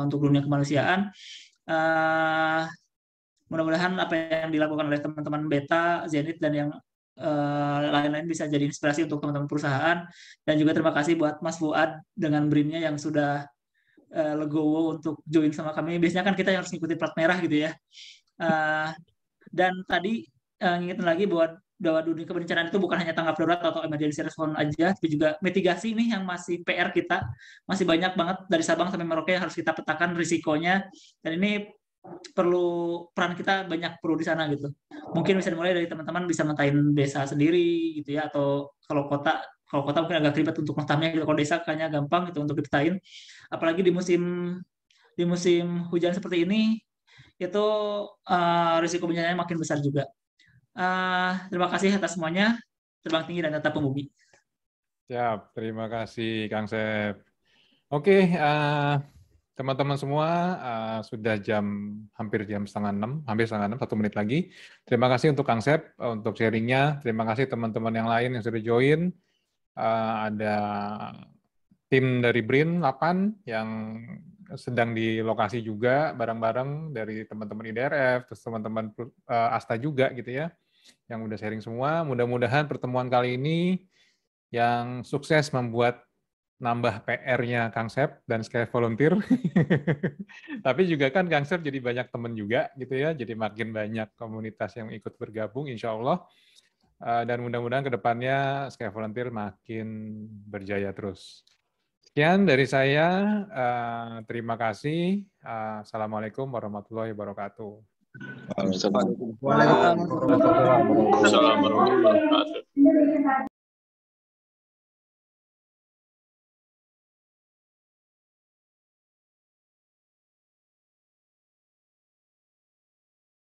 untuk dunia kemanusiaan. Mudah-mudahan apa yang dilakukan oleh teman-teman Beta, Zenith, dan yang lain-lain bisa jadi inspirasi untuk teman-teman perusahaan. Dan juga terima kasih buat Mas Fuad dengan BRIN-nya yang sudah legowo untuk join sama kami. Biasanya kan kita harus ngikutin plat merah gitu ya. Dan tadi ngingetin lagi bahwa dunia kebencanaan itu bukan hanya tanggap darurat atau emergency response aja, tapi juga mitigasi nih yang masih PR kita. Masih banyak banget dari Sabang sampai Merauke yang harus kita petakan risikonya. Dan ini peran kita perlu di sana gitu. Mungkin bisa dimulai dari teman-teman bisa mentain desa sendiri gitu ya, atau kalau kota mungkin agak ribet untuk menetapnya gitu. Kalau desa kayaknya gampang gitu untuk dipetain. Apalagi di musim hujan seperti ini itu risiko bencananya makin besar juga. Terima kasih atas semuanya. Terbang tinggi dan tetap membumi. Siap, terima kasih Kang Sep. Oke, teman-teman semua, sudah hampir jam 5:30, hampir 5:30, 1 menit lagi. Terima kasih untuk Kang Sep untuk sharingnya. Terima kasih teman-teman yang lain yang sudah join. Ada tim dari BRIN 8 yang sedang di lokasi juga bareng-bareng dari teman-teman IDRF, terus teman-teman ASTA juga gitu ya, yang udah sharing semua. Mudah-mudahan pertemuan kali ini yang sukses membuat nambah PR-nya Kang Sep dan Sky Volunteer. Tapi juga kan Kang Sep jadi banyak teman juga gitu ya, jadi makin banyak komunitas yang ikut bergabung insya Allah. Dan mudah-mudahan ke depannya Sky Volunteer makin berjaya terus. Sekian dari saya, terima kasih. Assalamualaikum warahmatullahi wabarakatuh. Waalaikumsalam. Waalaikumsalam warahmatullahi wabarakatuh.